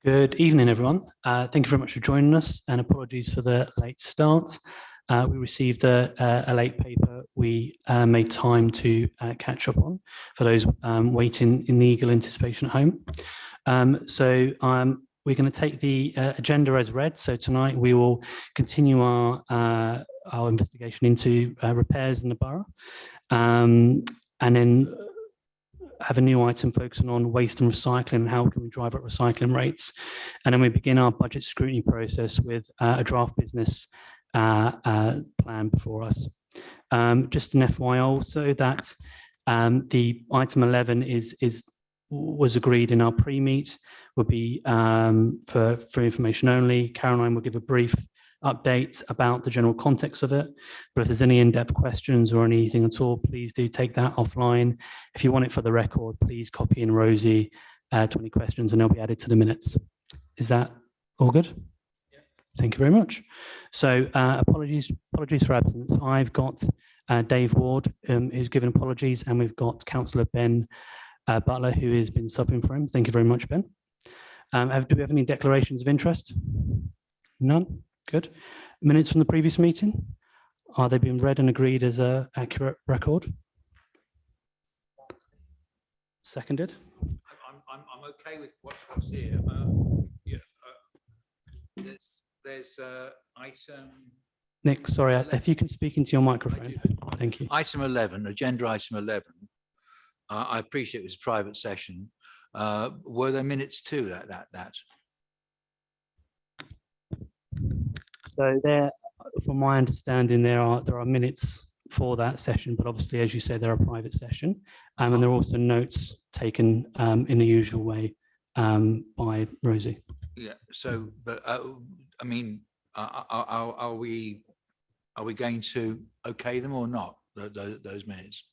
Good evening, everyone. Thank you very much for joining us, and apologies for the late start. We received a late paper we made time to catch up on for those waiting in eager anticipation at home. We're going to take the agenda as read. So tonight we will continue our investigation into repairs in the borough, and then have a new item focusing on waste and recycling and how can we drive up recycling rates. And then we begin our budget scrutiny process with a draft business plan before us. Just an FYI also that the item 11 was agreed in our pre-meet, would be for information only. Caroline will give a brief update about the general context of it, but if there's any in-depth questions or anything at all, please do take that offline. If you want it for the record, please copy in Rosie 20 questions and they'll be added to the minutes. Is that all good? Yeah. Thank you very much. So apologies for absence. I've got Dave Ward who's given apologies, and we've got Councillor Ben Butler who has been subbing for him. Thank you very much, Ben. Do we have any declarations of interest? None? Good. Minutes from the previous meeting, are they being read and agreed as an accurate record? Seconded. I'm okay with what's here. Yeah. There's item. Nick, sorry, if you can speak into your microphone. Thank you. Item 11, agenda item 11. I appreciate it was a private session. Were there minutes to that? So there, from my understanding, there are minutes for that session, but obviously, as you say, they're a private session, and there are also notes taken in the usual way by Rosie. Yeah. So, but I mean, are we going to okay them or not? Those minutes.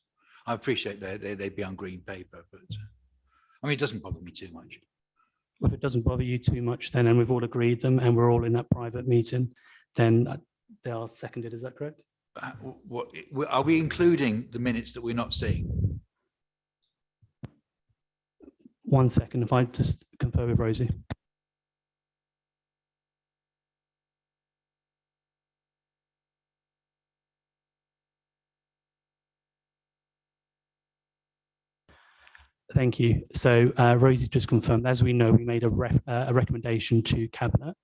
I appreciate they'd be on green paper, but I mean, it doesn't bother me too much. Well, if it doesn't bother you too much, then, and we've all agreed them, and we're all in that private meeting, then they are seconded. Is that correct? Are we including the minutes that we're not seeing? 1 second, if I just confer with Rosie. Thank you. So Rosie just confirmed, as we know, we made a recommendation to Cabinet,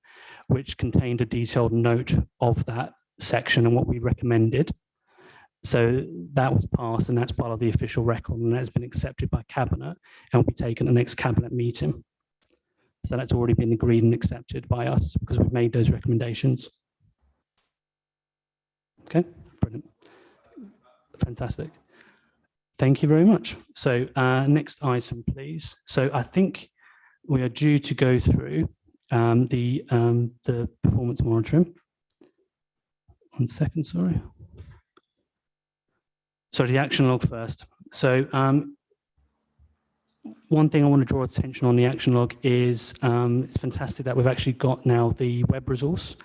which contained a detailed note of that section and what we recommended. So that was passed, and that's part of the official record, and that's been accepted by Cabinet and will be taken at the next Cabinet meeting. So that's already been agreed and accepted by us because we've made those recommendations. Okay, brilliant. Fantastic. Thank you very much. So next item, please. So I think we are due to go through the performance monitoring. 1 second, sorry. Sorry, the action log first. So one thing I want to draw attention on the action log is it's fantastic that we've actually got now the web resource,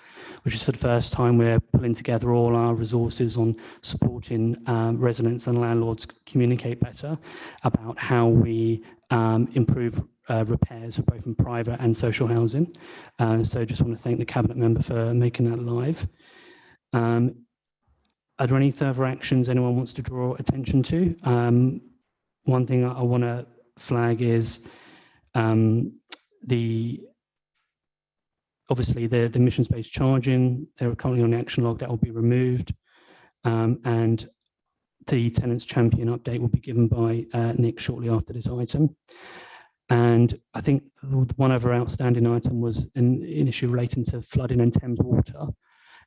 which is for the first time we're pulling together all our resources on supporting residents and landlords communicate better about how we improve repairs for both in private and social housing. So just want to thank the Cabinet member for making that live. Are there any further actions anyone wants to draw attention to? One thing I want to flag is obviously the emissions-based charging. They're currently on the action log, that will be removed, and the tenants champion update will be given by Nick shortly after this item. And I think one other outstanding item was an issue relating to flooding and Thames water,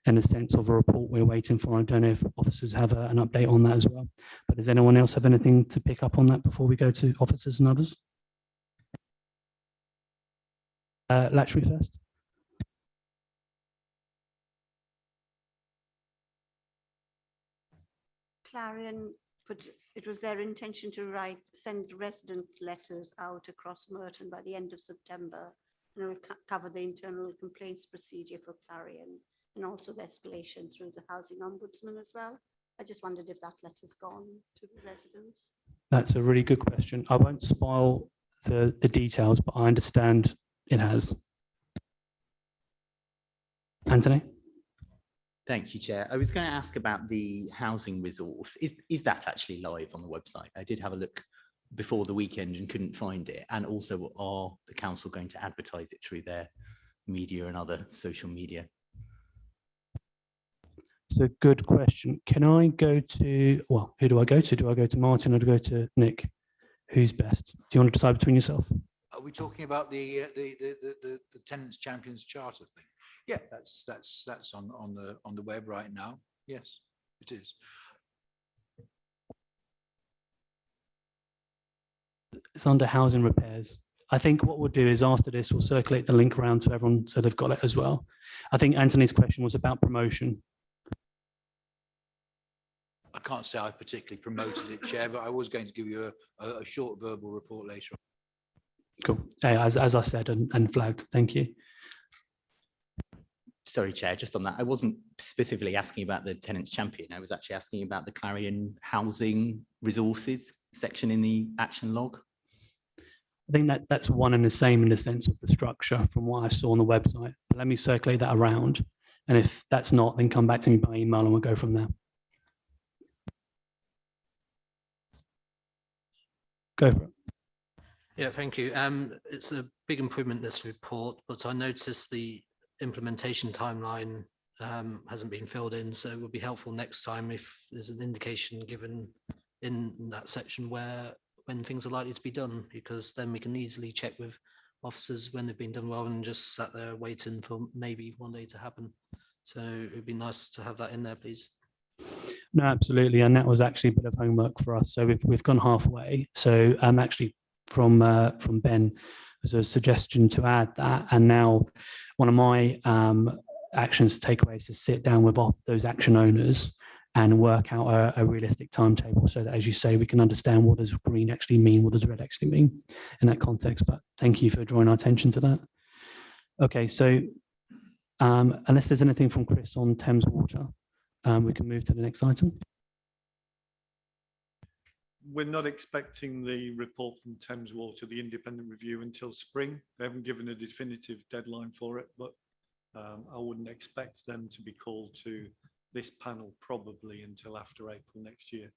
in the sense of a report we're waiting for. I don't know if officers have an update on that as well, but does anyone else have anything to pick up on that before we go to officers and others? Latchbury first. Clarion, it was their intention to send resident letters out across Merton by the end of September, and it will cover the internal complaints procedure for Clarion and also the escalation through the Housing Ombudsman as well. I just wondered if that letter's gone to the residents. That's a really good question. I won't spoil the details, but I understand it has. Anthony? Thank you, Chair. I was going to ask about the housing resource. Is that actually live on the website? I did have a look before the weekend and couldn't find it. And also, are the council going to advertise it through their media and other social media? It's a good question. Can I go to, well, who do I go to? Do I go to Martin or do I go to Nick? Who's best? Do you want to decide between yourself? Are we talking about the Tenants Champions Charter thing? Yeah, that's on the web right now. Yes, it is. It's under housing repairs. I think what we'll do is after this, we'll circulate the link around to everyone so they've got it as well. I think Anthony's question was about promotion. I can't say I particularly promoted it, Chair, but I was going to give you a short verbal report later on. Cool. As I said and flagged. Thank you. Sorry, Chair, just on that, I wasn't specifically asking about the Tenants Champion. I was actually asking about the Clarion housing resources section in the action log. I think that's one and the same in the sense of the structure from what I saw on the website. But let me circulate that around. And if that's not, then come back to me by email and we'll go from there. Go for it. Yeah, thank you. It's a big improvement, this report, but I noticed the implementation timeline hasn't been filled in, so it would be helpful next time if there's an indication given in that section when things are likely to be done, because then we can easily check with officers when they've been done rather than just sat there waiting for maybe one day to happen. So it would be nice to have that in there, please. No, absolutely. And that was actually a bit of homework for us. So we've gone halfway. So actually from Ben was a suggestion to add that. And now one of my actions to take away is to sit down with those action owners and work out a realistic timetable so that, as you say, we can understand what does green actually mean, what does red actually mean in that context. But thank you for drawing our attention to that. Okay, so unless there's anything from Chris on Thames Water, we can move to the next item. We're not expecting the report from Thames Water, the independent review, until spring. They haven't given a definitive deadline for it, but I wouldn't expect them to be called to this panel probably until after April next year.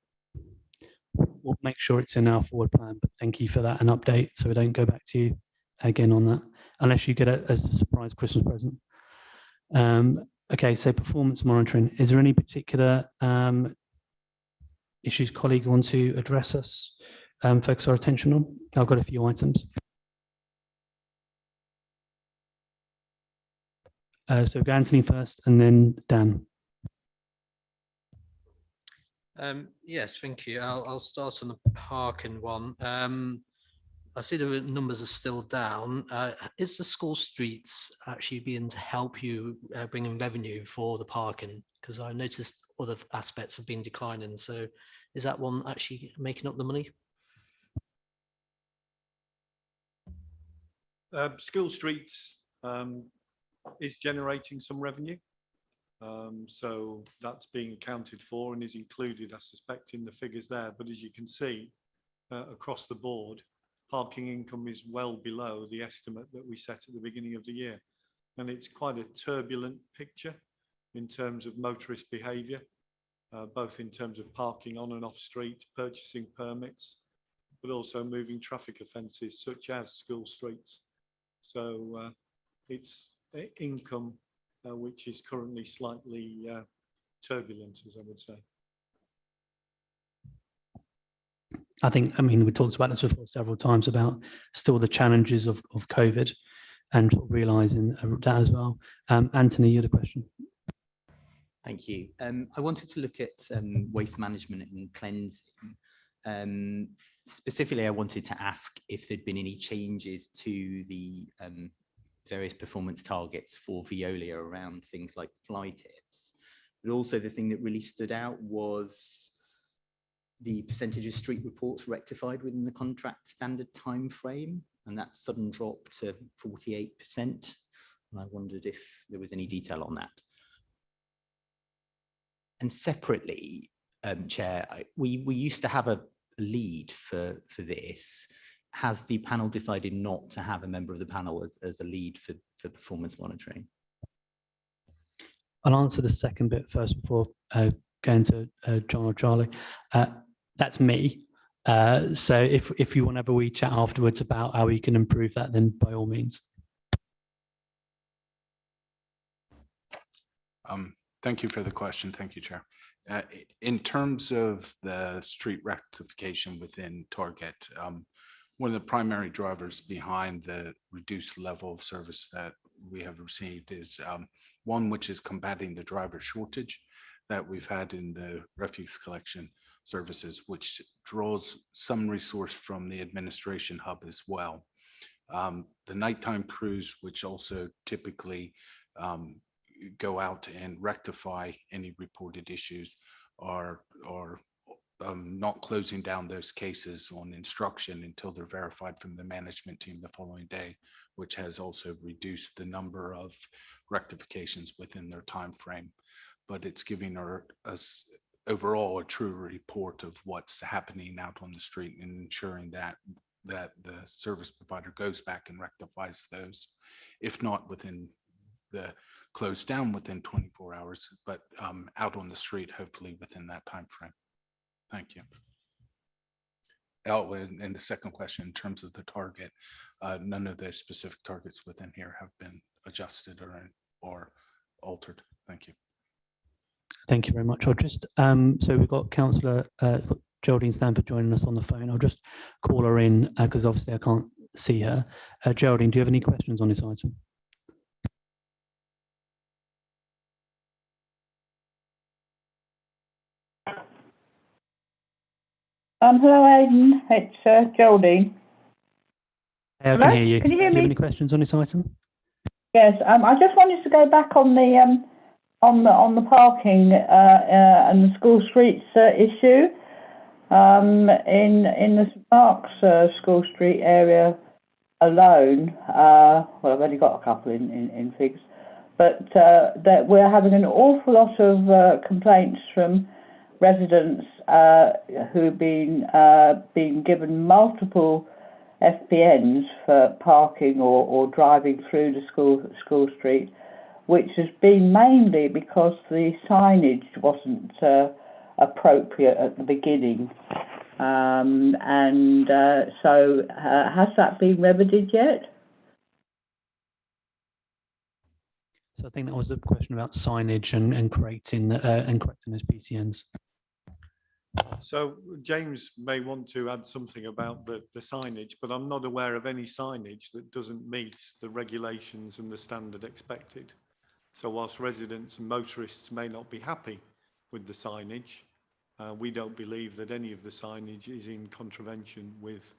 We'll make sure it's in our forward plan, but thank you for that, an update, so we don't go back to you again on that, unless you get it as a surprise Christmas present. Okay, so performance monitoring. Is there any particular issues colleague want to address us, focus our attention on? I've got a few items. So go Anthony first and then Dan. Yes, thank you. I'll start on the parking one. I see the numbers are still down. Is the school streets actually being to help you bring in revenue for the parking? Because I noticed other aspects have been declining. So is that one actually making up the money? School streets is generating some revenue. So that's being accounted for and is included, I suspect, in the figures there. But as you can see, across the board, parking income is well below the estimate that we set at the beginning of the year. And it's quite a turbulent picture in terms of motorist behaviour, both in terms of parking on and off street, purchasing permits, but also moving traffic offences such as school streets. So it's income which is currently slightly turbulent, as I would say. I mean, we talked about this before several times about still the challenges of COVID and realising that as well. Anthony, you had a question. Thank you. I wanted to look at waste management and cleansing. Specifically, I wanted to ask if there'd been any changes to the various performance targets for Veolia around things like fly tips. But also the thing that really stood out was the percentage of street reports rectified within the contract standard time frame, and that sudden drop to 48%. And I wondered if there was any detail on that. And separately, Chair, we used to have a lead for this. Has the panel decided not to have a member of the panel as a lead for performance monitoring? I'll answer the second bit first before going to John or Charlie. That's me. So if you want to have a wee chat afterwards about how we can improve that, then by all means. Thank you for the question. Thank you, Chair. In terms of the street rectification within Target, one of the primary drivers behind the reduced level of service that we have received is one which is combating the driver shortage that we've had in the refuse collection services, which draws some resource from the administration hub as well. The nighttime crews, which also typically go out and rectify any reported issues, are not closing down those cases on instruction until they're verified from the management team the following day, which has also reduced the number of rectifications within their time frame. But it's giving us overall a true report of what's happening out on the street and ensuring that the service provider goes back and rectifies those, if not within the closed down within 24 hours, but out on the street, hopefully within that time frame. Thank you. Oh, and the second question, in terms of the target, none of the specific targets within here have been adjusted or altered. Thank you. Thank you very much. I'll just, so we've got Councillor Geraldine Stanford joining us on the phone. I'll just call her in because obviously I can't see her. Geraldine, do you have any questions on this item? Hello, Aidan. It's Geraldine. Hey, I can hear you. Can you hear Do you have me? any questions on this item? Yes. I just wanted to go back on the parking and the school streets issue in the St Mark's School Street area alone. Well, I've only got a couple in figs, but that we're having an awful lot of complaints from residents who've been given multiple FPNs for parking or driving through the school street, which has been mainly because the signage wasn't appropriate at the beginning. So has that been remedied yet? So I think that was a question about signage and correcting those PTNs. So James may want to add something about the signage, but I'm not aware of any signage that doesn't meet the regulations and the standard expected. So whilst residents and motorists may not be happy with the signage, we don't believe that any of the signage is in contravention with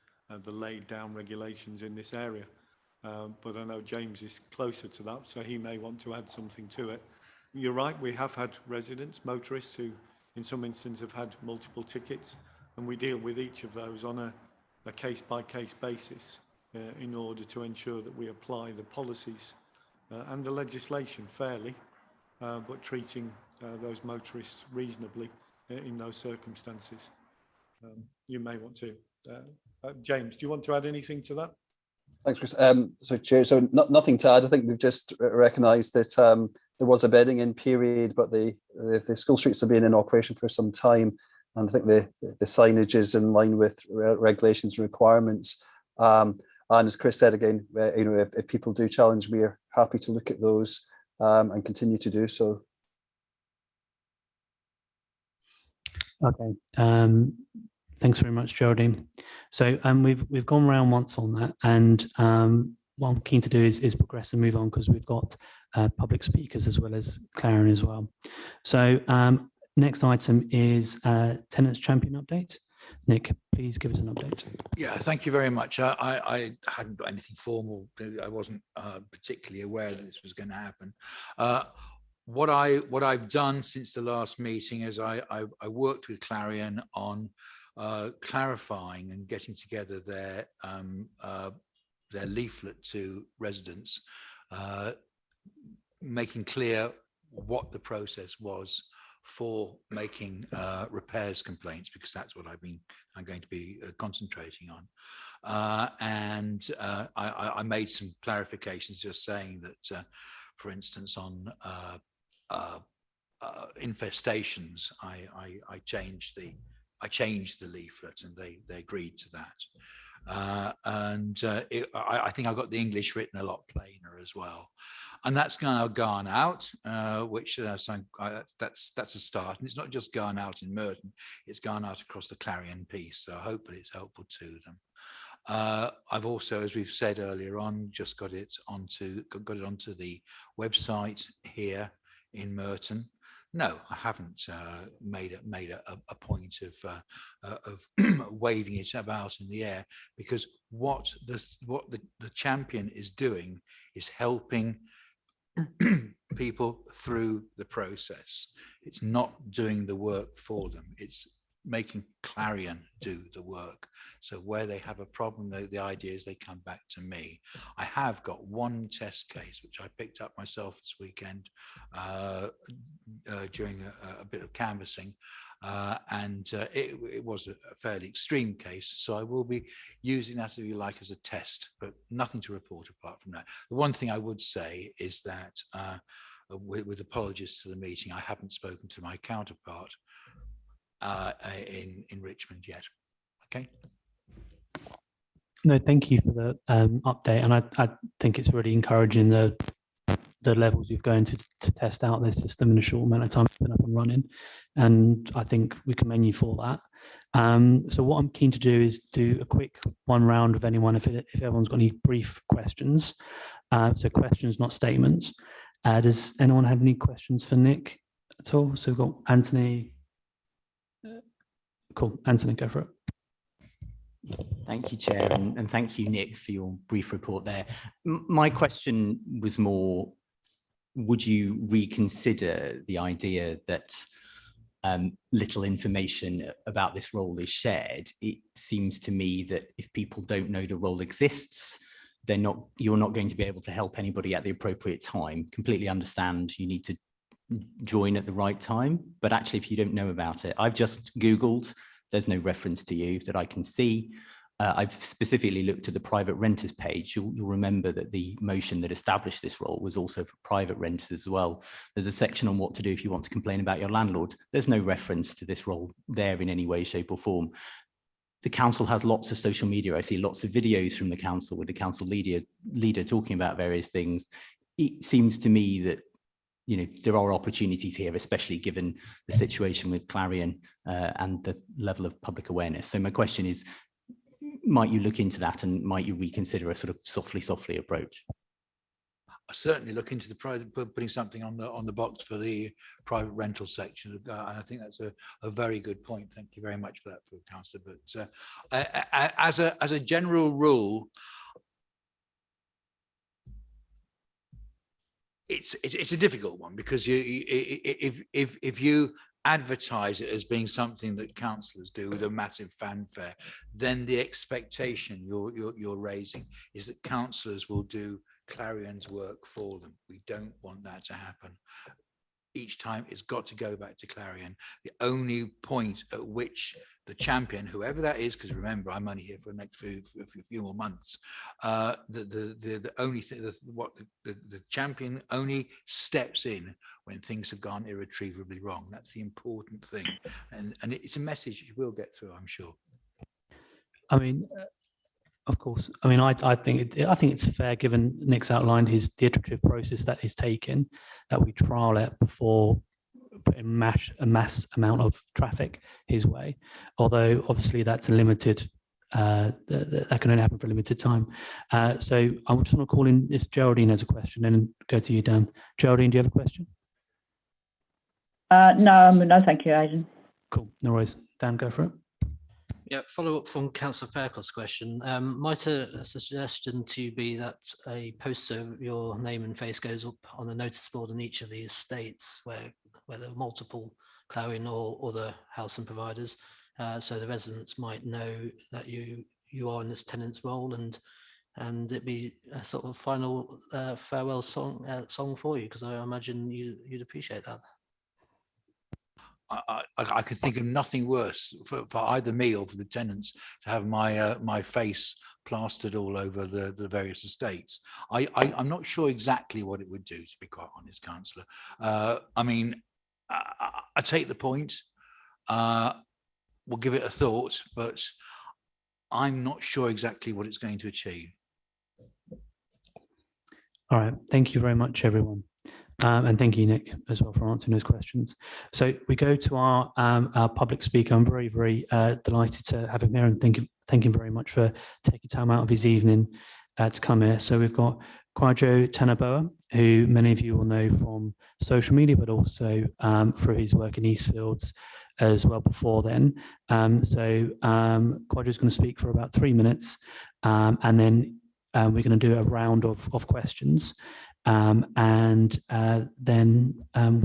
the laid down regulations in this area. But I know James is closer to that, so he may want to add something to it. You're right, we have had residents, motorists who in some instances have had multiple tickets, and we deal with each of those on a case-by-case basis in order to ensure that we apply the policies and the legislation fairly, but treating those motorists reasonably in those circumstances. You may want to. James, do you want to add anything to that? Thanks, Chris. So, Chair, so nothing to add. I think we've just recognised that there was a bedding in period, but the school streets have been in operation for some time, and I think the signage is in line with regulations and requirements. And as Chris said again, if people do challenge, we are happy to look at those and continue to do so. Okay. Thanks very much, Geraldine. So we've gone round once on that, and what I'm keen to do is progress and move on because we've got public speakers as well as Clarion as well. So next item is Tenant's Champion update. Nick, please give us an update. Yeah, thank you very much. I hadn't got anything formal. I wasn't particularly aware that this was going to happen. What I've done since the last meeting is I worked with Clarion on clarifying and getting together their leaflet to residents, making clear what the process was for making repairs complaints, because that's what I'm going to be concentrating on. And I made some clarifications, just saying that, for instance, on infestations, I changed the leaflet, and they agreed to that. I think I got the English written a lot plainer as well, and that's now gone out, which that's a start. And it's not just gone out in Merton; it's gone out across the Clarion piece. So hopefully, it's helpful to them. I've also, as we've said earlier on, just got it onto the website here in Merton. No, I haven't made a point of waving it about in the air, because what the champion is doing is helping people through the process. It's not doing the work for them. It's making Clarion do the work. So where they have a problem, the idea is they come back to me. I have got one test case which I picked up myself this weekend during a bit of canvassing, and it was a fairly extreme case. So I will be using that, if you like, as a test, but nothing to report apart from that. The one thing I would say is that with apologies to the meeting, I haven't spoken to my counterpart in Richmond yet. Okay. No, thank you for the update, and I think it's really encouraging the levels you've going to test out this system in a short amount of time. It's been up and running, and I think we commend you for that. So what I'm keen to do is do a quick one round of anyone, if everyone's got any brief questions. So questions, not statements. Does anyone have any questions for Nick at all? So we've got Anthony. Cool, Anthony, go for it. Thank you, Chair, and thank you, Nick, for your brief report there. My question was more, would you reconsider the idea that little information about this role is shared? It seems to me that if people don't know the role exists, you're not going to be able to help anybody at the appropriate time. Completely understand you need to join at the right time, but actually if you don't know about it, I've just Googled, there's no reference to you that I can see. I've specifically looked at the private renters page. You'll remember that the motion that established this role was also for private renters as well. There's a section on what to do if you want to complain about your landlord. There's no reference to this role there in any way, shape or form. The council has lots of social media. I see lots of videos from the council with the council leader talking about various things. It seems to me that there are opportunities here, especially given the situation with Clarion and the level of public awareness. So my question is, might you look into that, and might you reconsider a sort of softly approach? I certainly look into putting something on the box for the private rental section. I think that's a very good point. Thank you very much for that, Councillor. But as a general rule, it's a difficult one, because if you advertise it as being something that councillors do with a massive fanfare, then the expectation you're raising is that councillors will do Clarion's work for them. We don't want that to happen. Each time it's got to go back to Clarion. The only point at which the champion, whoever that is, because remember, I'm only here for the next few more months, the only thing, the champion only steps in when things have gone irretrievably wrong. That's the important thing, and it's a message you will get through, I'm sure. I mean, of course. I mean, I think it's fair, given Nick's outlined the iterative process that is taken, that we trial it before putting a mass amount of traffic his way. Although obviously that's a limited, that can only happen for a limited time. So I just want to call in if Geraldine has a question, and go to you, Dan. Geraldine, do you have a question? No, thank you, Aidan. Cool, no worries. Dan, go for it. Yeah, follow up from Councillor Faircloth's question. Might a suggestion to be that a poster of your name and face goes up on a notice board in each of the estates where there are multiple Clarion or other housing providers, so the residents might know that you are in this tenant's role, and it be a sort of final farewell song for you, because I imagine you'd appreciate that. I could think of nothing worse for either me or for the tenants to have my face plastered all over the various estates. I'm not sure exactly what it would do, to be quite honest, Councillor. I mean, I take the point. We'll give it a thought, but I'm not sure exactly what it's going to achieve. All right, thank you very much, everyone. And thank you, Nick, as well, for answering those questions. So we go to our public speaker. I'm very, very delighted to have him here, and thank him very much for taking time out of his evening to come here. So we've got Kwadwo Tenaboa, who many of you will know from social media, but also through his work in Eastfields as well before then. Kwadwo is going to speak for about 3 minutes, and then we're going to do a round of questions. Then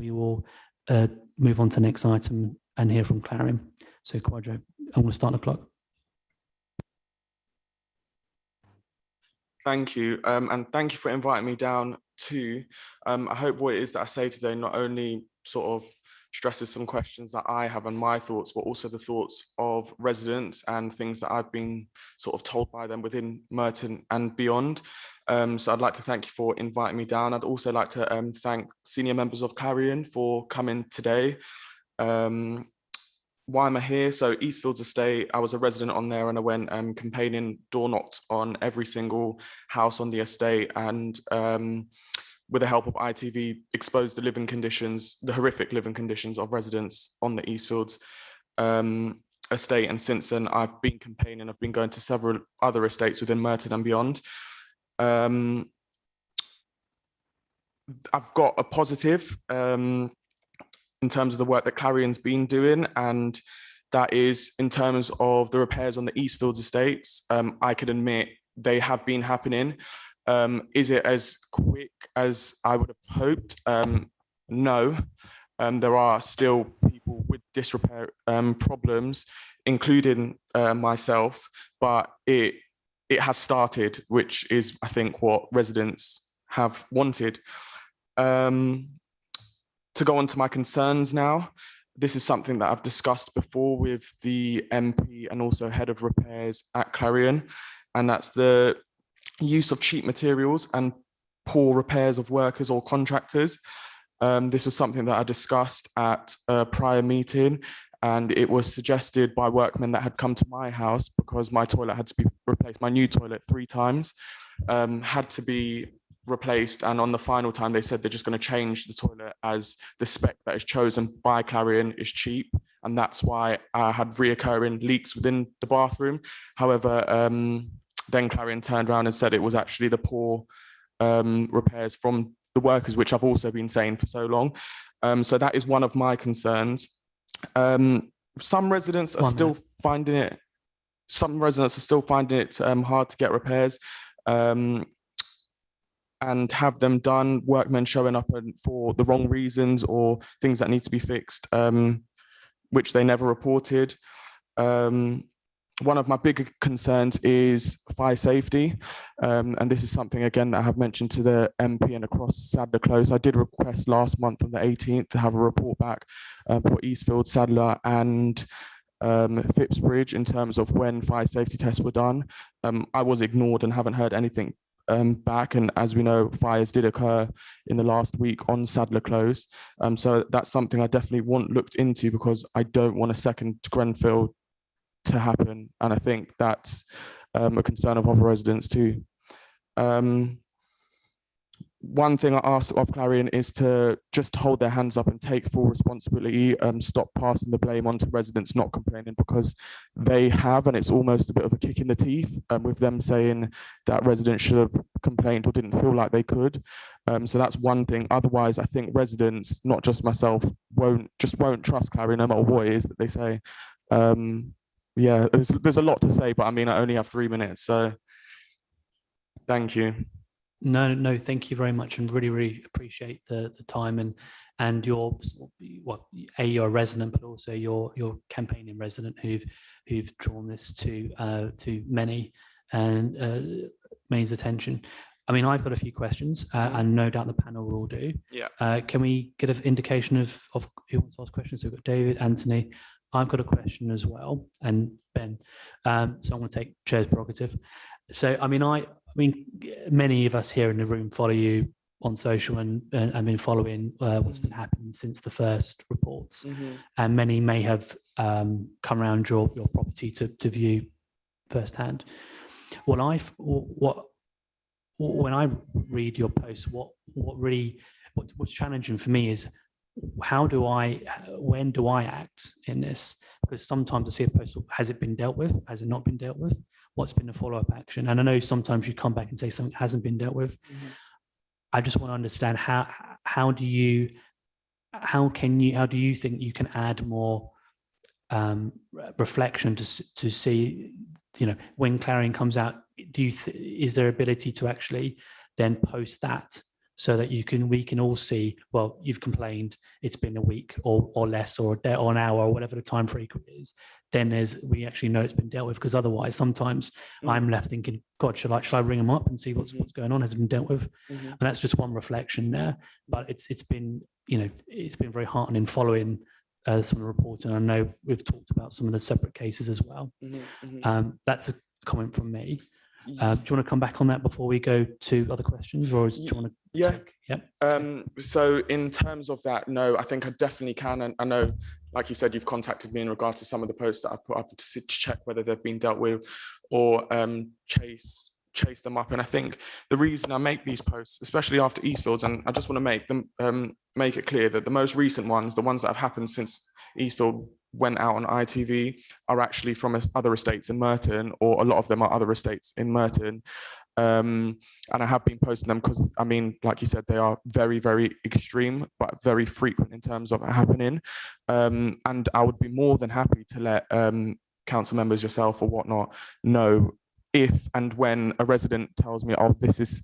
we will move on to the next item and hear from Clarion. So Kwadwo, I'm going to start the clock. Thank you, and thank you for inviting me down too. I hope what it is that I say today not only sort of stresses some questions that I have and my thoughts, but also the thoughts of residents and things that I've been sort of told by them within Merton and beyond. So I'd like to thank you for inviting me down. I'd also like to thank senior members of Clarion for coming today. Why am I here? So Eastfields Estate, I was a resident on there, and I went campaigning, door knocked on every single house on the estate, and with the help of ITV, exposed the living conditions, the horrific living conditions of residents on the Eastfields estate. And since then, I've been campaigning. I've been going to several other estates within Merton and beyond. I've got a positive in terms of the work that Clarion's been doing, and that is in terms of the repairs on the Eastfields estates. I can admit they have been happening. Is it as quick as I would have hoped? No. There are still people with disrepair problems, including myself, but it has started, which is, I think, what residents have wanted. To go on to my concerns now, this is something that I've discussed before with the MP and also head of repairs at Clarion, and that's the use of cheap materials and poor repairs of workers or contractors. This was something that I discussed at a prior meeting, and it was suggested by workmen that had come to my house because my toilet had to be replaced. My new toilet 3 times had to be replaced, and on the final time they said they're just going to change the toilet as the spec that is chosen by Clarion is cheap, and that's why I had reoccurring leaks within the bathroom. However, then Clarion turned around and said it was actually the poor repairs from the workers, which I've also been saying for so long. So that is one of my concerns. Some residents are still finding it hard to get repairs and have them done, workmen showing up for the wrong reasons or things that need to be fixed, which they never reported. One of my bigger concerns is fire safety. And this is something, again, that I have mentioned to the MP and across Sadler Close. I did request last month on the 18th to have a report back for Eastfield, Sadler and Phipps in terms of when fire safety tests were done. I was ignored and haven't heard anything back, and as we know, fires did occur in the last week on Sadler Close. So that's something I definitely want looked into, because I don't want a second Grenfell to happen, and I think that's a concern of other residents too. One thing I asked of Clarion is to just hold their hands up and take full responsibility, stop passing the blame onto residents not complaining, because they have, and it's almost a bit of a kick in the teeth with them saying that residents should have complained or didn't feel like they could. So that's one thing. Otherwise, I think residents, not just myself, won't trust Clarion no matter what it is that they say. Yeah, there's a lot to say, but I mean, I only have 3 minutes, so thank you. No, thank you very much, and really appreciate the time and your you're a resident, but also your campaigning resident who've drawn this to many's attention. I mean, I've got a few questions, and no doubt the panel will do. Yeah. Can we get an indication of who wants to ask questions? So we've got David, Anthony. I've got a question as well, and Ben. So I'm going to take chair's prerogative. So, I mean, many of us here in the room follow you on social and been following what's been happening since the first reports, and many may have come around your property to view firsthand. When I read your posts, what's challenging for me is when do I act in this? Because sometimes I see a post, has it been dealt with? Has it not been dealt with? What's been the follow-up action? And I know sometimes you come back and say something hasn't been dealt with. I just want to understand how do you think you can add more reflection to see, when Clarion comes out, is there ability to actually then post that so that we can all see, well, you've complained, it's been a week or less, or a day or an hour, or whatever the time frequency is, then we actually know it's been dealt with. Because otherwise sometimes I'm left thinking, God, should I ring them up and see what's going on? Has it been dealt with? And that's just one reflection there. But it's been very heartening following some of the reporting. I know we've talked about some of the separate cases as well. That's a comment from me. Do you want to come back on that before we go to other questions, or do you want to? So in terms of that, no, I think I definitely can. And I know, like you said, you've contacted me in regard to some of the posts that I've put up to check whether they've been dealt with, or chase them up. And I think the reason I make these posts, especially after Eastfields, and I just want to make it clear that the most recent ones, the ones that have happened since Eastfield went out on ITV, are actually from other estates in Merton, or a lot of them are other estates in Merton. And I have been posting them because, I mean, like you said, they are very, very extreme, but very frequent in terms of happening. And I would be more than happy to let council members, yourself or whatnot, know if and when a resident tells me, oh, this is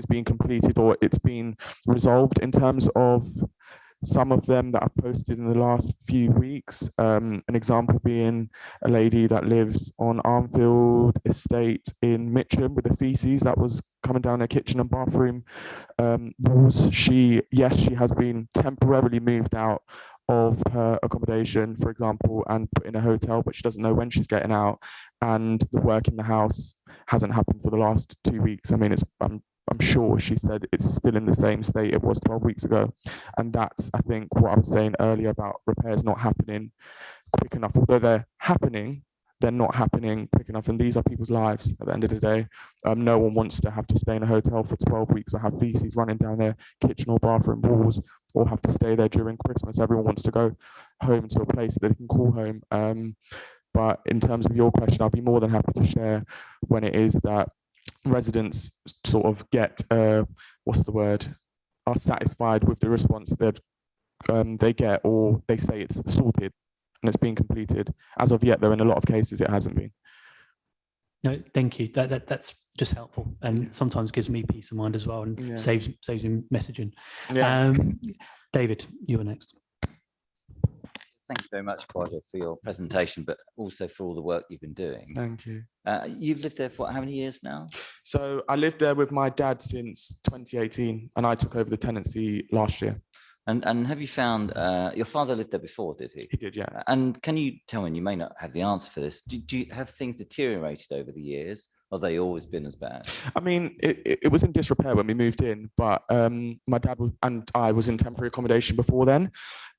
being completed, or it's been resolved, in terms of some of them that I've posted in the last few weeks. An example being a lady that lives on Armfield Estate in Mitcham with the feces that was coming down her kitchen and bathroom walls. She has been temporarily moved out of her accommodation, for example, and put in a hotel, but she doesn't know when she's getting out, and the work in the house hasn't happened for the last 2 weeks. I mean, I'm sure she said it's still in the same state it was 12 weeks ago. And that's, I think, what I was saying earlier about repairs not happening quick enough. Although they're happening, they're not happening quick enough. And these are people's lives at the end of the day. No one wants to have to stay in a hotel for 12 weeks or have feces running down their kitchen or bathroom walls, or have to stay there during Christmas. Everyone wants to go home to a place that they can call home. But in terms of your question, I'll be more than happy to share when it is that residents sort of get are satisfied with the response that they get, or they say it's sorted and it's being completed. As of yet, though, in a lot of cases it hasn't been. No, thank you. That's just helpful, and sometimes gives me peace of mind as well, and saves me messaging. David, you were next. Thank you very much, Roger, for your presentation, but also for all the work you've been doing. Thank you. You've lived there for how many years now? So I lived there with my dad since 2018, and I took over the tenancy last year. And have you found, your father lived there before, did he? He did, yeah. And can you tell me, and you may not have the answer for this, do you have things deteriorated over the years? Or have they always been as bad? I mean, it was in disrepair when we moved in, but my dad and I was in temporary accommodation before then.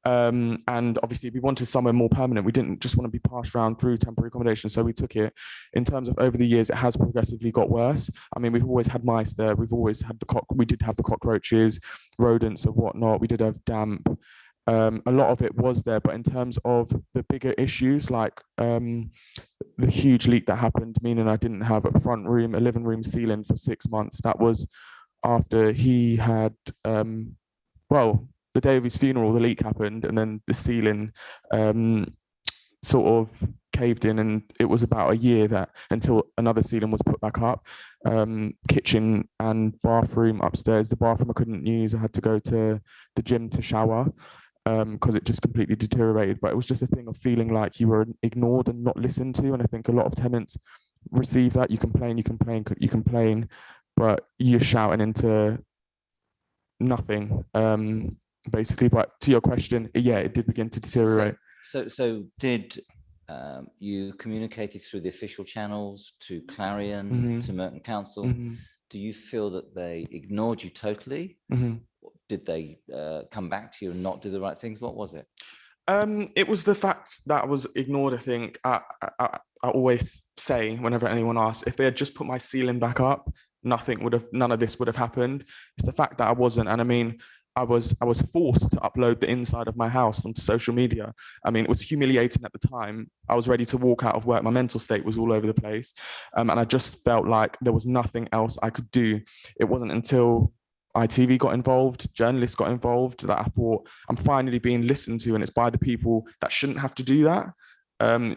And obviously we wanted somewhere more permanent. We didn't just want to be passed around through temporary accommodation, so we took it. In terms of over the years, it has progressively got worse. I mean, we've always had mice there. We've always had we did have the cockroaches, rodents and whatnot. We did have damp. A lot of it was there, but in terms of the bigger issues, like the huge leak that happened, meaning I didn't have a living room ceiling for 6 months. That was after he had, the day of his funeral, the leak happened, and then the ceiling sort of caved in, and it was about a year until another ceiling was put back up. Kitchen and bathroom upstairs. The bathroom I couldn't use. I had to go to the gym to shower because it just completely deteriorated. But it was just a thing of feeling like you were ignored and not listened to. And I think a lot of tenants receive that. You complain, but you're shouting into nothing, basically. But to your question, yeah, it did begin to deteriorate. So did you communicated through the official channels to Clarion, to Merton Council? Do you feel that they ignored you totally? Did they come back to you and not do the right things? What was it? It was the fact that I was ignored. I think I always say whenever anyone asks, if they had just put my ceiling back up, none of this would have happened. It's the fact that I wasn't. And I mean, I was forced to upload the inside of my house onto social media. I mean, it was humiliating at the time. I was ready to walk out of work. My mental state was all over the place. And I just felt like there was nothing else I could do. It wasn't until ITV got involved, journalists got involved, that I thought, I'm finally being listened to, and it's by the people that shouldn't have to do that.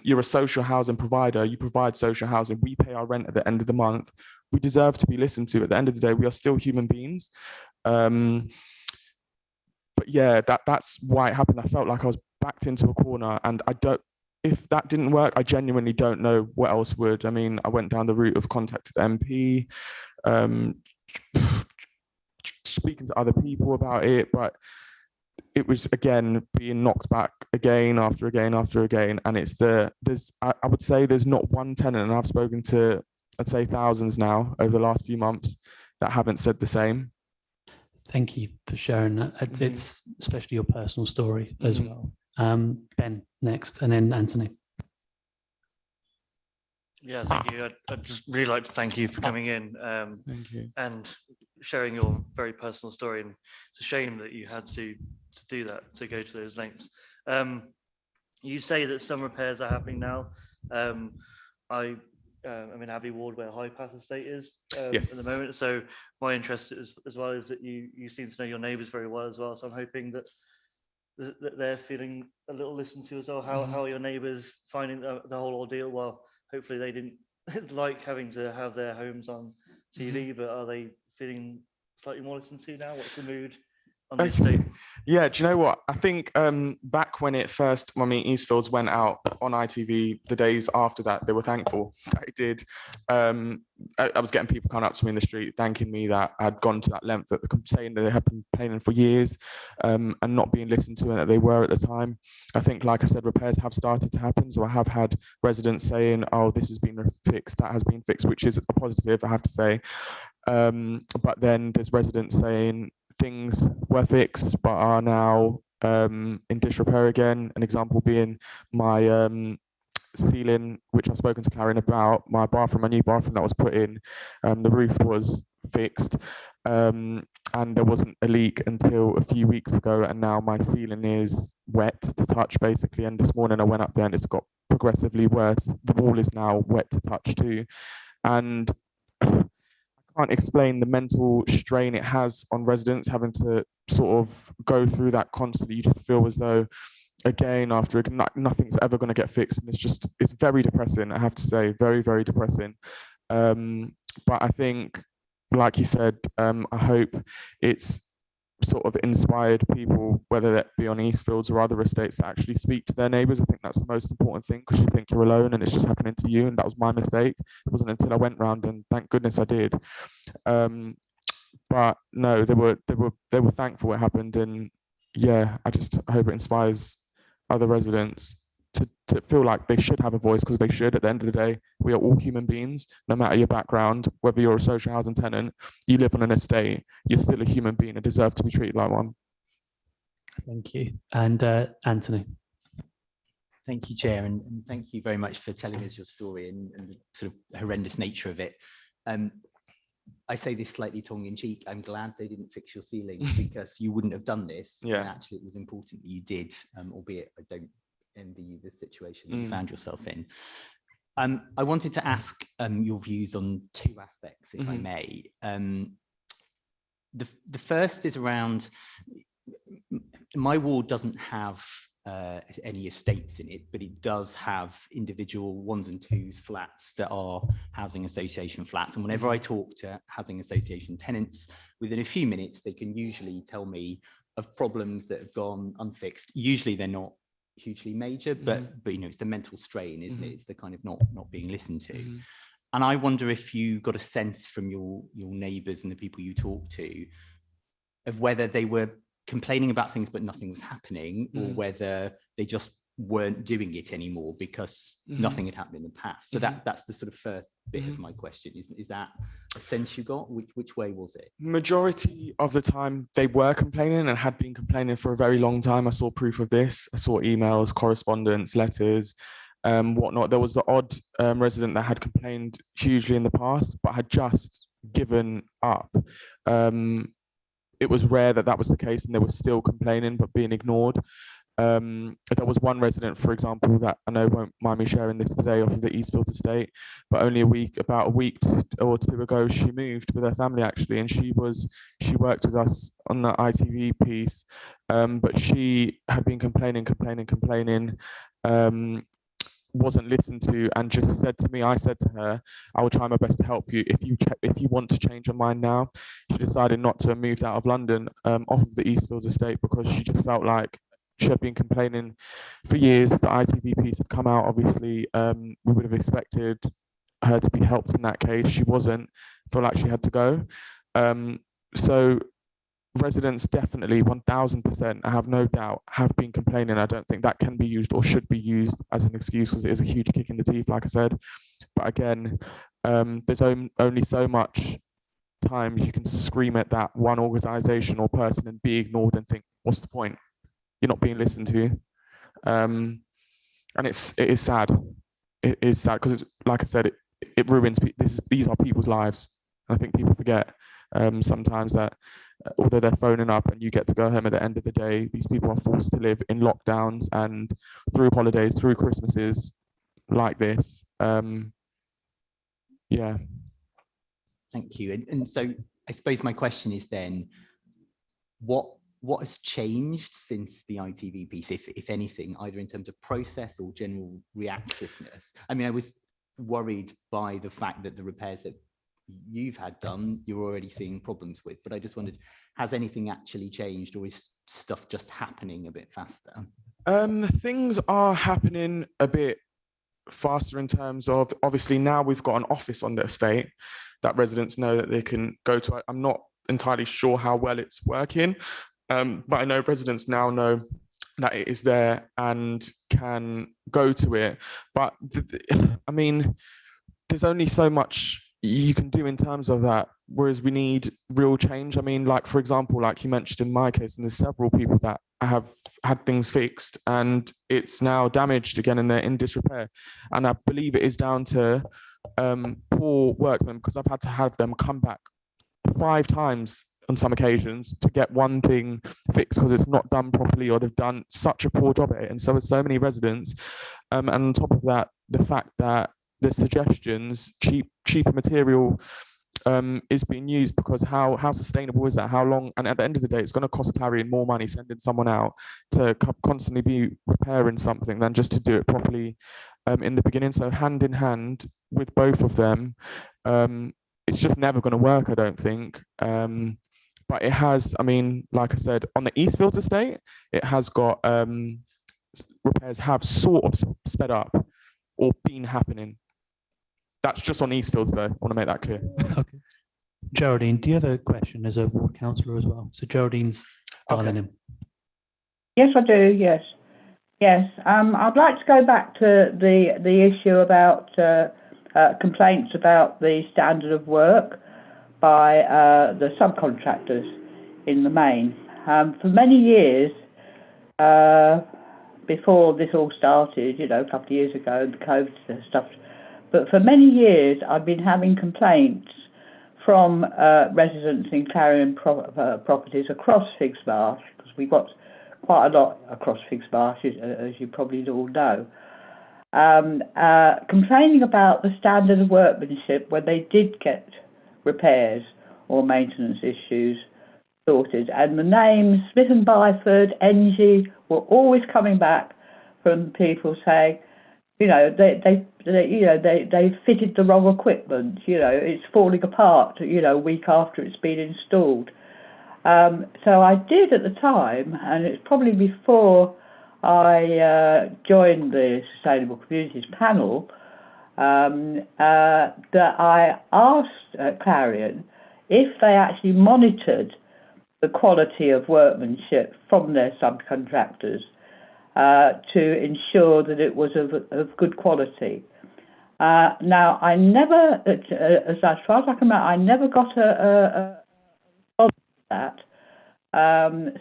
You're a social housing provider, you provide social housing, we pay our rent at the end of the month. We deserve to be listened to. At the end of the day, we are still human beings. But yeah, that's why it happened. I felt like I was backed into a corner, and if that didn't work, I genuinely don't know what else would. I mean, I went down the route of contacting the MP, speaking to other people about it, but it was again being knocked back again after again after again. And I would say there's not one tenant, and I've spoken to, I'd say, thousands now over the last few months, that haven't said the same. Thank you for sharing that. It's especially your personal story as well. Ben next, and then Anthony. Yeah, thank you. I'd just really like to thank you for coming in Thank you. and sharing your very personal story. And it's a shame that you had to do that, to go to those lengths. You say that some repairs are happening now. I'm in Abbey Ward, where High Path Estate is Yes. at the moment. So my interest as well is that you seem to know your neighbours very well as well. So I'm hoping that they're feeling a little listened to as well. How are your neighbours finding the whole ordeal? Well, hopefully they didn't like having to have their homes on TV, but are they feeling slightly more listened to now? What's the mood on the estate? Yeah, do you know what? I think back when Eastfields went out on ITV, the days after that, they were thankful that it did. I was getting people coming up to me in the street thanking me that I'd gone to that length, that saying that they had been complaining for years and not being listened to, and that they were at the time. I think, like I said, repairs have started to happen. So I have had residents saying, oh, this has been fixed, that has been fixed, which is a positive, I have to say. But then there's residents saying things were fixed but are now in disrepair again. An example being my ceiling, which I've spoken to Clarion about, my new bathroom that was put in, the roof was fixed, and there wasn't a leak until a few weeks ago, and now my ceiling is wet to touch, basically. And this morning I went up there and it's got progressively worse. The wall is now wet to touch too, and can't explain the mental strain it has on residents, having to sort of go through that constantly. You just feel as though, again, after nothing's ever going to get fixed, and it's very depressing, I have to say, very, very depressing. But I think, like you said, I hope it's sort of inspired people, whether that be on Eastfields or other estates, to actually speak to their neighbours. I think that's the most important thing, because you think you're alone and it's just happening to you, and that was my mistake. It wasn't until I went round, and thank goodness I did. But no, they were thankful it happened, and yeah, I just hope it inspires other residents to feel like they should have a voice, because they should. At the end of the day, we are all human beings, no matter your background, whether you're a social housing tenant, you live on an estate, you're still a human being and deserve to be treated like one. Thank you. And Anthony. Thank you, Chair, and thank you very much for telling us your story and the sort of horrendous nature of it. I say this slightly tongue-in-cheek. I'm glad they didn't fix your ceiling, because you wouldn't have done this. Yeah. And actually, it was important that you did, albeit I don't envy you the situation that you found yourself in. I wanted to ask your views on two aspects, if I may. The first is around, my ward doesn't have any estates in it, but it does have individual 1s and 2s flats that are housing association flats. And whenever I talk to housing association tenants, within a few minutes, they can usually tell me of problems that have gone unfixed. Usually they're not hugely major, but you know, it's the mental strain, isn't it? It's the kind of not being listened to. And I wonder if you got a sense from your neighbours and the people you talk to of whether they were complaining about things but nothing was happening, or whether they just weren't doing it anymore because nothing had happened in the past. So that's the sort of first bit of my question. Is that a sense you got? Which way was it? Majority of the time they were complaining and had been complaining for a very long time. I saw proof of this. I saw emails, correspondence, letters, whatnot. There was the odd resident that had complained hugely in the past, but had just given up. It was rare that was the case, and they were still complaining but being ignored. There was one resident, for example, that I know won't mind me sharing this today, off of the Eastfield estate, but only about a week or two ago, she moved with her family actually, and she worked with us on the ITV piece, but she had been complaining, wasn't listened to, and just said to me, I said to her, I will try my best to help you. If you want to change your mind now. She decided not to, moved out of London, off of the Eastfields estate, because she just felt like she had been complaining for years. The ITV piece had come out, obviously. We would have expected her to be helped in that case. She wasn't, felt like she had to go. So residents definitely 1000%, I have no doubt, have been complaining. I don't think that can be used or should be used as an excuse, because it is a huge kick in the teeth, like I said. But again, there's only so much times you can scream at that one organisation or person and be ignored and think, what's the point? You're not being listened to. And it is sad. It is sad because, like I said, it ruins. These are people's lives. I think people forget sometimes that although they're phoning up and you get to go home at the end of the day, these people are forced to live in lockdowns and through holidays, through Christmases like this. Yeah. Thank you. And so I suppose my question is then, what has changed since the ITV piece, if anything, either in terms of process or general reactiveness? I mean, I was worried by the fact that the repairs that you've had done, you're already seeing problems with, but I just wondered, has anything actually changed, or is stuff just happening a bit faster? Things are happening a bit faster in terms of, obviously now we've got an office on the estate that residents know that they can go to. I'm not entirely sure how well it's working, but I know residents now know that it is there and can go to it. But I mean, there's only so much you can do in terms of that, whereas we need real change. I mean, like, for example, like you mentioned in my case, and there's several people that have had things fixed and it's now damaged again and they're in disrepair. And I believe it is down to poor workmen, because I've had to have them come back 5 times on some occasions to get one thing fixed because it's not done properly, or they've done such a poor job at it. And so many residents, and on top of that, the fact that the suggestions, cheaper material is being used, because how sustainable is that? How long? And at the end of the day, it's going to cost Clarion more money sending someone out to constantly be repairing something than just to do it properly in the beginning. So hand in hand with both of them, it's just never going to work, I don't think. But it has, I mean, like I said, on the Eastfields estate, it has got repairs have sort of sped up or been happening. That's just on Eastfields though, I want to make that clear. Okay. Geraldine, do you have a question as a ward councillor as well? So Geraldine's dialing in. Yes, I do, yes. Yes, I'd like to go back to the issue about complaints about the standard of work by the subcontractors in the main. For many years, before this all started, you know, a couple of years ago, the COVID stuff, but for many years I've been having complaints from residents in Clarion properties across Figs Marsh, because we've got quite a lot across Figs Marsh, as you probably all know, complaining about the standard of workmanship when they did get repairs or maintenance issues sorted. And the names Smith and Byford, NG, were always coming back from people saying, you know, they fitted the wrong equipment, you know, it's falling apart, you know, a week after it's been installed. So I did at the time, and it's probably before I joined the Sustainable Communities panel, that I asked Clarion if they actually monitored the quality of workmanship from their subcontractors to ensure that it was of good quality. Now, I never, as far as I can remember, I never got a response to that.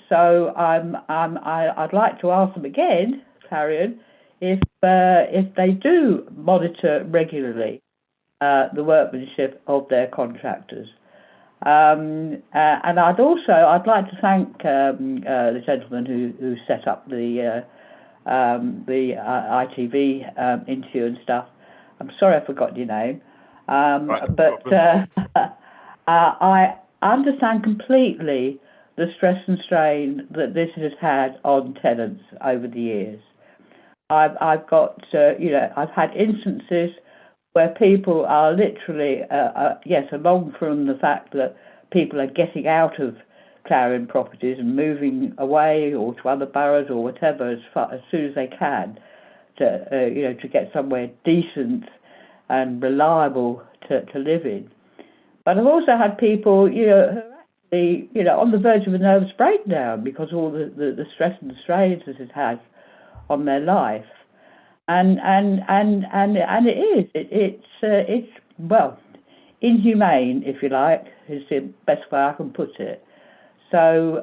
So I'd like to ask them again, Clarion, if they do monitor regularly the workmanship of their contractors. And I'd like to thank the gentleman who set up the ITV interview and stuff. I'm sorry I forgot your name, but I understand completely the stress and strain that this has had on tenants over the years. I've got, I've had instances where people are literally, yes, along from the fact that people are getting out of Clarion properties and moving away or to other boroughs or whatever as soon as they can to get somewhere decent and reliable to live in. But I've also had people, who are actually, on the verge of a nervous breakdown because of all the stress and the strains that it has on their life. And it's well, inhumane, if you like, is the best way I can put it. So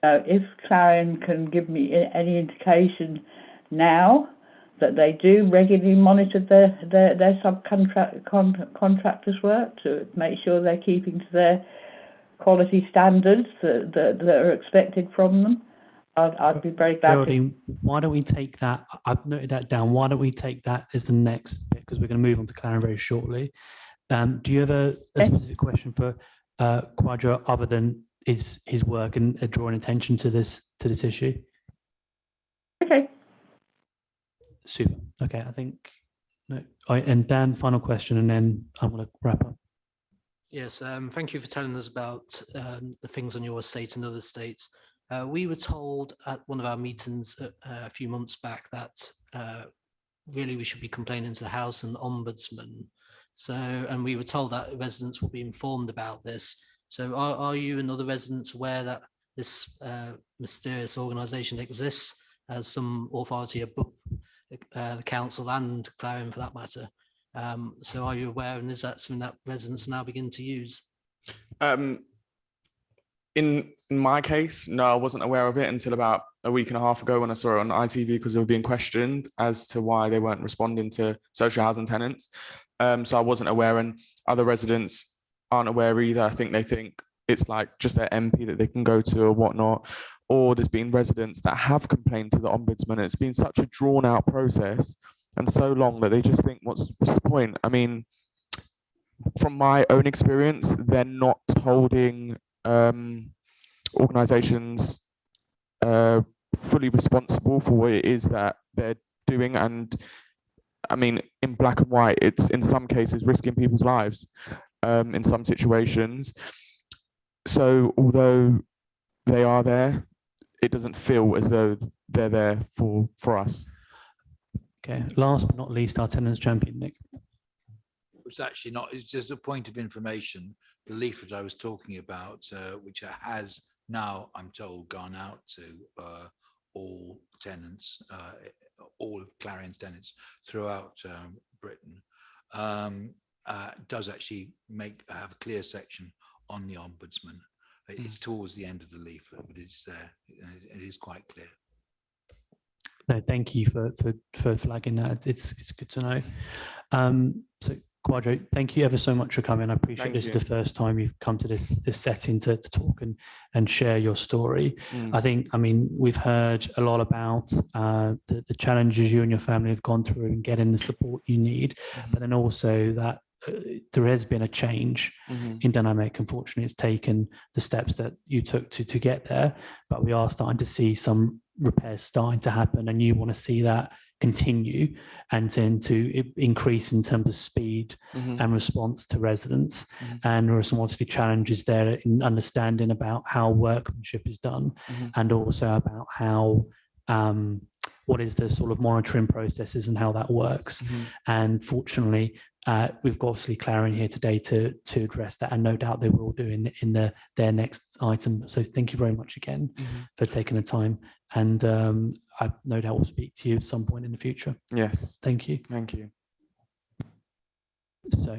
if Clarion can give me any indication now that they do regularly monitor their subcontractors' work to make sure they're keeping to their quality standards that are expected from them, I'd be very glad. Geraldine, why don't we take that? I've noted that down. Why don't we take that as the next bit, because we're going to move on to Clarion very shortly. Do you have a specific question for Quadra other than his work and drawing attention to this issue? Okay. Super. Okay, I think no. And Dan, final question, and then I'm going to wrap up. Yes, thank you for telling us about the things on your estate and other estates. We were told at one of our meetings a few months back that really we should be complaining to the House and Ombudsman. So, and we were told that residents will be informed about this. So are you and other residents aware that this mysterious organisation exists as some authority above the council and Clarion for that matter? So are you aware, and is that something that residents now begin to use? In my case, no, I wasn't aware of it until about a week and a half ago when I saw it on ITV because they were being questioned as to why they weren't responding to social housing tenants. So I wasn't aware, and other residents aren't aware either. I think they think it's like just their MP that they can go to or whatnot. Or there's been residents that have complained to the Ombudsman. It's been such a drawn out process and so long that they just think, what's the point? I mean, from my own experience, they're not holding organizations fully responsible for what it is that they're doing. And I mean, in black and white, it's in some cases risking people's lives in some situations. So although they are there, it doesn't feel as though they're there for us. Okay, last but not least, our tenants champion, Nick. It's actually not, it's just a point of information. The leaflet I was talking about, which has now, I'm told, gone out to all tenants, all of Clarion's tenants throughout Britain, does actually have a clear section on the Ombudsman. It's towards the end of the leaflet, but it's there. It is quite clear. No, thank you for flagging that. It's good to know. So Quadro, thank you ever so much for coming. I appreciate this is the first time you've come to this setting to talk and share your story. I mean, we've heard a lot about the challenges you and your family have gone through and getting the support you need, but then also that there has been a change in dynamic. Unfortunately, it's taken the steps that you took to get there, but we are starting to see some repairs starting to happen, and you want to see that continue and tend to increase in terms of speed and response to residents. And there are some obviously challenges there in understanding about how workmanship is done and also about how what is the sort of monitoring processes and how that works. And fortunately, we've got obviously Clarion here today to address that, and no doubt they will do in their next item. So thank you very much again for taking the time, and I no doubt will speak to you at some point in the future. Yes. Thank you. Thank you. So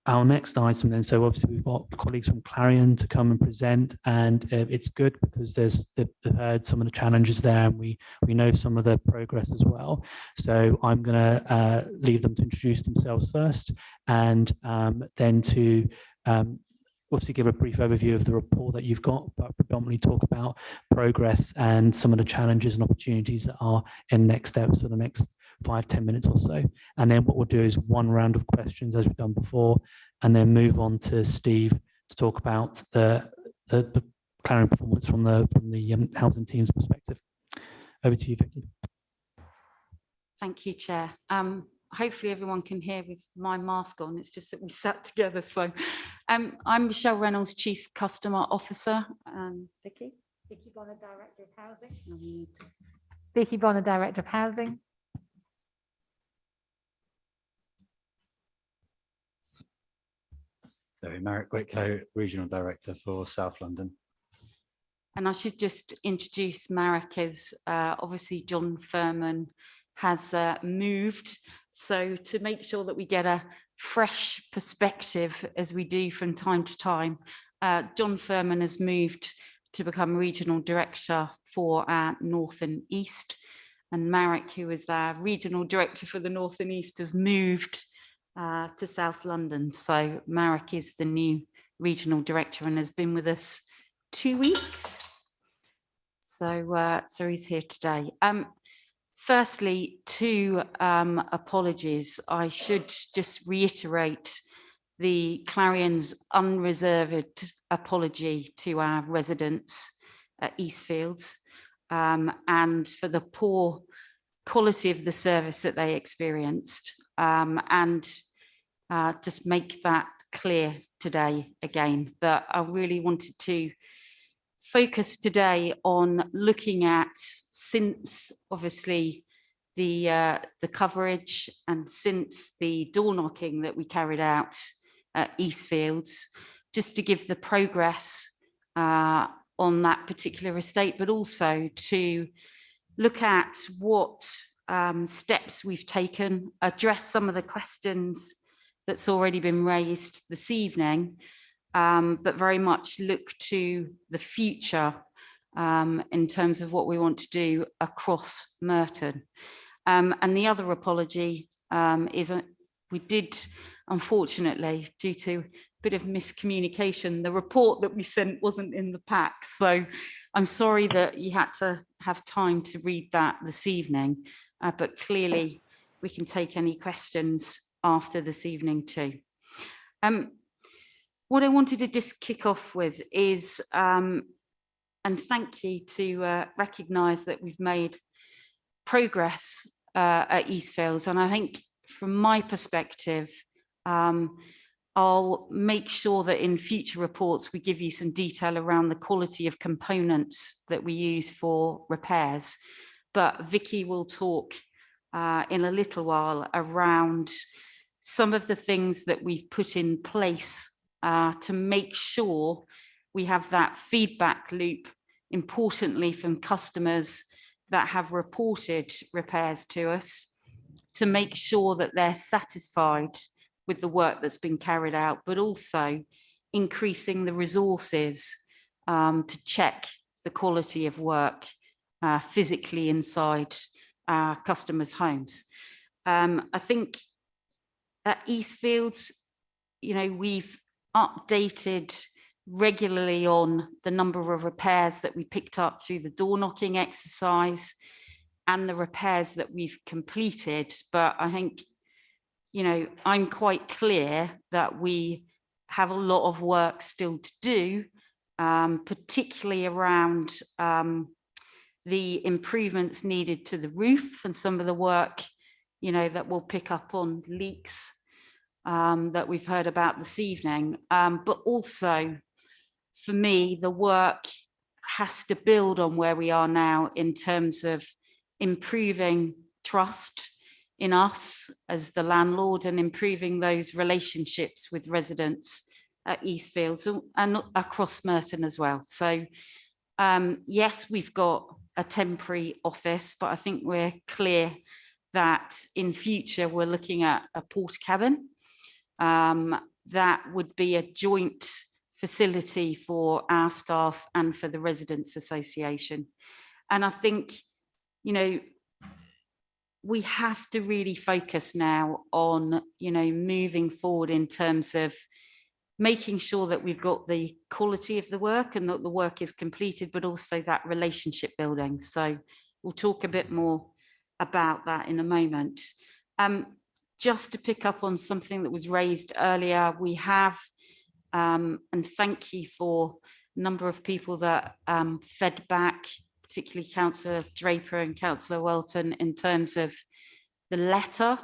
our next item then, so obviously we've got colleagues from Clarion to come and present, and it's good because they've heard some of the challenges there, and we know some of the progress as well. So I'm going to leave them to introduce themselves first, and then to obviously give a brief overview of the report that you've got, but predominantly talk about progress and some of the challenges and opportunities that are in next steps for the next 5-10 minutes or so. And then what we'll do is one round of questions as we've done before, and then move on to Steve to talk about the Clarion performance from the housing team's perspective. Over to you, Vicky. Thank you, Chair. Hopefully everyone can hear with my mask on. It's just that we sat together. So I'm Michelle Reynolds, Chief Customer Officer. Vicky Bonner, Director of Housing. Vicky Bonner, Director of Housing. So Marek Whitcoe, Regional Director for South London. And I should just introduce Marek as obviously John Furman has moved. So to make sure that we get a fresh perspective as we do from time to time, John Furman has moved to become Regional Director for our North and East. And Marek, who is our Regional Director for the North and East, has moved to South London. So Marek is the new Regional Director and has been with us 2 weeks. So he's here today. Firstly, two apologies. I should just reiterate the Clarion's unreserved apology to our residents at Eastfields, and for the poor quality of the service that they experienced, and just make that clear today again, that I really wanted to focus today on looking at, since obviously the coverage and since the door knocking that we carried out at Eastfields, just to give the progress on that particular estate, but also to look at what steps we've taken, address some of the questions that's already been raised this evening, but very much look to the future in terms of what we want to do across Merton. And the other apology is we did, unfortunately, due to a bit of miscommunication, the report that we sent wasn't in the pack. So I'm sorry that you had to have time to read that this evening, but clearly we can take any questions after this evening too. What I wanted to just kick off with is, and thank you to recognise that we've made progress at Eastfields. And I think from my perspective, I'll make sure that in future reports, we give you some detail around the quality of components that we use for repairs. But Vicky will talk in a little while around some of the things that we've put in place to make sure we have that feedback loop, importantly from customers that have reported repairs to us, to make sure that they're satisfied with the work that's been carried out, but also increasing the resources to check the quality of work physically inside our customers' homes. I think at Eastfields, you know, we've updated regularly on the number of repairs that we picked up through the door knocking exercise and the repairs that we've completed. But I think, you know, I'm quite clear that we have a lot of work still to do, particularly around the improvements needed to the roof and some of the work, you know, that we'll pick up on leaks that we've heard about this evening. But also, for me, the work has to build on where we are now in terms of improving trust in us as the landlord and improving those relationships with residents at Eastfields and across Merton as well. So yes, we've got a temporary office, but I think we're clear that in future we're looking at a porta cabin that would be a joint facility for our staff and for the Residents Association. And I think, you know, we have to really focus now on, you know, moving forward in terms of making sure that we've got the quality of the work and that the work is completed, but also that relationship building. So we'll talk a bit more about that in a moment. Just to pick up on something that was raised earlier, we have, and thank you for a number of people that fed back, particularly Councillor Draper and Councillor Welton, in terms of the letter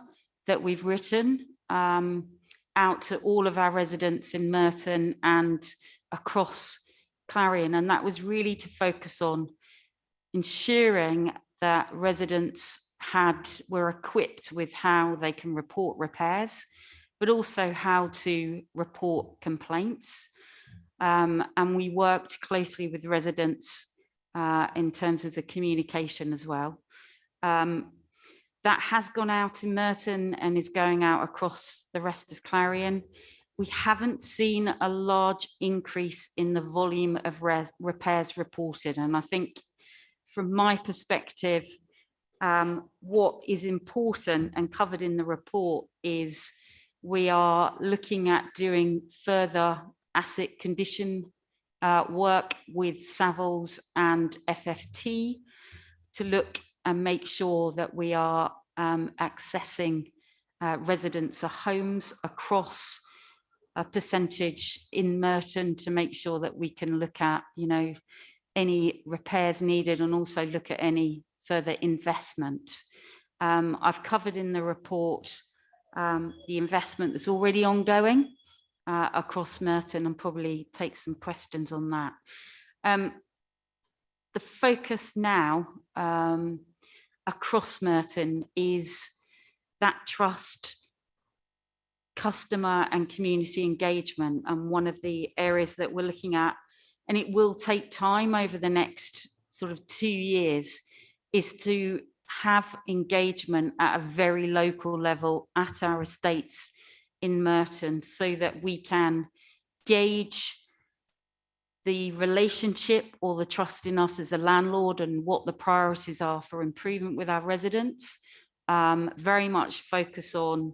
that we've written out to all of our residents in Merton and across Clarion. And that was really to focus on ensuring that residents were equipped with how they can report repairs, but also how to report complaints. And we worked closely with residents in terms of the communication as well. That has gone out in Merton and is going out across the rest of Clarion. We haven't seen a large increase in the volume of repairs reported. And I think from my perspective, what is important and covered in the report is we are looking at doing further asset condition work with Savills and FFT to look and make sure that we are accessing residents or homes across a percentage in Merton to make sure that we can look at, you know, any repairs needed and also look at any further investment. I've covered in the report the investment that's already ongoing across Merton and probably take some questions on that. The focus now across Merton is that trust, customer and community engagement. And one of the areas that we're looking at, and it will take time over the next sort of 2 years, is to have engagement at a very local level at our estates in Merton so that we can gauge the relationship or the trust in us as a landlord and what the priorities are for improvement with our residents. Very much focus on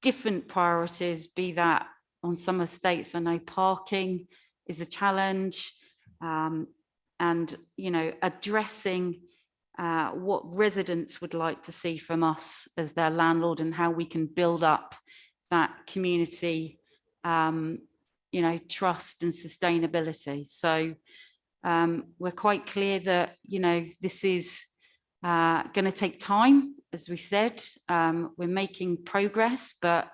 different priorities, be that on some estates, I know parking is a challenge, and, you know, addressing what residents would like to see from us as their landlord and how we can build up that community, you know, trust and sustainability. So we're quite clear that, you know, this is going to take time, as we said. We're making progress, but,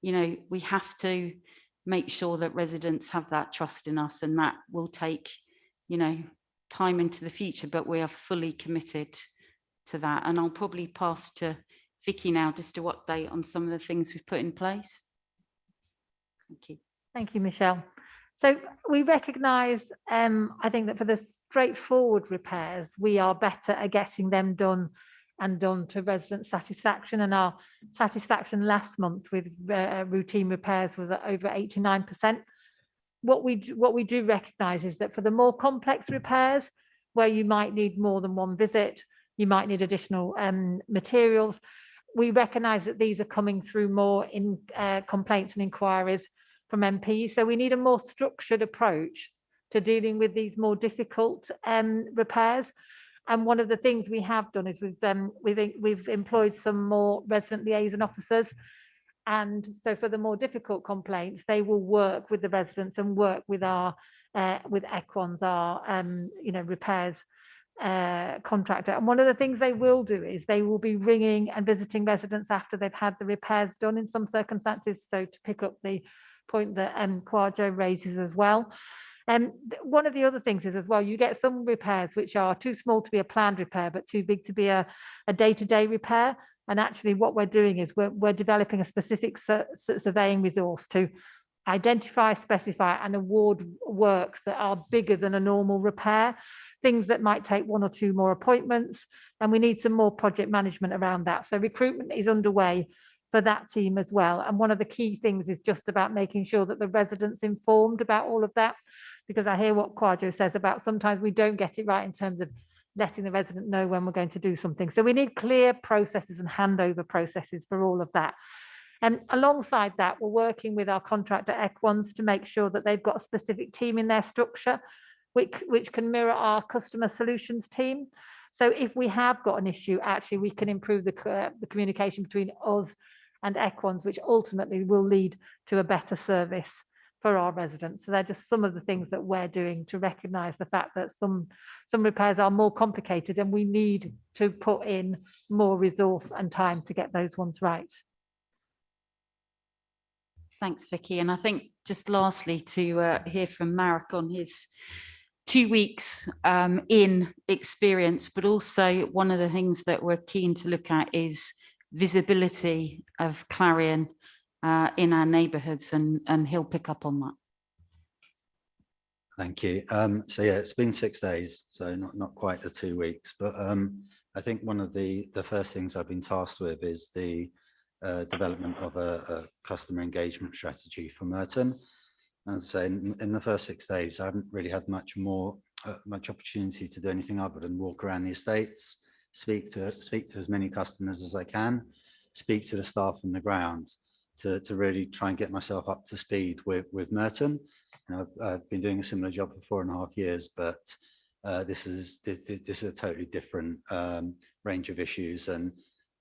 you know, we have to make sure that residents have that trust in us, and that will take, you know, time into the future, but we are fully committed to that. And I'll probably pass to Vicky now just to update on some of the things we've put in place. Thank you. Thank you, Michelle. So we recognise, I think that for the straightforward repairs, we are better at getting them done and done to resident satisfaction. And our satisfaction last month with routine repairs was at over 89%. What we do recognise is that for the more complex repairs, where you might need more than one visit, you might need additional materials, we recognise that these are coming through more in complaints and inquiries from MPs. So we need a more structured approach to dealing with these more difficult repairs. And one of the things we have done is we've employed some more resident liaison officers. And so for the more difficult complaints, they will work with the residents and work with our with Equans, our you know, repairs contractor. And one of the things they will do is they will be ringing and visiting residents after they've had the repairs done in some circumstances. So to pick up the point that Kwadwo raises as well. One of the other things is as well, you get some repairs which are too small to be a planned repair, but too big to be a day-to-day repair. And actually what we're doing is we're developing a specific surveying resource to identify, specify and award works that are bigger than a normal repair, things that might take 1 or 2 more appointments. And we need some more project management around that. So recruitment is underway for that team as well. And one of the key things is just about making sure that the residents informed about all of that, because I hear what Kwadwo says about sometimes we don't get it right in terms of letting the resident know when we're going to do something. So we need clear processes and handover processes for all of that. And alongside that, we're working with our contractor Equans to make sure that they've got a specific team in their structure, which can mirror our customer solutions team. So if we have got an issue, actually we can improve the communication between us and Equans, which ultimately will lead to a better service for our residents. So they're just some of the things that we're doing to recognise the fact that some repairs are more complicated and we need to put in more resource and time to get those ones right. Thanks, Vicky. And I think just lastly to hear from Marek on his 2 weeks in experience, but also one of the things that we're keen to look at is visibility of Clarion in our neighbourhoods, and he'll pick up on that. Thank you. So yeah, it's been 6 days, so not quite the 2 weeks, but I think one of the first things I've been tasked with is the development of a customer engagement strategy for Merton. As I say, in the first 6 days, I haven't really had much opportunity to do anything other than walk around the estates, speak to as many customers as I can, speak to the staff on the ground to really try and get myself up to speed with Merton. And I've been doing a similar job for 4.5 years, but this is a totally different range of issues. And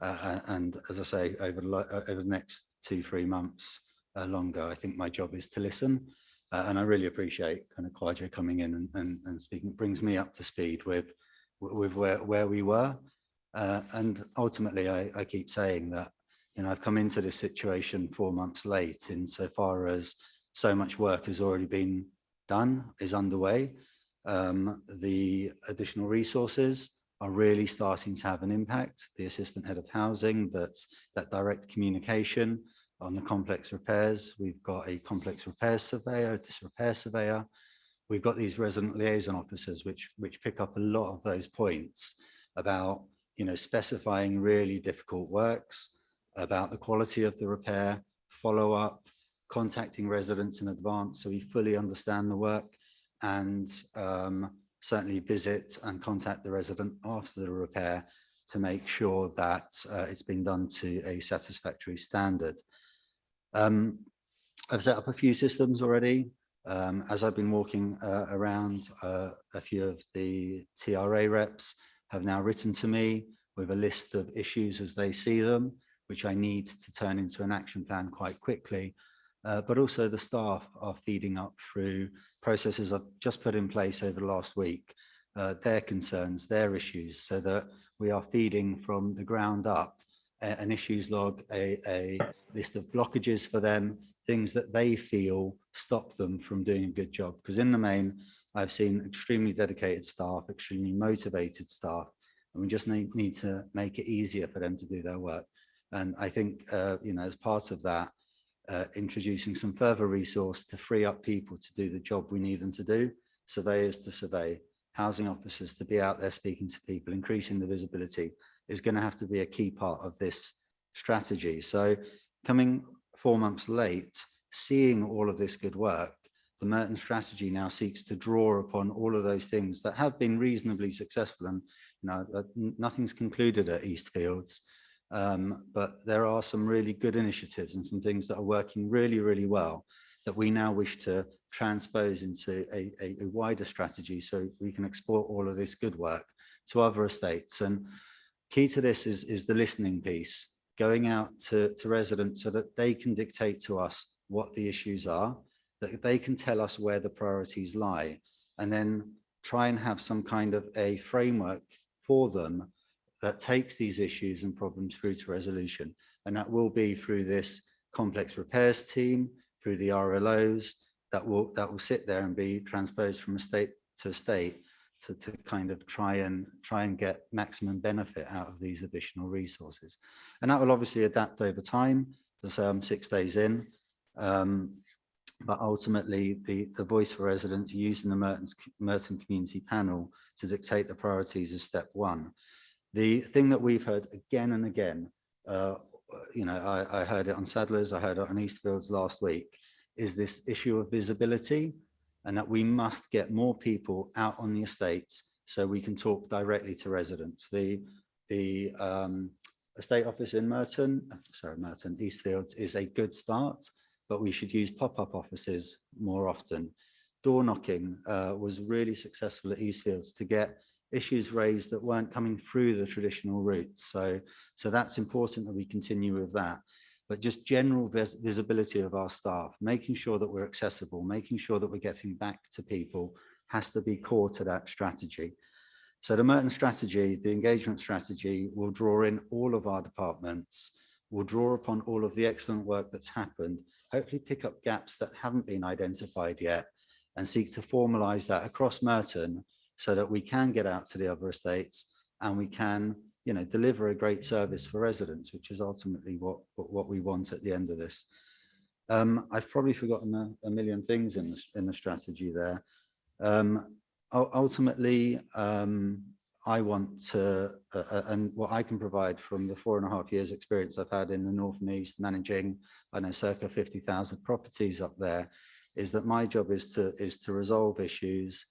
as I say, over the next 2-3 months longer, I think my job is to listen. And I really appreciate kind of Kwadwo coming in and speaking. It brings me up to speed with where we were. And ultimately, I keep saying that, you know, I've come into this situation 4 months late insofar as so much work has already been done, is underway. The additional resources are really starting to have an impact. The assistant head of housing, that direct communication on the complex repairs. We've got a complex repairs surveyor, a disrepair surveyor. We've got these resident liaison officers, which pick up a lot of those points about, you know, specifying really difficult works, about the quality of the repair, follow up, contacting residents in advance so we fully understand the work, and certainly visit and contact the resident after the repair to make sure that it's been done to a satisfactory standard. I've set up a few systems already. As I've been walking around, a few of the TRA reps have now written to me with a list of issues as they see them, which I need to turn into an action plan quite quickly. But also the staff are feeding up through processes I've just put in place over the last week, their concerns, their issues, so that we are feeding from the ground up an issues log, a list of blockages for them, things that they feel stop them from doing a good job. Because in the main, I've seen extremely dedicated staff, extremely motivated staff, and we just need to make it easier for them to do their work. And I think, you know, as part of that, introducing some further resource to free up people to do the job we need them to do, surveyors to survey, housing officers to be out there speaking to people, increasing the visibility is going to have to be a key part of this strategy. So coming 4 months late, seeing all of this good work, the Merton strategy now seeks to draw upon all of those things that have been reasonably successful. And you know, nothing's concluded at Eastfields, but there are some really good initiatives and some things that are working really, really well that we now wish to transpose into a wider strategy so we can export all of this good work to other estates. And key to this is the listening piece, going out to residents so that they can dictate to us what the issues are, that they can tell us where the priorities lie, and then try and have some kind of a framework for them that takes these issues and problems through to resolution. And that will be through this complex repairs team, through the RLOs, that will sit there and be transposed from estate to estate to kind of try and get maximum benefit out of these additional resources. And that will obviously adapt over time. As I say, I'm 6 days in, but ultimately the voice for residents using the Merton Community Panel to dictate the priorities is step one. The thing that we've heard again and again, you know, I heard it on Sadler's, I heard it on Eastfields last week, is this issue of visibility, and that we must get more people out on the estates so we can talk directly to residents. The estate office in Merton Eastfields is a good start, but we should use pop-up offices more often. Door knocking was really successful at Eastfields to get issues raised that weren't coming through the traditional routes. So that's important that we continue with that. But just general visibility of our staff, making sure that we're accessible, making sure that we're getting back to people has to be core to that strategy. So the Merton strategy, the engagement strategy, will draw in all of our departments, will draw upon all of the excellent work that's happened, hopefully pick up gaps that haven't been identified yet, and seek to formalise that across Merton so that we can get out to the other estates and we can, you know, deliver a great service for residents, which is ultimately what we want at the end of this. I've probably forgotten a million things in the strategy there. Ultimately, I want to, and what I can provide from the 4.5 years experience I've had in the North and East, managing, I know, circa 50,000 properties up there, is that my job is to resolve issues,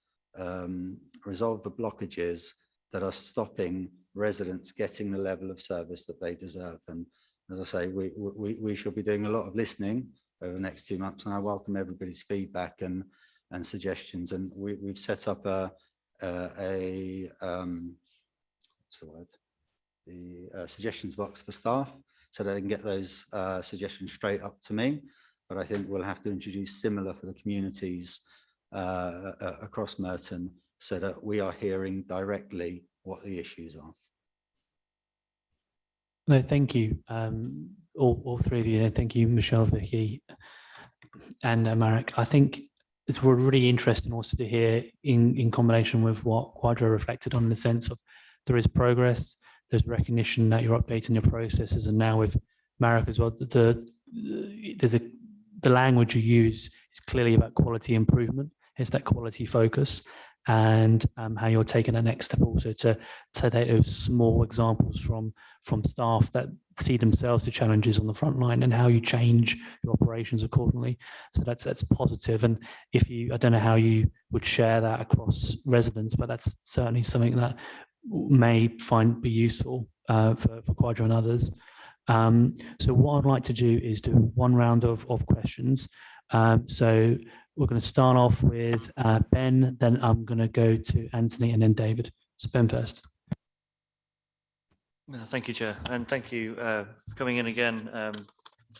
resolve the blockages that are stopping residents getting the level of service that they deserve. And as I say, we shall be doing a lot of listening over the next 2 months, and I welcome everybody's feedback and suggestions. And we've set up the suggestions box for staff so they can get those suggestions straight up to me. But I think we'll have to introduce similar for the communities across Merton so that we are hearing directly what the issues are. No, thank you, all three of you. Thank you, Michelle, Vicky, and Marek. I think it's really interesting also to hear in combination with what Quadro reflected on, in the sense of there is progress, there's recognition that you're updating your processes, and now with Marek as well, the language you use is clearly about quality improvement. It's that quality focus, and how you're taking the next step also to take those small examples from staff that see themselves the challenges on the front line and how you change your operations accordingly. So that's positive. And I don't know how you would share that across residents, but that's certainly something that may be useful for Quadro and others. So what I'd like to do is do one round of questions. So we're going to start off with Ben, then I'm going to go to Anthony, and then David. So Ben first. Thank you, Chair, and thank you for coming in again to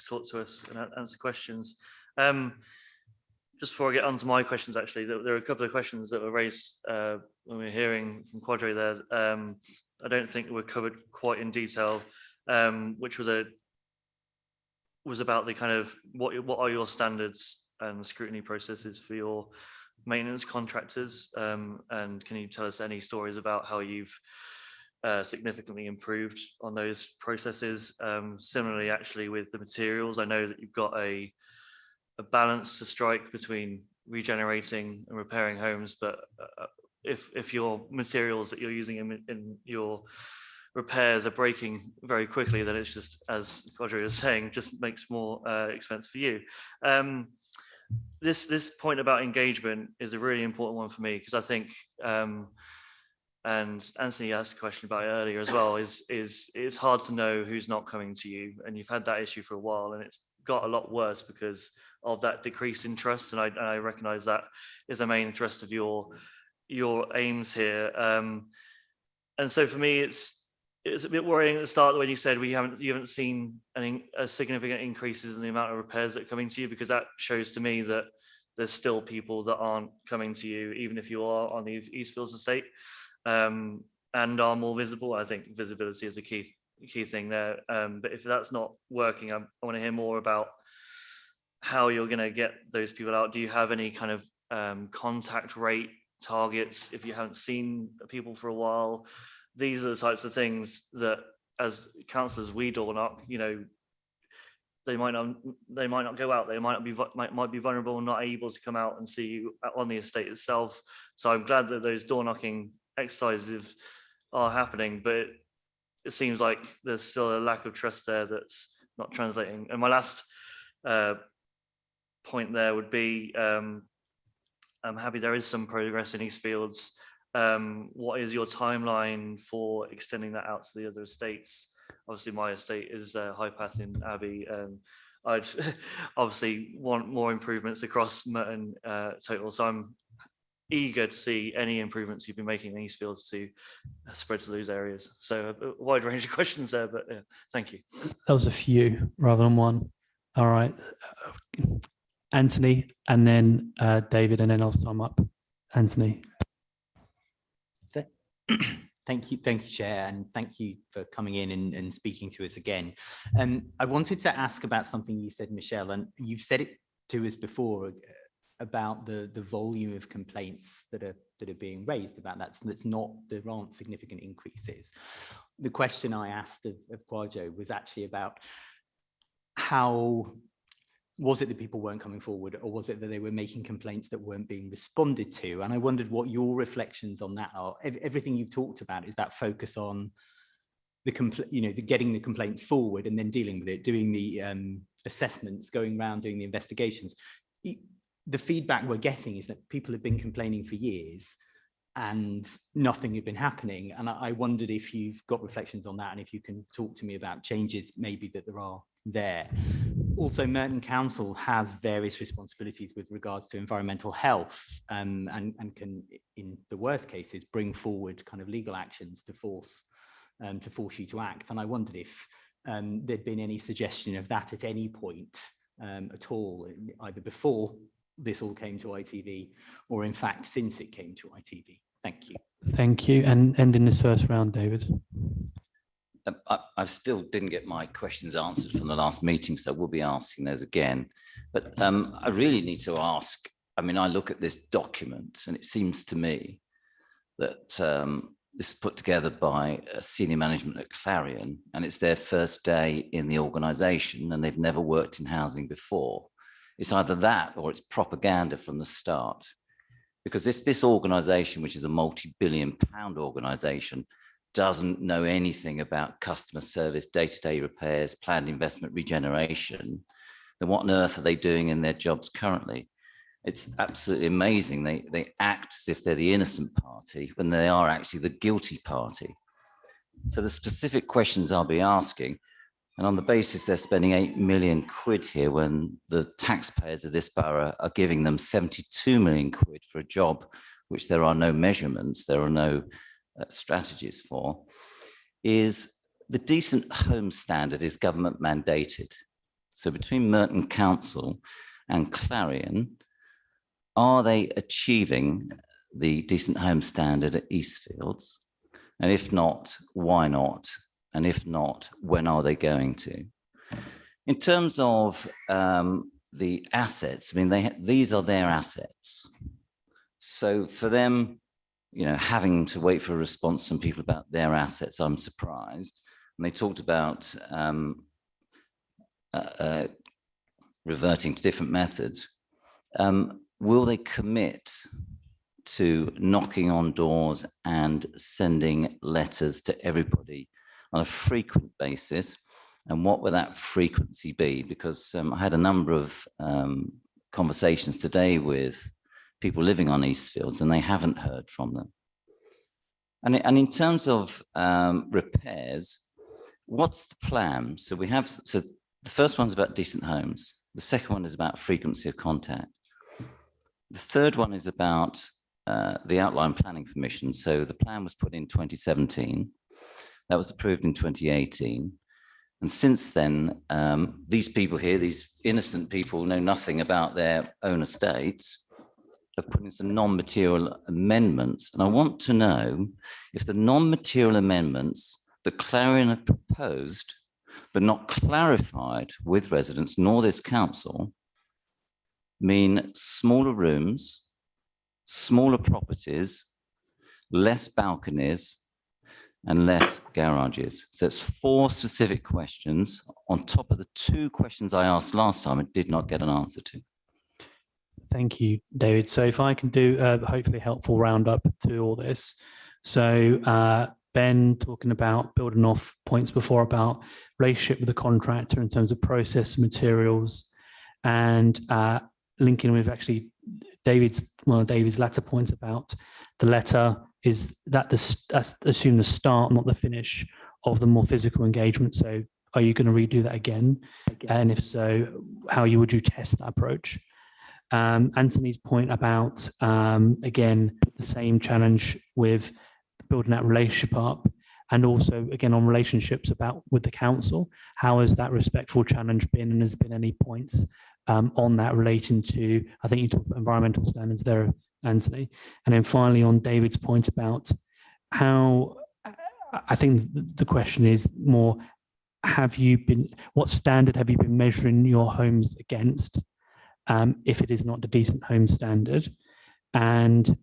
talk to us and answer questions. Just before I get on to my questions, actually, there are a couple of questions that were raised when we were hearing from Quadro there. I don't think were covered quite in detail, which was about the kind of what are your standards and scrutiny processes for your maintenance contractors, and can you tell us any stories about how you've significantly improved on those processes? Similarly, actually, with the materials, I know that you've got a balance to strike between regenerating and repairing homes, but if your materials that you're using in your repairs are breaking very quickly, then it's just, as Quadro was saying, just makes more expense for you. This point about engagement is a really important one for me, because I think, and Anthony asked a question about it earlier as well, is it's hard to know who's not coming to you, and you've had that issue for a while, and it's got a lot worse because of that decrease in trust, and I recognise that is a main thrust of your aims here. And so for me, it's a bit worrying at the start when you said you haven't seen a significant increases in the amount of repairs that are coming to you, because that shows to me that there's still people that aren't coming to you, even if you are on the Eastfields estate, and are more visible. I think visibility is a key thing there. But if that's not working, I want to hear more about how you're going to get those people out. Do you have any kind of contact rate targets if you haven't seen people for a while? These are the types of things that, as councillors, we door knock. You know, they might not go out. They might be vulnerable and not able to come out and see you on the estate itself. So I'm glad that those door knocking exercises are happening, but it seems like there's still a lack of trust there that's not translating. And my last point there would be, I'm happy there is some progress in Eastfields. What is your timeline for extending that out to the other estates? Obviously, my estate is High Path in Abbey. I'd obviously want more improvements across Merton total. So I'm eager to see any improvements you've been making in Eastfields to spread to those areas. So a wide range of questions there, but yeah, thank you. That was a few rather than one. All right. Anthony, and then David, and then I'll sum up. Anthony. Thank you, Chair, and thank you for coming in and speaking to us again. I wanted to ask about something you said, Michelle, and you've said it to us before about the volume of complaints that are being raised about that. So there aren't significant increases. The question I asked of Kwajo was actually about how was it that people weren't coming forward, or was it that they were making complaints that weren't being responded to? And I wondered what your reflections on that are. Everything you've talked about is that focus on the getting the complaints forward and then dealing with it, doing the assessments, going around doing the investigations. The feedback we're getting is that people have been complaining for years and nothing had been happening. And I wondered if you've got reflections on that and if you can talk to me about changes maybe that there are there. Also, Merton Council has various responsibilities with regards to environmental health and can, in the worst cases, bring forward kind of legal actions to force you to act. And I wondered if there'd been any suggestion of that at any point at all, either before this all came to ITV or in fact since it came to ITV. Thank you. Thank you. And ending this first round, David. I still didn't get my questions answered from the last meeting, so we'll be asking those again. But I really need to ask, I mean, I look at this document and it seems to me that this is put together by senior management at Clarion, and it's their first day in the organisation and they've never worked in housing before. It's either that or it's propaganda from the start. Because if this organisation, which is a multi-billion-pound organisation, doesn't know anything about customer service, day-to-day repairs, planned investment regeneration, then what on earth are they doing in their jobs currently? It's absolutely amazing. They act as if they're the innocent party when they are actually the guilty party. So the specific questions I'll be asking, and on the basis they're spending 8 million quid here when the taxpayers of this borough are giving them 72 million quid for a job which there are no measurements, there are no strategies for, is the decent home standard is government mandated. So between Merton Council and Clarion, are they achieving the decent home standard at Eastfields? And if not, why not? And if not, when are they going to? In terms of the assets, I mean, these are their assets. So for them, you know, having to wait for a response from people about their assets, I'm surprised. And they talked about reverting to different methods. Will they commit to knocking on doors and sending letters to everybody on a frequent basis? And what will that frequency be? Because I had a number of conversations today with people living on Eastfields and they haven't heard from them. And in terms of repairs, what's the plan? So the first one's about decent homes. The second one is about frequency of contact. The third one is about the outline planning permission. So the plan was put in 2017. That was approved in 2018. And since then, these people here, these innocent people, know nothing about their own estates, have put in some non-material amendments. And I want to know if the non-material amendments that Clarion have proposed, but not clarified with residents nor this council, mean smaller rooms, smaller properties, less balconies, and less garages. So it's 4 specific questions on top of the 2 questions I asked last time and did not get an answer to. Thank you, David. So if I can do a hopefully helpful roundup to all this. So Ben talking about building off points before about relationship with the contractor in terms of process materials, and linking with actually one of David's latter points about the letter is that that's assume the start, not the finish of the more physical engagement. So are you going to redo that again? And if so, how would you test that approach? Anthony's point about, again, the same challenge with building that relationship up, and also, again, on relationships with the council, how has that respectful challenge been, and has been any points on that relating to, I think you talked about environmental standards there, Anthony. And then finally, on David's point about how, I think the question is more, what standard have you been measuring your homes against? If it is not the decent home standard, and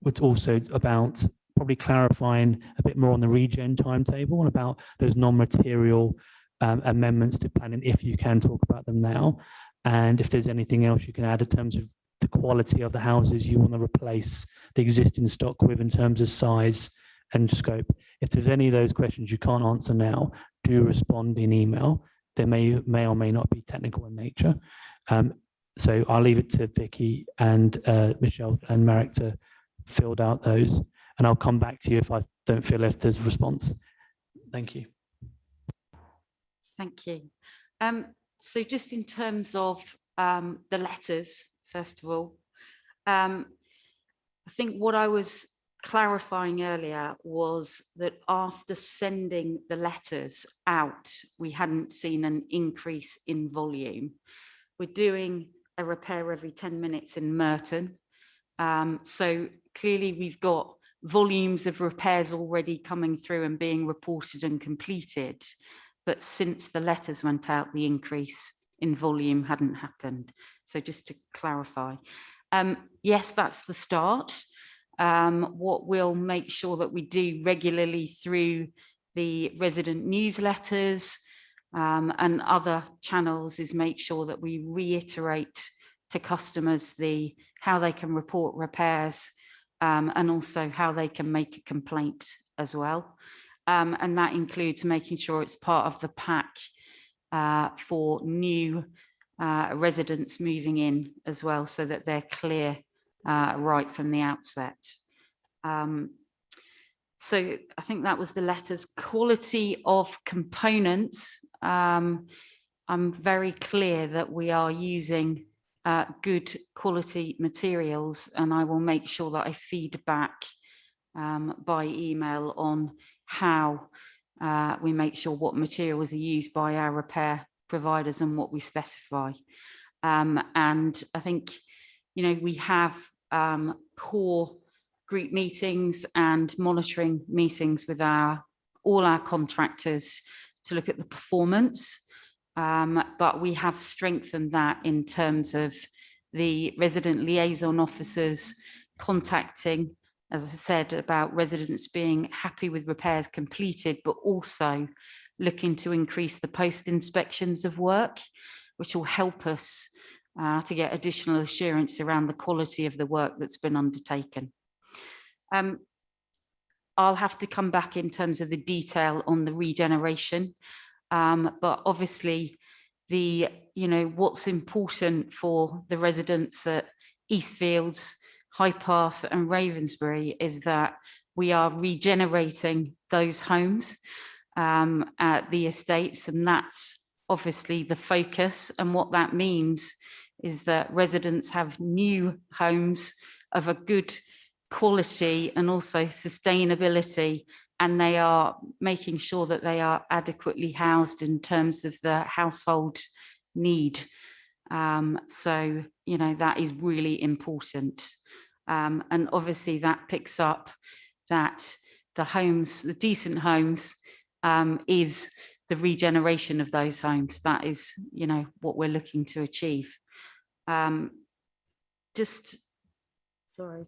it's also about probably clarifying a bit more on the regen timetable and about those non-material amendments to planning, if you can talk about them now, and if there's anything else you can add in terms of the quality of the houses you want to replace the existing stock with in terms of size and scope. If there's any of those questions you can't answer now, do respond in email. They may or may not be technical in nature. So I'll leave it to Vicky and Michelle and Marek to fill out those, and I'll come back to you if I don't feel if there's response. Thank you. Thank you. So just in terms of the letters, first of all, I think what I was clarifying earlier was that after sending the letters out, we hadn't seen an increase in volume. We're doing a repair every 10 minutes in Merton. So clearly we've got volumes of repairs already coming through and being reported and completed. But since the letters went out, the increase in volume hadn't happened. So just to clarify, yes, that's the start. What we'll make sure that we do regularly through the resident newsletters and other channels is make sure that we reiterate to customers how they can report repairs and also how they can make a complaint as well. And that includes making sure it's part of the pack for new residents moving in as well, so that they're clear right from the outset. So I think that was the letters. Quality of components. I'm very clear that we are using good quality materials, and I will make sure that I feed back by email on how we make sure what materials are used by our repair providers and what we specify. And I think, we have core group meetings and monitoring meetings with all our contractors to look at the performance. But we have strengthened that in terms of the resident liaison officers contacting, as I said, about residents being happy with repairs completed, but also looking to increase the post inspections of work, which will help us to get additional assurance around the quality of the work that's been undertaken. I'll have to come back in terms of the detail on the regeneration, but obviously what's important for the residents at Eastfields, High Path and Ravensbury is that we are regenerating those homes at the estates, and that's obviously the focus. And what that means is that residents have new homes of a good quality and also sustainability, and they are making sure that they are adequately housed in terms of the household need. So, that is really important. And obviously that picks up that the homes, the decent homes, is the regeneration of those homes. That is, what we're looking to achieve. Just, sorry,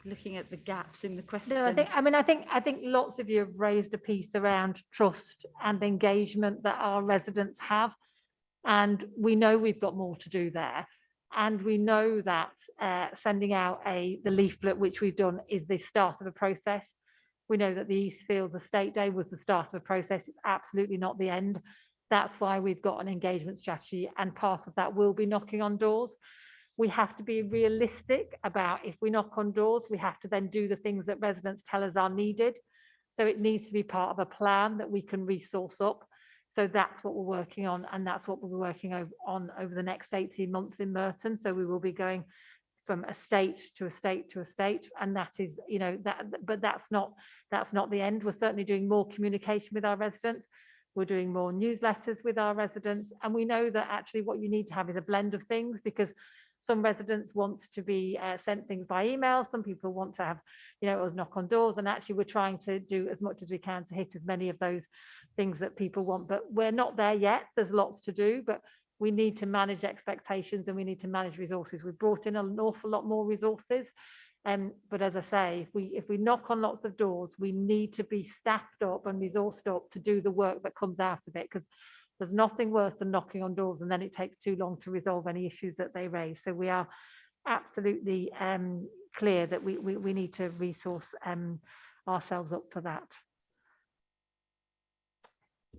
looking at the gaps in the question. No, I think lots of you have raised a piece around trust and engagement that our residents have. And we know we've got more to do there. And we know that sending out the leaflet, which we've done, is the start of a process. We know that the Eastfields Estate Day was the start of a process. It's absolutely not the end. That's why we've got an engagement strategy, and part of that will be knocking on doors. We have to be realistic about, if we knock on doors, we have to then do the things that residents tell us are needed. So it needs to be part of a plan that we can resource up. So that's what we're working on, and that's what we'll be working on over the next 18 months in Merton. So we will be going from estate to estate to estate, and that is, you know, but that's not the end. We're certainly doing more communication with our residents. We're doing more newsletters with our residents, and we know that actually what you need to have is a blend of things, because some residents want to be sent things by email. Some people want to have, you know, us knock on doors, and actually we're trying to do as much as we can to hit as many of those things that people want, but we're not there yet. There's lots to do, but we need to manage expectations and we need to manage resources. We've brought in an awful lot more resources. But as I say, if we knock on lots of doors, we need to be staffed up and resourced up to do the work that comes out of it, because there's nothing worse than knocking on doors and then it takes too long to resolve any issues that they raise. So we are absolutely clear that we need to resource ourselves up for that.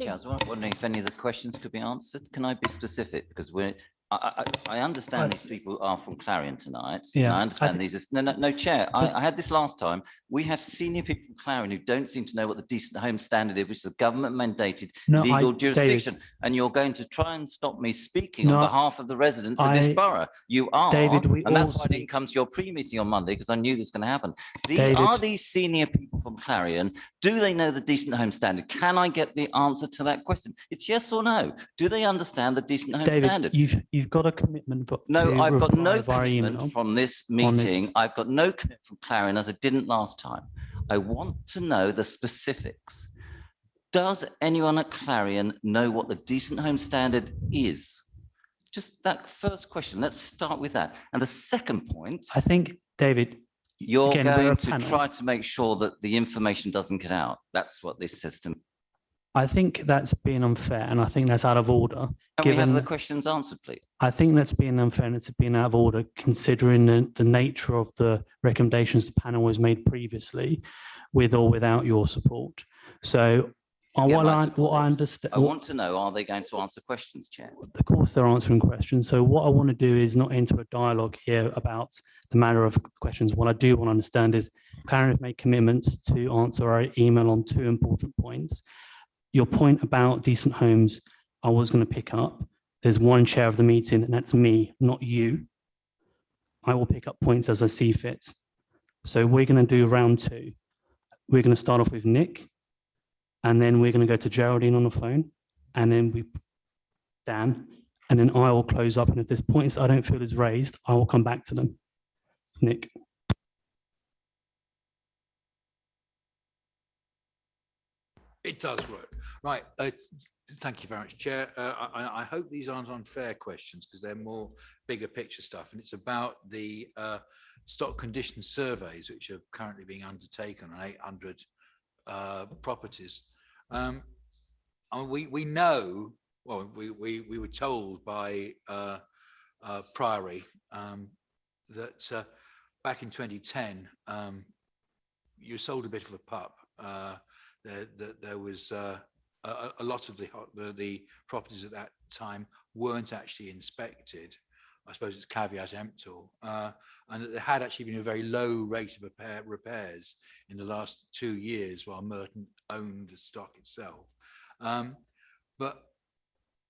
Chair, I was wondering if any of the questions could be answered. Can I be specific? Because I understand these people are from Clarion tonight. Yeah, I understand these are, no, Chair, I had this last time. We have senior people from Clarion who don't seem to know what the decent home standard is, which is a government mandated legal jurisdiction. David, and you're going to try and stop me speaking on behalf of the residents of this borough. You are, David, and that's why I didn't come to your pre-meeting on Monday, because I knew this was going to happen. Are these senior people from Clarion? Do they know the decent home standard? Can I get the answer to that question? It's yes or no. Do they understand the decent home standard? You've got a commitment. No, I've got no commitment from this meeting. I've got no commitment from Clarion, as I didn't last time. I want to know the specifics. Does anyone at Clarion know what the decent home standard is? Just that first question. Let's start with that. And the second point, I think, David, you're going to try to make sure that the information doesn't get out. That's what this system. I think that's being unfair, and I think that's out of order. Can we have the questions answered, please? I think that's being unfair and it's being out of order, considering the nature of the recommendations the panel has made previously, with or without your support. So what I understand, I want to know, are they going to answer questions, Chair? Of course they're answering questions. So what I want to do is not enter a dialogue here about the matter of questions. What I do want to understand is Clarion have made commitments to answer our email on 2 important points. Your point about decent homes, I was going to pick up. There's one chair of the meeting, and that's me, not you. I will pick up points as I see fit. So we're going to do round 2. We're going to start off with Nick, and then we're going to go to Geraldine on the phone, and then Dan, and then I will close up. And if there's points I don't feel is raised, I will come back to them. Nick. It does work. Right. Thank you very much, Chair. I hope these aren't unfair questions, because they're more bigger picture stuff. And it's about the stock condition surveys, which are currently being undertaken on 800 properties. We know, well, we were told by Priory that back in 2010, you sold a bit of a pup. There was a lot of the properties at that time weren't actually inspected. I suppose it's caveat emptor, and that there had actually been a very low rate of repairs in the last 2 years while Merton owned the stock itself. But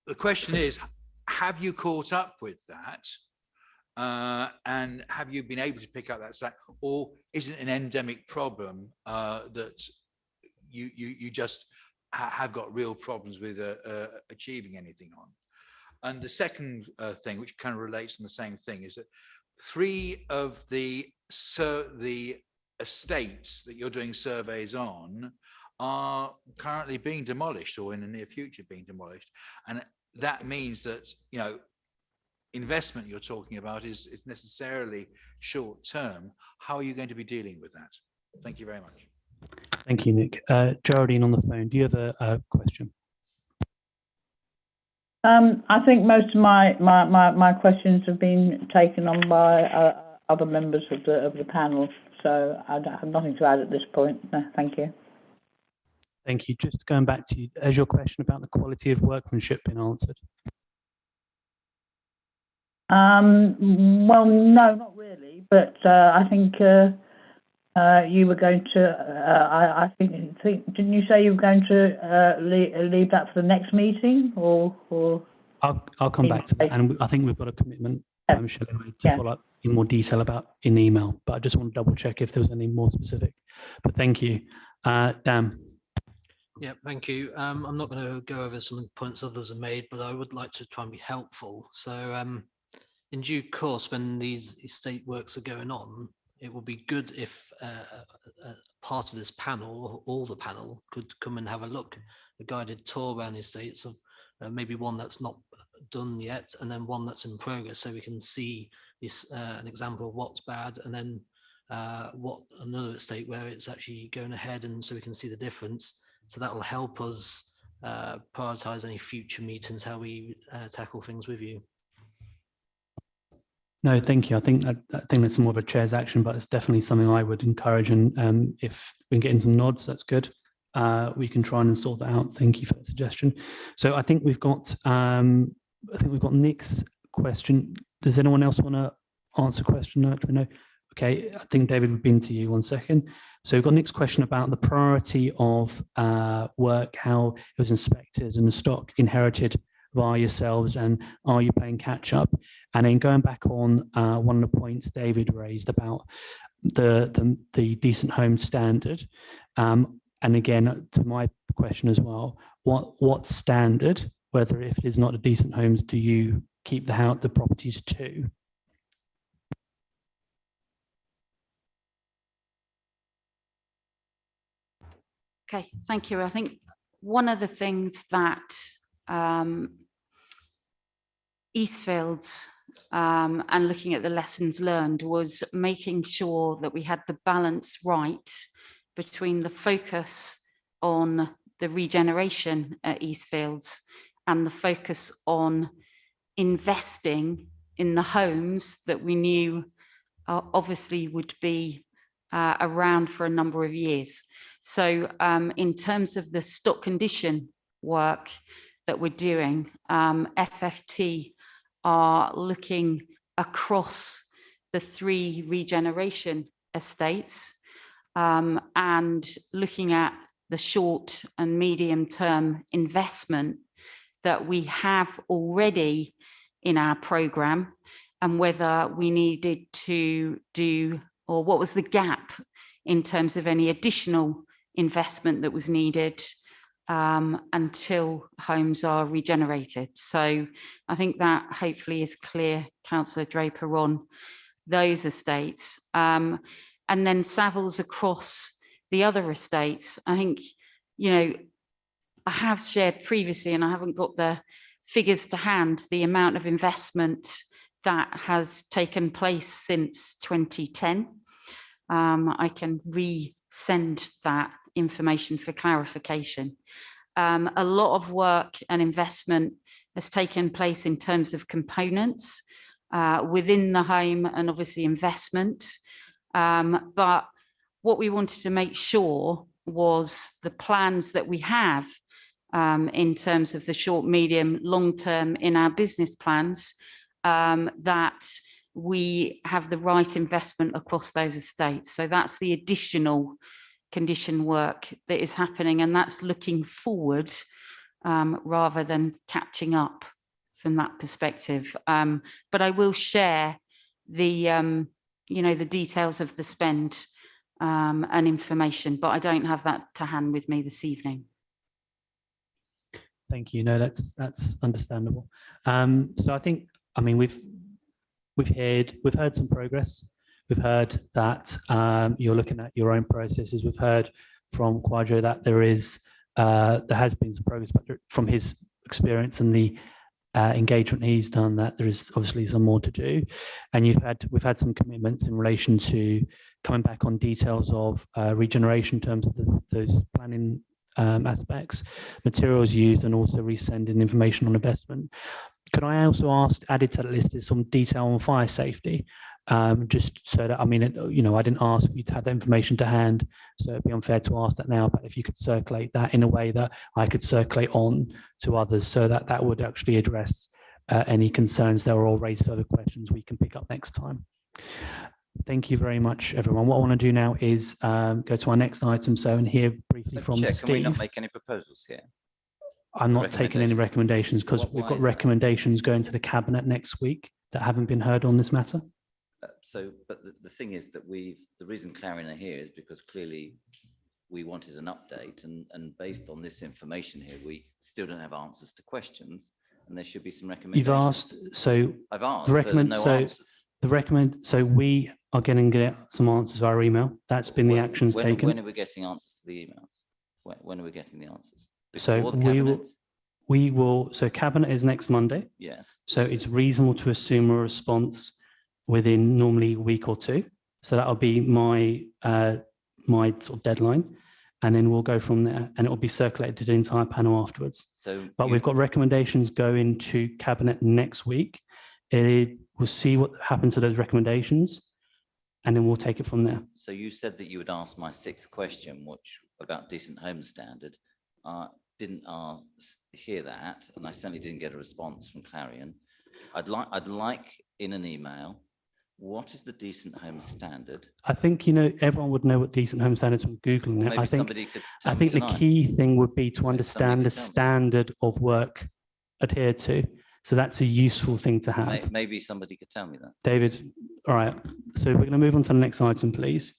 the question is, have you caught up with that? And have you been able to pick up that slack, or is it an endemic problem that you just have got real problems with achieving anything on? And the second thing, which kind of relates on the same thing, is that 3 of the estates that you're doing surveys on are currently being demolished, or in the near future being demolished. And that means that, you know, investment you're talking about is necessarily short term. How are you going to be dealing with that? Thank you very much. Thank you, Nick. Geraldine on the phone, do you have a question? I think most of my questions have been taken on by other members of the panel, so I have nothing to add at this point. No, thank you. Thank you. Just going back to you, has your question about the quality of workmanship been answered? Well, no, not really, but I think you were going to. I think didn't you say you were going to leave that for the next meeting, or? I'll come back to that, and I think we've got a commitment, Michelle, to follow up in more detail about in email. But I just want to double check if there was any more specific. But thank you, Dan. Yeah, thank you. I'm not going to go over some of the points others have made, but I would like to try and be helpful. So in due course, when these estate works are going on, it would be good if part of this panel, or all the panel, could come and have a look, a guided tour around the estates of maybe one that's not done yet, and then one that's in progress, so we can see this an example of what's bad, and then what another estate where it's actually going ahead, and so we can see the difference. So that will help us prioritize any future meetings, how we tackle things with you. No, thank you. I think that's more of a chair's action, but it's definitely something I would encourage. And if we can get in some nods, that's good. We can try and sort that out. Thank you for that suggestion. So I think we've got Nick's question. Does anyone else want to answer a question? No. Okay, I think David, we've been to you 1 second. So we've got Nick's question about the priority of work, how it was inspected and the stock inherited via yourselves, and are you playing catch up? And then going back on one of the points David raised about the decent home standard. And again, to my question as well, what standard, whether if it is not a decent homes, do you keep the properties to? Okay, thank you. I think one of the things that Eastfields and looking at the lessons learned was making sure that we had the balance right between the focus on the regeneration at Eastfields and the focus on investing in the homes that we knew obviously would be around for a number of years. So in terms of the stock condition work that we're doing, FFT are looking across the 3 regeneration estates and looking at the short and medium term investment that we have already in our programme, and whether we needed to do, or what was the gap in terms of any additional investment that was needed until homes are regenerated. So I think that hopefully is clear, Councillor Draper, on those estates. And then Savills across the other estates. I think, you know, I have shared previously, and I haven't got the figures to hand, the amount of investment that has taken place since 2010. I can resend that information for clarification. A lot of work and investment has taken place in terms of components within the home, and obviously investment. But what we wanted to make sure was the plans that we have in terms of the short, medium, long term in our business plans, that we have the right investment across those estates. So that's the additional condition work that is happening, and that's looking forward rather than catching up from that perspective. But I will share the you know, the details of the spend and information, but I don't have that to hand with me this evening. Thank you. No, that's understandable. So I think, I mean, we've heard some progress. We've heard that you're looking at your own processes. We've heard from Quadro that there has been some progress, but from his experience and the engagement he's done, that there is obviously some more to do. And we've had some commitments in relation to coming back on details of regeneration in terms of those planning aspects, materials used, and also resending information on investment. Could I also ask, added to that list is some detail on fire safety? Just so that, I mean, I didn't ask you to have the information to hand, so it'd be unfair to ask that now, but if you could circulate that in a way that I could circulate on to others, so that that would actually address any concerns that were all raised, further questions we can pick up next time. Thank you very much, everyone. What I want to do now is go to our next item, and hear briefly from Chair, Steve. can we not make any proposals here? I'm not taking any recommendations because we've Why got is that? recommendations going to the cabinet next week that haven't been heard on this matter. But the thing is that the reason Clarion are here is because clearly we wanted an update, and based on this information here, we still don't have answers to questions, and there should be some recommendations. You've asked, so I've asked, the but recommend, no so answers. so we are going to get some answers via email. That's been the actions taken. When are we getting answers to the emails? When are we getting the answers? So Before the cabinet? we will, so cabinet is next Monday. Yes. So it's reasonable to assume a response within normally a week or two. So that'll be my sort of deadline. And then we'll go from there, and it will be circulated to the entire panel afterwards. But we've got recommendations going to cabinet next week. We'll see what happens to those recommendations, and then we'll take it from there. So you said that you would ask my sixth question, which about decent home standard. Didn't hear that, and I certainly didn't get a response from Clarion. I'd like in an email, what is the decent home standard? I think, everyone would know what decent home standards from Googling it. Maybe I think, somebody could tell I me think the tonight. key thing would be to understand the tell me. standard of work adhered to. So that's a useful thing to have. Maybe somebody could tell me that. David, all right. So we're going to move on to the next item, please,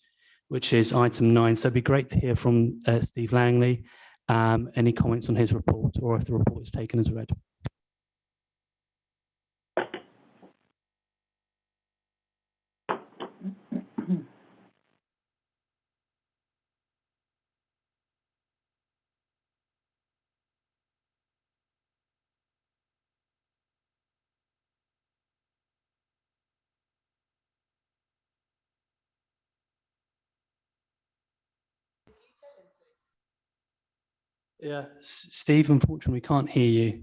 which is item 9. So it'd be great to hear from Steve Langley. Any comments on his report, or if the report is taken as read? Yeah, Steve, unfortunately, we can't hear you.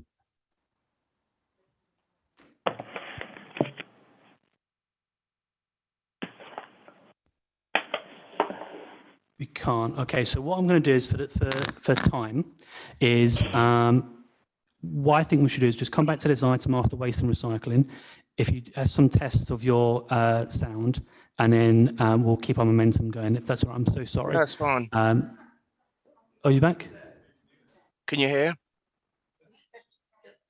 We can't. Okay, so what I'm going to do is for time is what I think we should do is just come back to this item after waste and recycling. If you have some tests of your sound, and then we'll keep our momentum going. If that's all right, I'm so sorry. That's fine. Are you back? Can you hear?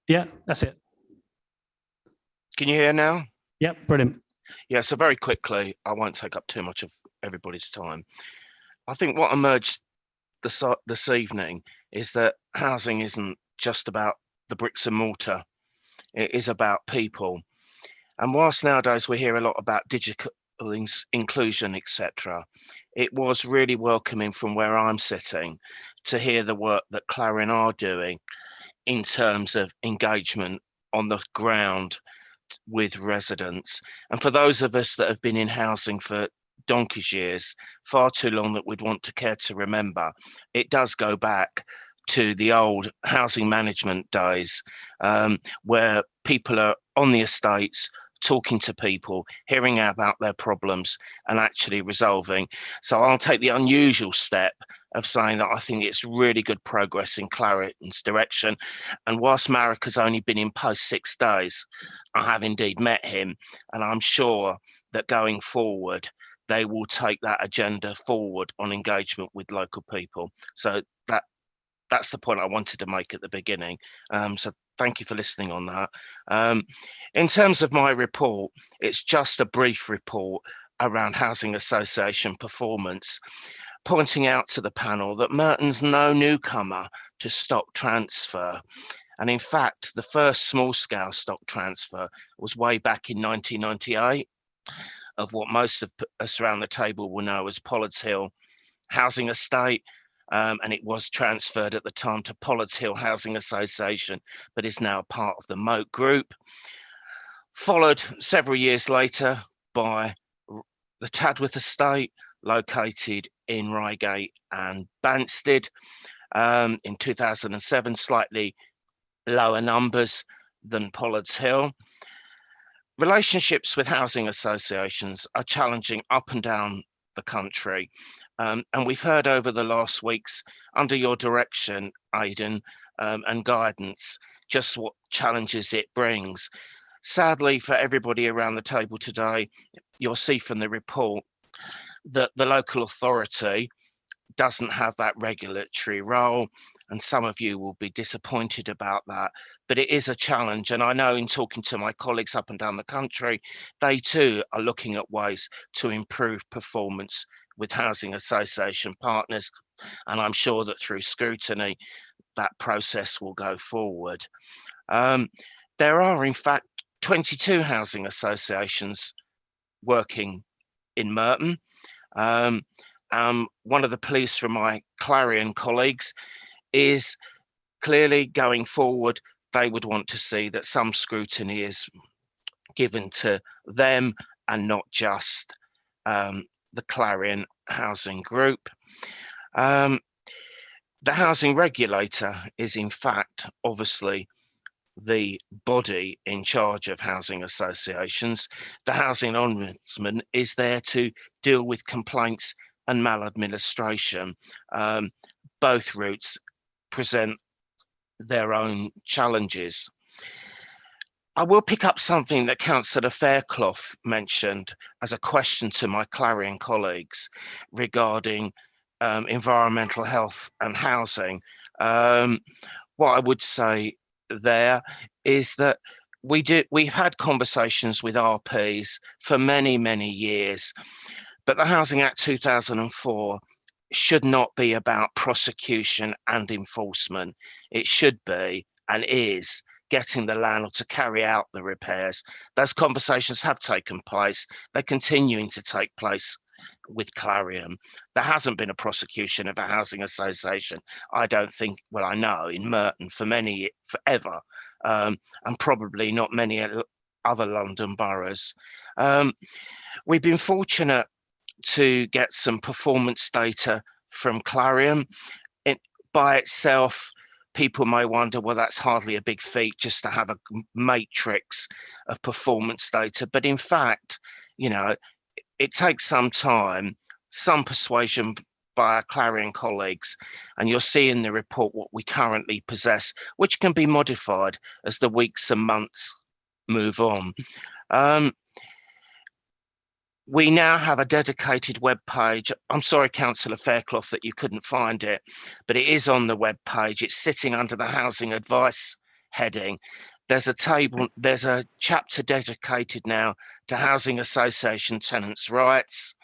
Yeah, that's it. Can you hear now? Yep, brilliant. Yeah, so very quickly, I won't take up too much of everybody's time. I think what emerged this evening is that housing isn't just about the bricks and mortar. It is about people. And whilst nowadays we hear a lot about digital inclusion, etc., it was really welcoming from where I'm sitting to hear the work that Clarion are doing in terms of engagement on the ground with residents. And for those of us that have been in housing for donkey's years, far too long that we'd want to care to remember, it does go back to the old housing management days, where people are on the estates talking to people, hearing about their problems and actually resolving. So I'll take the unusual step of saying that I think it's really good progress in Clarion's direction. And whilst Marek has only been in post 6 days, I have indeed met him, and I'm sure that going forward, they will take that agenda forward on engagement with local people. So that's the point I wanted to make at the beginning. So thank you for listening on that. In terms of my report, it's just a brief report around housing association performance, pointing out to the panel that Merton's no newcomer to stock transfer. And in fact, the first small scale stock transfer was way back in 1998 of what most of us around the table will know as Pollard's Hill housing estate. and it was transferred at the time to Pollards Hill Housing Association, but is now part of the Moat Group. Followed several years later by the Tadworth Estate, located in Reigate and Banstead. In 2007, slightly lower numbers than Pollards Hill. Relationships with housing associations are challenging up and down the country. And we've heard over the last weeks, under your direction, Aidan, and guidance, just what challenges it brings. Sadly, for everybody around the table today, you'll see from the report that the local authority doesn't have that regulatory role, and some of you will be disappointed about that, but it is a challenge. And I know in talking to my colleagues up and down the country, they too are looking at ways to improve performance with housing association partners, and I'm sure that through scrutiny that process will go forward. There are in fact 22 housing associations working in Merton. One of the pleas from my Clarion colleagues is clearly going forward, they would want to see that some scrutiny is given to them and not just the Clarion Housing Group. The housing regulator is in fact obviously the body in charge of housing associations. The housing ombudsman is there to deal with complaints and maladministration. Both routes present their own challenges. I will pick up something that Councillor Fairclough mentioned as a question to my Clarion colleagues regarding environmental health and housing. What I would say there is that we've had conversations with RPs for many, many years, but the Housing Act 2004 should not be about prosecution and enforcement. It should be and is getting the landlord to carry out the repairs. Those conversations have taken place. They're continuing to take place with Clarion. There hasn't been a prosecution of a housing association, I don't think, well, I know in Merton forever, and probably not many other London boroughs. We've been fortunate to get some performance data from Clarion. By itself, people may wonder, well, that's hardly a big feat just to have a matrix of performance data. But in fact, you know, it takes some time, some persuasion by our Clarion colleagues, and you'll see in the report what we currently possess, which can be modified as the weeks and months move on. We now have a dedicated web page. I'm sorry, Councillor Fairclough, that you couldn't find it, but it is on the web page. It's sitting under the housing advice heading. There's a table, there's a chapter dedicated now to housing association tenants' rights,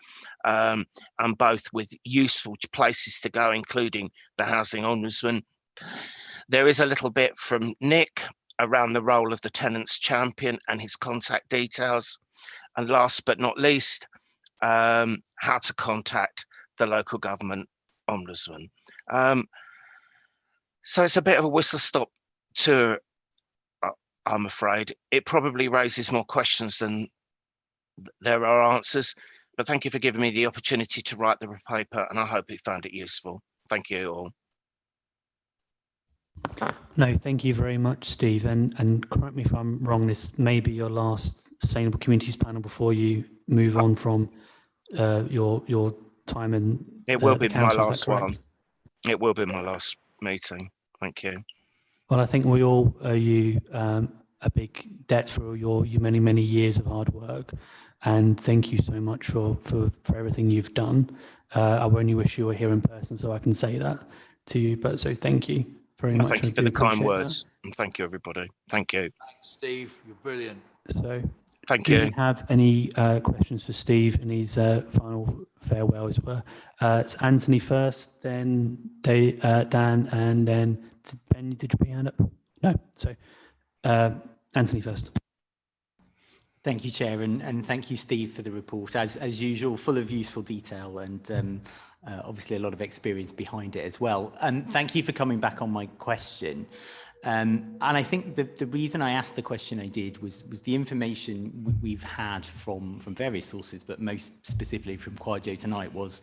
and both with useful places to go, including the housing ombudsman. There is a little bit from Nick around the role of the tenants champion and his contact details. And last but not least, how to contact the local government ombudsman. So it's a bit of a whistle-stop tour, I'm afraid. It probably raises more questions than there are answers, but thank you for giving me the opportunity to write the paper, and I hope you found it useful. Thank you all. No, thank you very much, Steve. And correct me if I'm wrong, this may be your last Sustainable Communities panel before you move on from your time in It will be my council, last one. It will be my last meeting. Thank you. Well, I think we all owe you a big debt for your many, many years of hard work. And thank you so much for everything you've done. I only wish you were here in person so I can say that to you. But so thank you very much. Thank you for the kind words. And thank you, everybody. Thank you. Thanks, Steve. You're brilliant. So thank do you. we have any questions for Steve in his final farewell, as it were? It's Anthony first, then Dan, and then Ben. Did you put your hand up? No. So Anthony first. Thank you, Chair, and thank you, Steve, for the report. As usual, full of useful detail and obviously a lot of experience behind it as well. Thank you for coming back on my question. And I think the reason I asked the question I did was the information we've had from various sources, but most specifically from Quadio tonight, was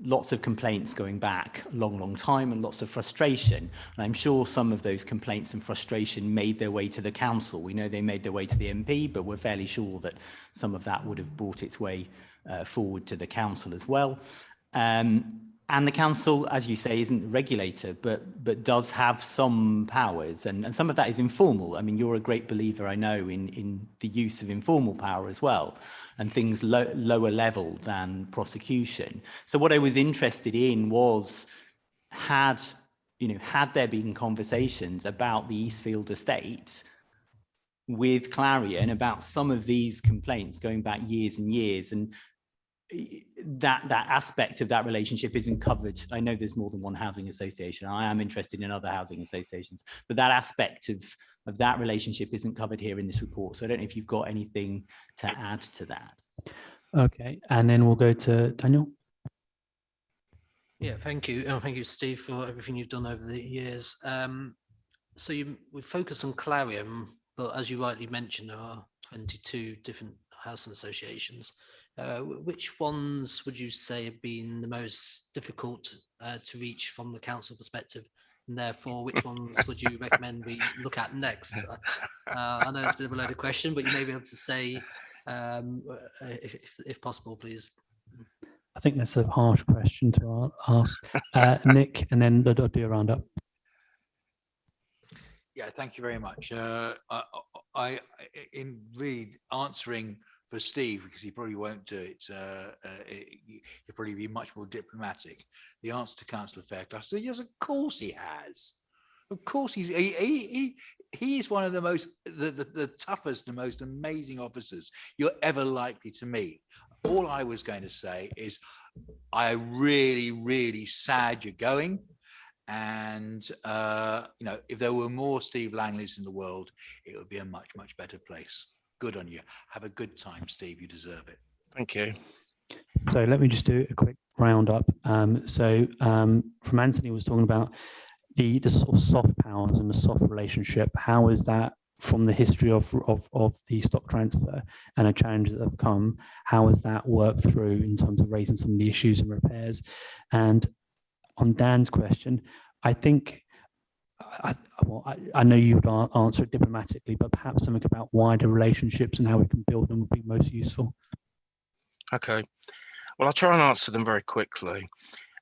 lots of complaints going back a long time and lots of frustration. And I'm sure some of those complaints and frustration made their way to the council. We know they made their way to the MP, but we're fairly sure that some of that would have brought its way forward to the council as well. And the council, as you say, isn't the regulator, but does have some powers, and some of that is informal. I mean, you're a great believer, I know, in the use of informal power as well, and things lower level than prosecution. So what I was interested in was, had there been conversations about the Eastfield estate with Clarion about some of these complaints going back years and years, and that aspect of that relationship isn't covered. I know there's more than one housing association. I am interested in other housing associations, but that aspect of that relationship isn't covered here in this report. So I don't know if you've got anything to add to that. Okay, and then we'll go to Daniel. Yeah, thank you. And thank you, Steve, for everything you've done over the years. So we focus on Clarion, but as you rightly mentioned, there are 22 different housing associations. Which ones would you say have been the most difficult to reach from the council perspective? And therefore, which ones would you recommend we look at next? I know it's a bit of a loaded question, but you may be able to say, if possible, please. I think that's a harsh question to ask. Nick, and then I'll do a roundup. Yeah, thank you very much. In really answering for Steve, because he probably won't do it, he'll probably be much more diplomatic. The answer to Councillor Fairclough, so yes, of course he has. Of course he is one of the most, the toughest and most amazing officers you're ever likely to meet. All I was going to say is, I'm really sad you're going. And, if there were more Steve Langleys in the world, it would be a much better place. Good on you. Have a good time, Steve. You deserve it. Thank you. So let me just do a quick roundup. From Anthony was talking about the sort of soft powers and the soft relationship. How is that from the history of the stock transfer and the challenges that have come? How has that worked through in terms of raising some of the issues and repairs? And on Dan's question, I think, I know you would answer it diplomatically, but perhaps something about wider relationships and how we can build them would be most useful. Okay. Well, I'll try and answer them very quickly.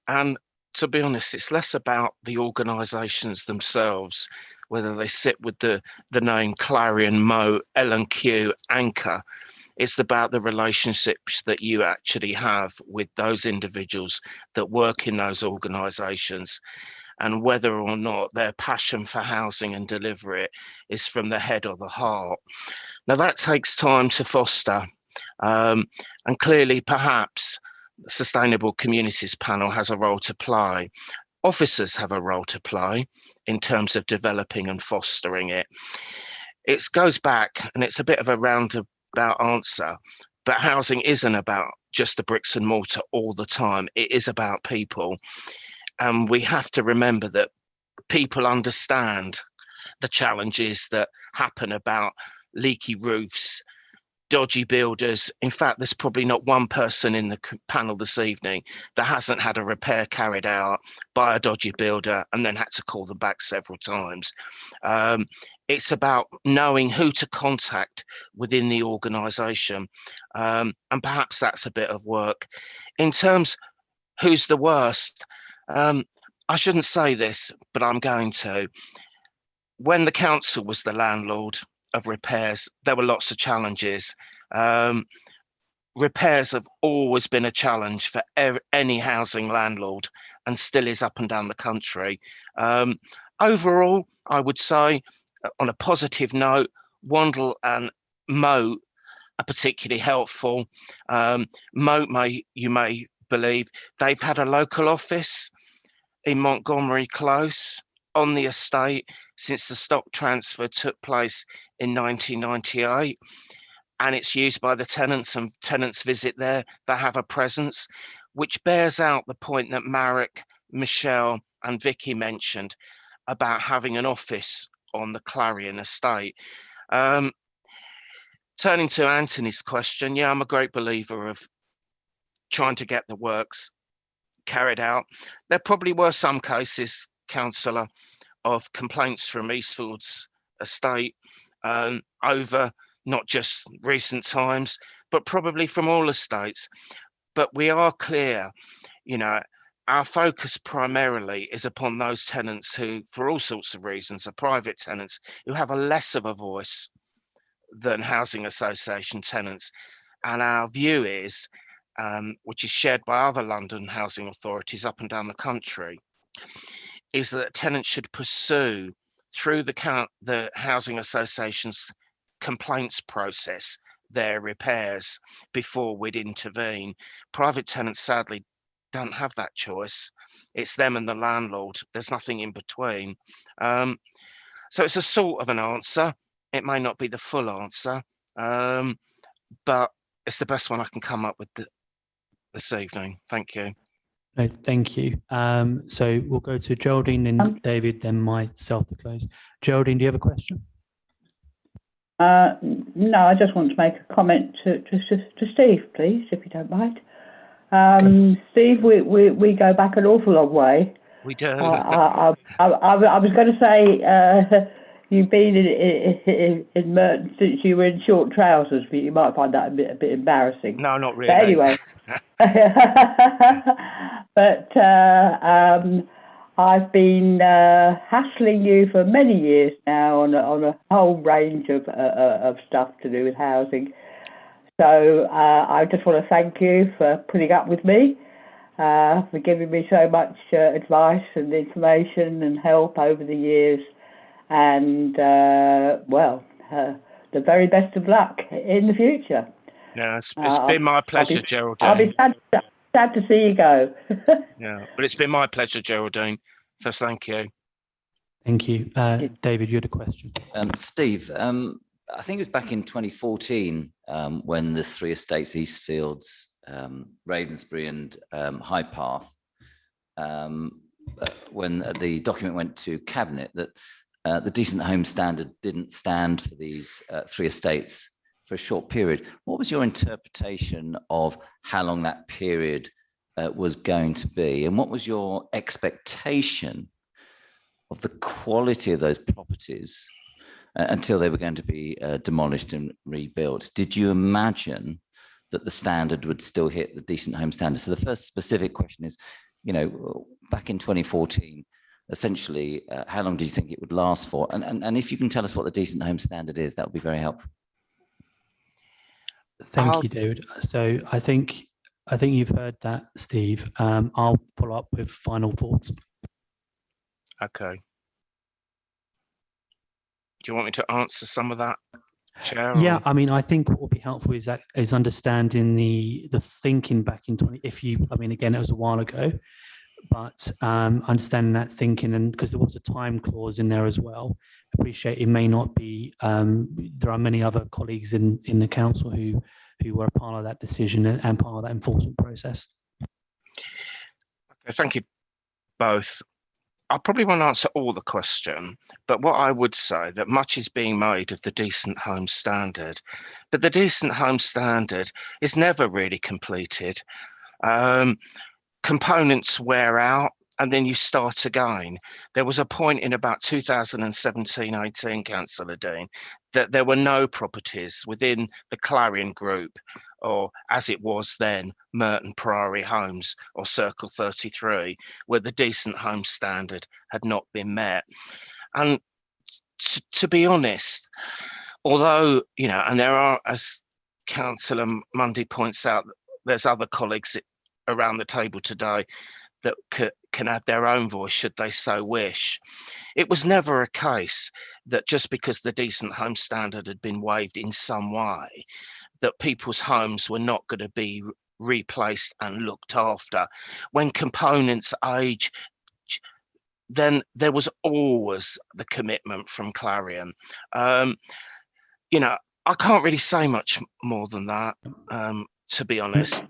And to be honest, it's less about the organisations themselves, whether they sit with the name Clarion, Mo, L&Q, Anchor. It's about the relationships that you actually have with those individuals that work in those organisations, and whether or not their passion for housing and deliver it is from the head or the heart. Now that takes time to foster. And clearly, perhaps the Sustainable Communities Panel has a role to play. Officers have a role to play in terms of developing and fostering it. It goes back, and it's a bit of a roundabout answer, but housing isn't about just the bricks and mortar all the time. It is about people. And we have to remember that people understand the challenges that happen about leaky roofs, dodgy builders. In fact, there's probably not one person in the panel this evening that hasn't had a repair carried out by a dodgy builder and then had to call them back several times. It's about knowing who to contact within the organisation. And perhaps that's a bit of work. In terms, who's the worst? I shouldn't say this, but I'm going to. When the council was the landlord of repairs, there were lots of challenges. Repairs have always been a challenge for any housing landlord, and still is up and down the country. Overall, I would say, on a positive note, Wandle and Mo are particularly helpful. Mo, you may believe, they've had a local office in Montgomery Close on the estate since the stock transfer took place in 1998. and it's used by the tenants, and tenants visit there, they have a presence, which bears out the point that Marek, Michelle and Vicky mentioned about having an office on the Clarion estate. Turning to Anthony's question, yeah, I'm a great believer of trying to get the works carried out. There probably were some cases, councillor, of complaints from Eastfield's estate over not just recent times, but probably from all estates. But we are clear, you know, our focus primarily is upon those tenants who, for all sorts of reasons, are private tenants who have a less of a voice than housing association tenants. And our view is, which is shared by other London housing authorities up and down the country, is that tenants should pursue through the housing association's complaints process their repairs before we'd intervene. Private tenants sadly don't have that choice. It's them and the landlord. There's nothing in between. So it's a sort of an answer. It may not be the full answer, but it's the best one I can come up with this evening. Thank you. No, thank you. So we'll go to Geraldine and David, then myself to close. Geraldine, do you have a question? No, I just want to make a comment to Steve, please, if you don't mind. Steve, we go back an awful long way. We do. I was going to say you've been in Merton since you were in short trousers, but you might find that a bit embarrassing. No, not really. But anyway, but I've been hassling you for many years now on a whole range of stuff to do with housing. So I just want to thank you for putting up with me, for giving me so much advice and information and help over the years. And, well, the very best of luck in the future. No, it's been my pleasure, Geraldine. I'll be sad to see you go. Yeah, but it's been my pleasure, Geraldine. So thank you. Thank you. David, you had a question. Steve, I think it was back in 2014 when the three estates, Eastfields, Ravensbury and Hyde Park, when the document went to Cabinet, that the Decent Home Standard didn't stand for these three estates for a short period. What was your interpretation of how long that period was going to be? And what was your expectation of the quality of those properties until they were going to be demolished and rebuilt? Did you imagine that the standard would still hit the Decent Home Standard? So the first specific question is, you know, back in 2014, essentially, how long do you think it would last for? And if you can tell us what the Decent Home Standard is, that would be very helpful. Thank you, David. So I think you've heard that, Steve. I'll follow up with final thoughts. Okay. Do you want me to answer some of that, Chair? Yeah, or? I mean, I think what will be helpful is understanding the thinking back in 20. I mean, again, it was a while ago, but understanding that thinking, and because there was a time clause in there as well. Appreciate it may not be. There are many other colleagues in the council who were a part of that decision and part of that enforcement process. Okay, thank you both. I probably won't answer all the question, but what I would say that much is being made of the Decent Home Standard, but the Decent Home Standard is never really completed. Components wear out and then you start again. There was a point in about 2017-18, Councillor Dean, that there were no properties within the Clarion Group, or as it was then, Merton Priory Homes or Circle 33, where the Decent Home Standard had not been met. And to be honest, although, you know, and there are, as Councillor Mundy points out, there's other colleagues around the table today that can add their own voice should they so wish. It was never a case that just because the Decent Home Standard had been waived in some way, that people's homes were not going to be replaced and looked after. When components age, then there was always the commitment from Clarion. You know, I can't really say much more than that, to be honest.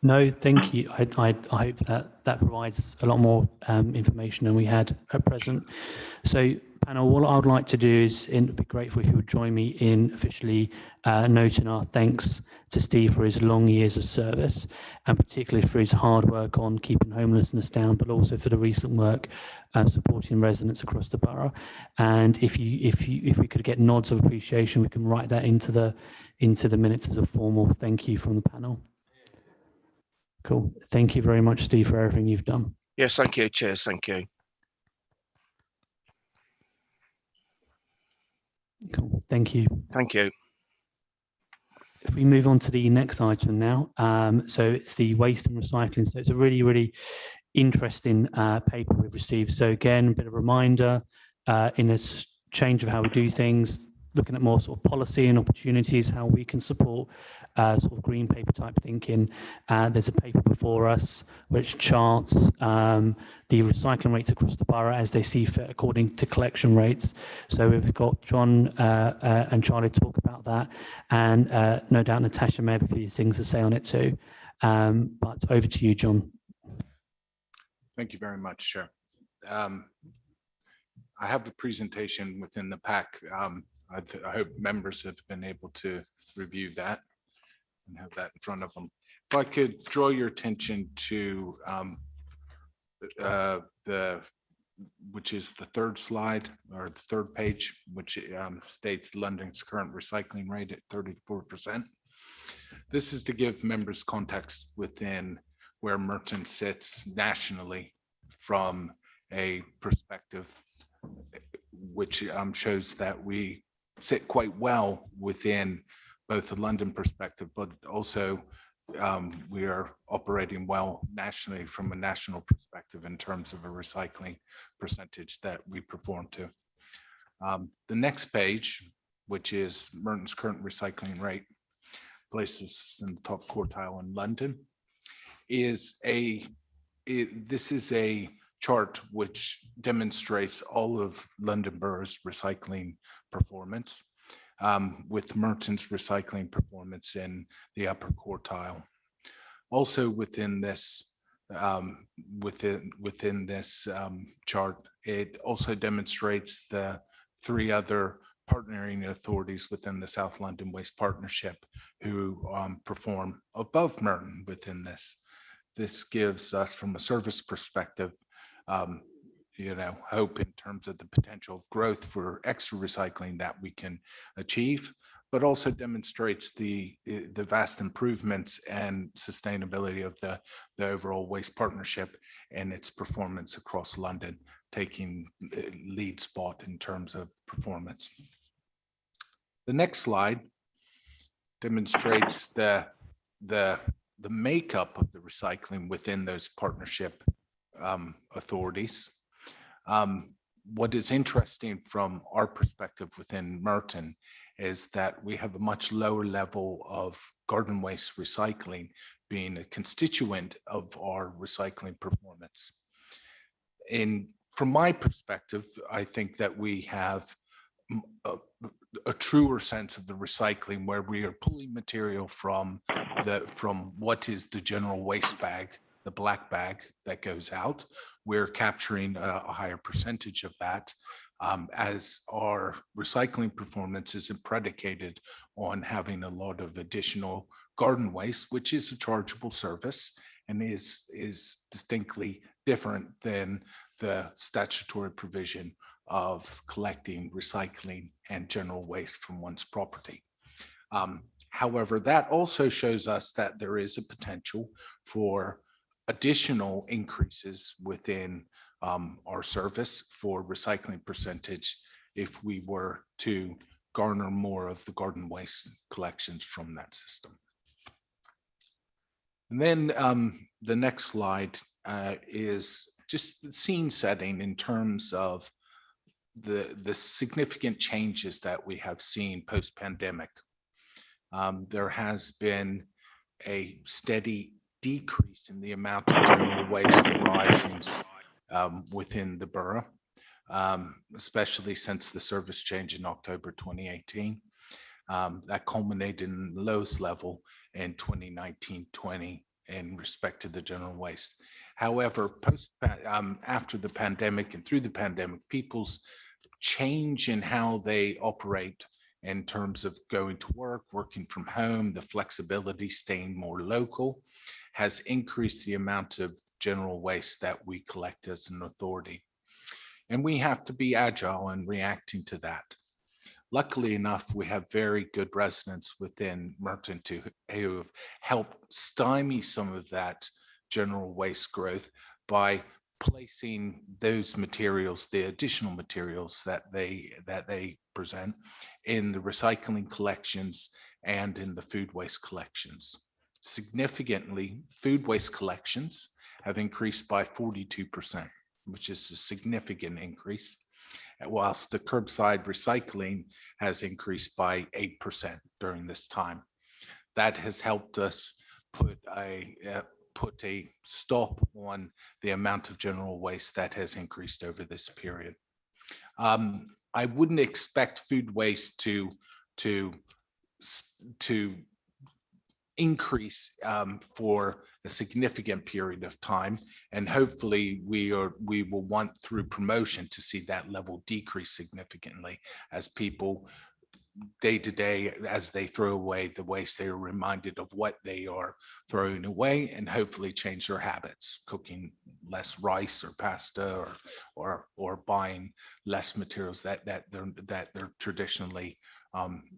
No, thank you. I hope that provides a lot more information than we had at present. So, panel, what I would like to do is, it'd be grateful if you would join me in officially noting our thanks to Steve for his long years of service, and particularly for his hard work on keeping homelessness down, but also for the recent work supporting residents across the borough. And if we could get nods of appreciation, we can write that into the minutes as a formal thank you from the panel. Cool. Thank you very much, Steve, for everything you've done. Yes, thank you. Cheers. Thank you. Cool. Thank you. Thank you. If we move on to the next item now, so it's the waste and recycling. So it's a really, really interesting paper we've received. So again, a bit of a reminder in a change of how we do things, looking at more sort of policy and opportunities, how we can support sort of green paper type thinking. There's a paper before us which charts the recycling rates across the borough as they see fit according to collection rates. So we've got John and Charlie to talk about that, and no doubt Natasha may have a few things to say on it too. But over to you, John. Thank you very much, Chair. I have the presentation within the pack. I hope members have been able to review that and have that in front of them. If I could draw your attention to which is the third slide or the third page, which states London's current recycling rate at 34%. This is to give members context within where Merton sits nationally from a perspective which shows that we sit quite well within both the London perspective, but also we are operating well nationally from a national perspective in terms of a recycling percentage that we perform to. The next page, which is Merton's current recycling rate, places in the top quartile in London, this is a chart which demonstrates all of London Borough's recycling performance, with Merton's recycling performance in the upper quartile. Also within this chart, it also demonstrates the three other partnering authorities within the South London Waste Partnership who perform above Merton within this. This gives us, from a service perspective, hope in terms of the potential of growth for extra recycling that we can achieve, but also demonstrates the vast improvements and sustainability of the overall waste partnership and its performance across London, taking the lead spot in terms of performance. The next slide demonstrates the makeup of the recycling within those partnership authorities. What is interesting from our perspective within Merton is that we have a much lower level of garden waste recycling being a constituent of our recycling performance. From my perspective, I think that we have a truer sense of the recycling where we are pulling material from what is the general waste bag, the black bag that goes out. We're capturing a higher percentage of that as our recycling performance isn't predicated on having a lot of additional garden waste, which is a chargeable service and is distinctly different than the statutory provision of collecting, recycling, and general waste from one's property. However, that also shows us that there is a potential for additional increases within our service for recycling percentage if we were to garner more of the garden waste collections from that system. And then the next slide is just scene setting in terms of the significant changes that we have seen post-pandemic. There has been a steady decrease in the amount of general waste arising within the borough, especially since the service change in October 2018. That culminated in the lowest level in 2019-20 in respect to the general waste. However, after the pandemic and through the pandemic, people's change in how they operate in terms of going to work, working from home, the flexibility, staying more local, has increased the amount of general waste that we collect as an authority. And we have to be agile in reacting to that. Luckily enough, we have very good residents within Merton who have helped stymie some of that general waste growth by placing those materials, the additional materials that they present, in the recycling collections and in the food waste collections. Significantly, food waste collections have increased by 42%, which is a significant increase, whilst the curbside recycling has increased by 8% during this time. That has helped us put a stop on the amount of general waste that has increased over this period. I wouldn't expect food waste to increase for a significant period of time, and hopefully we will want through promotion to see that level decrease significantly as people day to day, as they throw away the waste, they are reminded of what they are throwing away, and hopefully change their habits, cooking less rice or pasta, or buying less materials that they're traditionally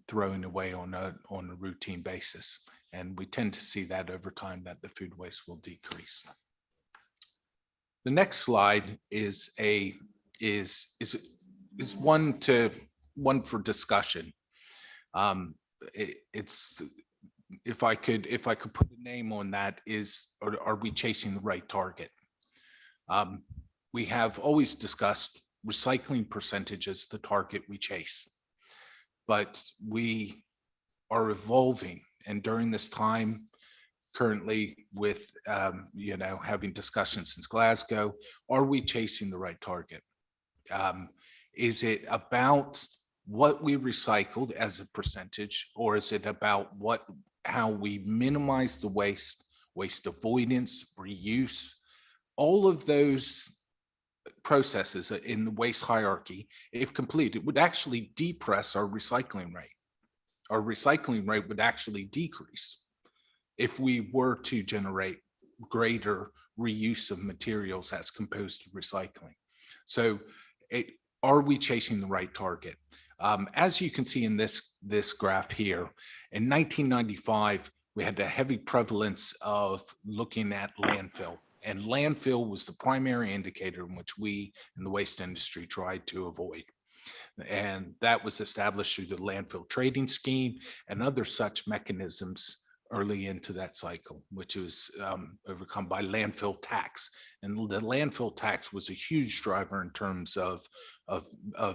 throwing away on a routine basis. And we tend to see that over time, that the food waste will decrease. The next slide is one for discussion. It's if I could put a name on that, are we chasing the right target? We have always discussed recycling percentage as the target we chase, but we are evolving. And during this time, currently with having discussions since Glasgow, are we chasing the right target? Is it about what we recycled as a percentage, or is it about how we minimize the waste avoidance, reuse? All of those processes in the waste hierarchy, if completed, would actually depress our recycling rate. Our recycling rate would actually decrease if we were to generate greater reuse of materials as composed to recycling. So are we chasing the right target? As you can see in this graph here, in 1995, we had a heavy prevalence of looking at landfill, and landfill was the primary indicator in which we in the waste industry tried to avoid. And that was established through the landfill trading scheme and other such mechanisms early into that cycle, which was overcome by landfill tax. And the landfill tax was a huge driver in terms of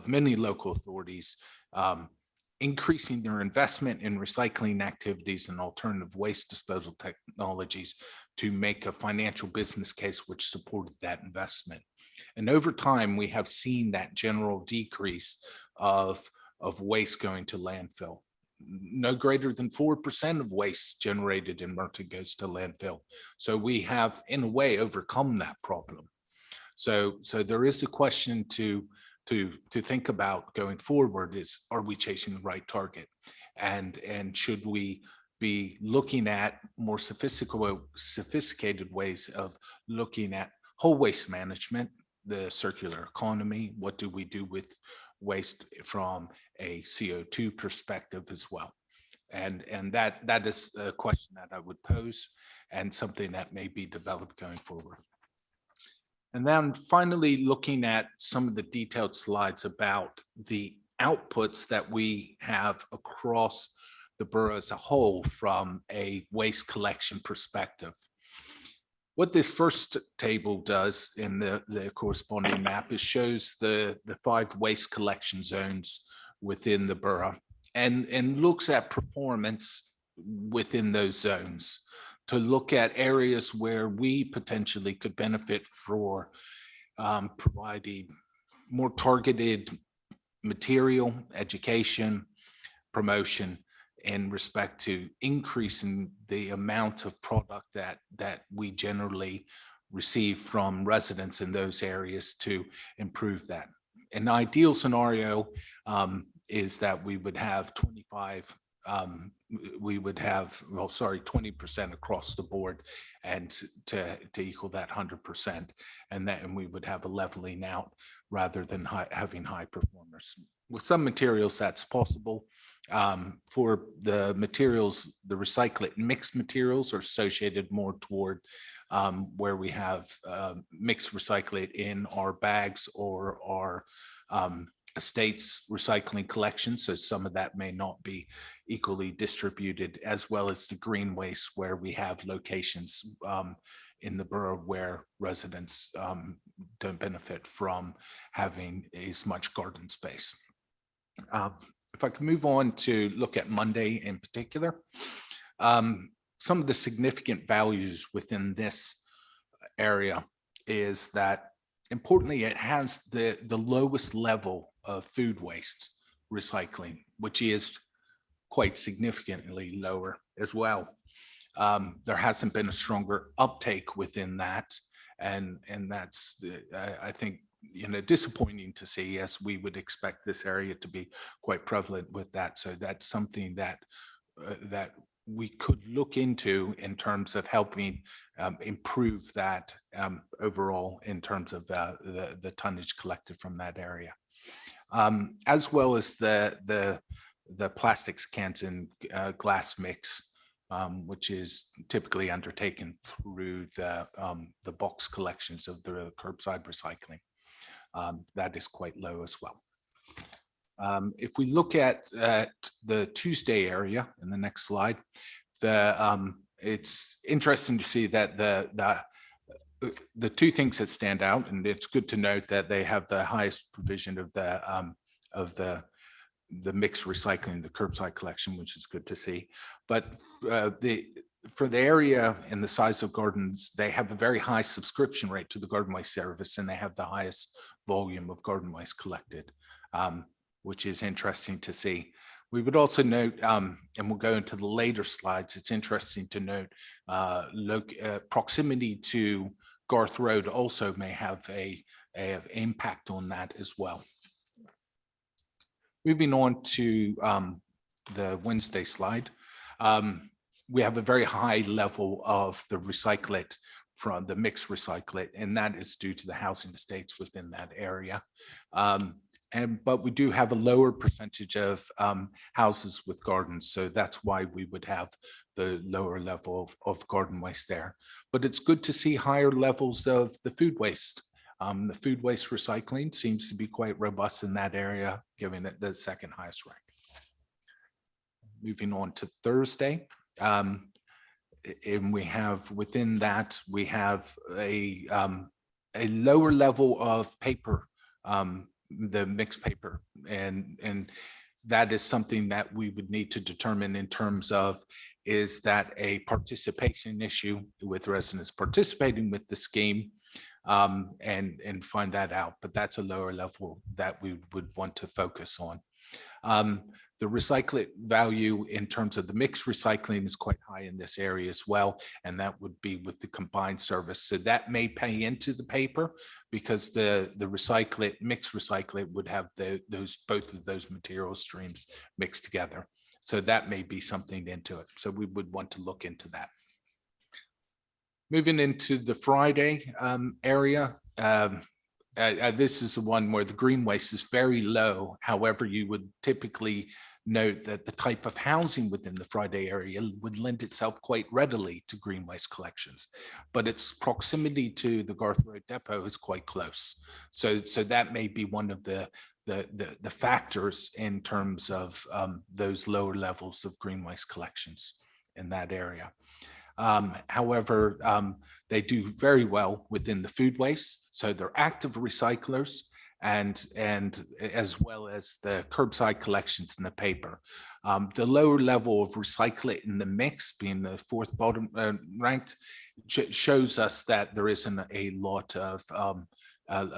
many local authorities increasing their investment in recycling activities and alternative waste disposal technologies to make a financial business case which supported that investment. And over time, we have seen that general decrease of waste going to landfill. No greater than 4% of waste generated in Merton goes to landfill. So we have, in a way, overcome that problem. So there is a question to think about going forward is, are we chasing the right target? And should we be looking at more sophisticated ways of looking at whole waste management, the circular economy? What do we do with waste from a CO2 perspective as well? And that is a question that I would pose, and something that may be developed going forward. And then finally, looking at some of the detailed slides about the outputs that we have across the borough as a whole from a waste collection perspective. What this first table does in the corresponding map is shows the 5 waste collection zones within the borough and looks at performance within those zones to look at areas where we potentially could benefit for providing more targeted material, education, promotion in respect to increasing the amount of product that we generally receive from residents in those areas to improve that. An ideal scenario is that we would have 20% across the board, and to equal that 100%, and we would have a leveling out rather than having high performers. With some materials, that's possible. For the materials, the recyclate mixed materials are associated more toward where we have mixed recyclate in our bags or our estates recycling collection. So some of that may not be equally distributed, as well as the green waste, where we have locations in the borough where residents don't benefit from having as much garden space. If I can move on to look at Monday in particular, some of the significant values within this area is that, importantly, it has the lowest level of food waste recycling, which is quite significantly lower as well. There hasn't been a stronger uptake within that, and that's I think, you know, disappointing to see, as we would expect this area to be quite prevalent with that. So that's something that that we could look into in terms of helping improve that overall in terms of the tonnage collected from that area, as well as the plastics, cans, and glass mix, which is typically undertaken through the box collections of the curbside recycling. That is quite low as well. If we look at the Tuesday area in the next slide, it's interesting to see that the two things that stand out, and it's good to note that they have the highest provision of the mixed recycling, the curbside collection, which is good to see. But for the area and the size of gardens, they have a very high subscription rate to the garden waste service, and they have the highest volume of garden waste collected, which is interesting to see. We would also note, and we'll go into the later slides, it's interesting to note proximity to Garth Road also may have a impact on that as well. Moving on to the Wednesday slide, we have a very high level of the recyclate from the mixed recyclate, and that is due to the housing estates within that area. But we do have a lower percentage of houses with gardens, so that's why we would have the lower level of garden waste there. But it's good to see higher levels of the food waste. The food waste recycling seems to be quite robust in that area, giving it the second highest rank. Moving on to Thursday, and we have within that, we have a lower level of paper, the mixed paper, and that is something that we would need to determine in terms of, is that a participation issue with residents participating with the scheme, and find that out. But that's a lower level that we would want to focus on. The recyclate value in terms of the mixed recycling is quite high in this area as well, and that would be with the combined service. So that may pay into the paper, because the recyclate, mixed recyclate would have both of those material streams mixed together. So that may be something into it. So we would want to look into that. Moving into the Friday area, this is the one where the green waste is very low. However, you would typically note that the type of housing within the Friday area would lend itself quite readily to green waste collections, but its proximity to the Garth Road depot is quite close. So that may be one of the factors in terms of those lower levels of green waste collections in that area. However, they do very well within the food waste. So they're active recyclers, and as well as the curbside collections in the paper. The lower level of recyclate in the mix, being the fourth bottom ranked, shows us that there isn't a lot of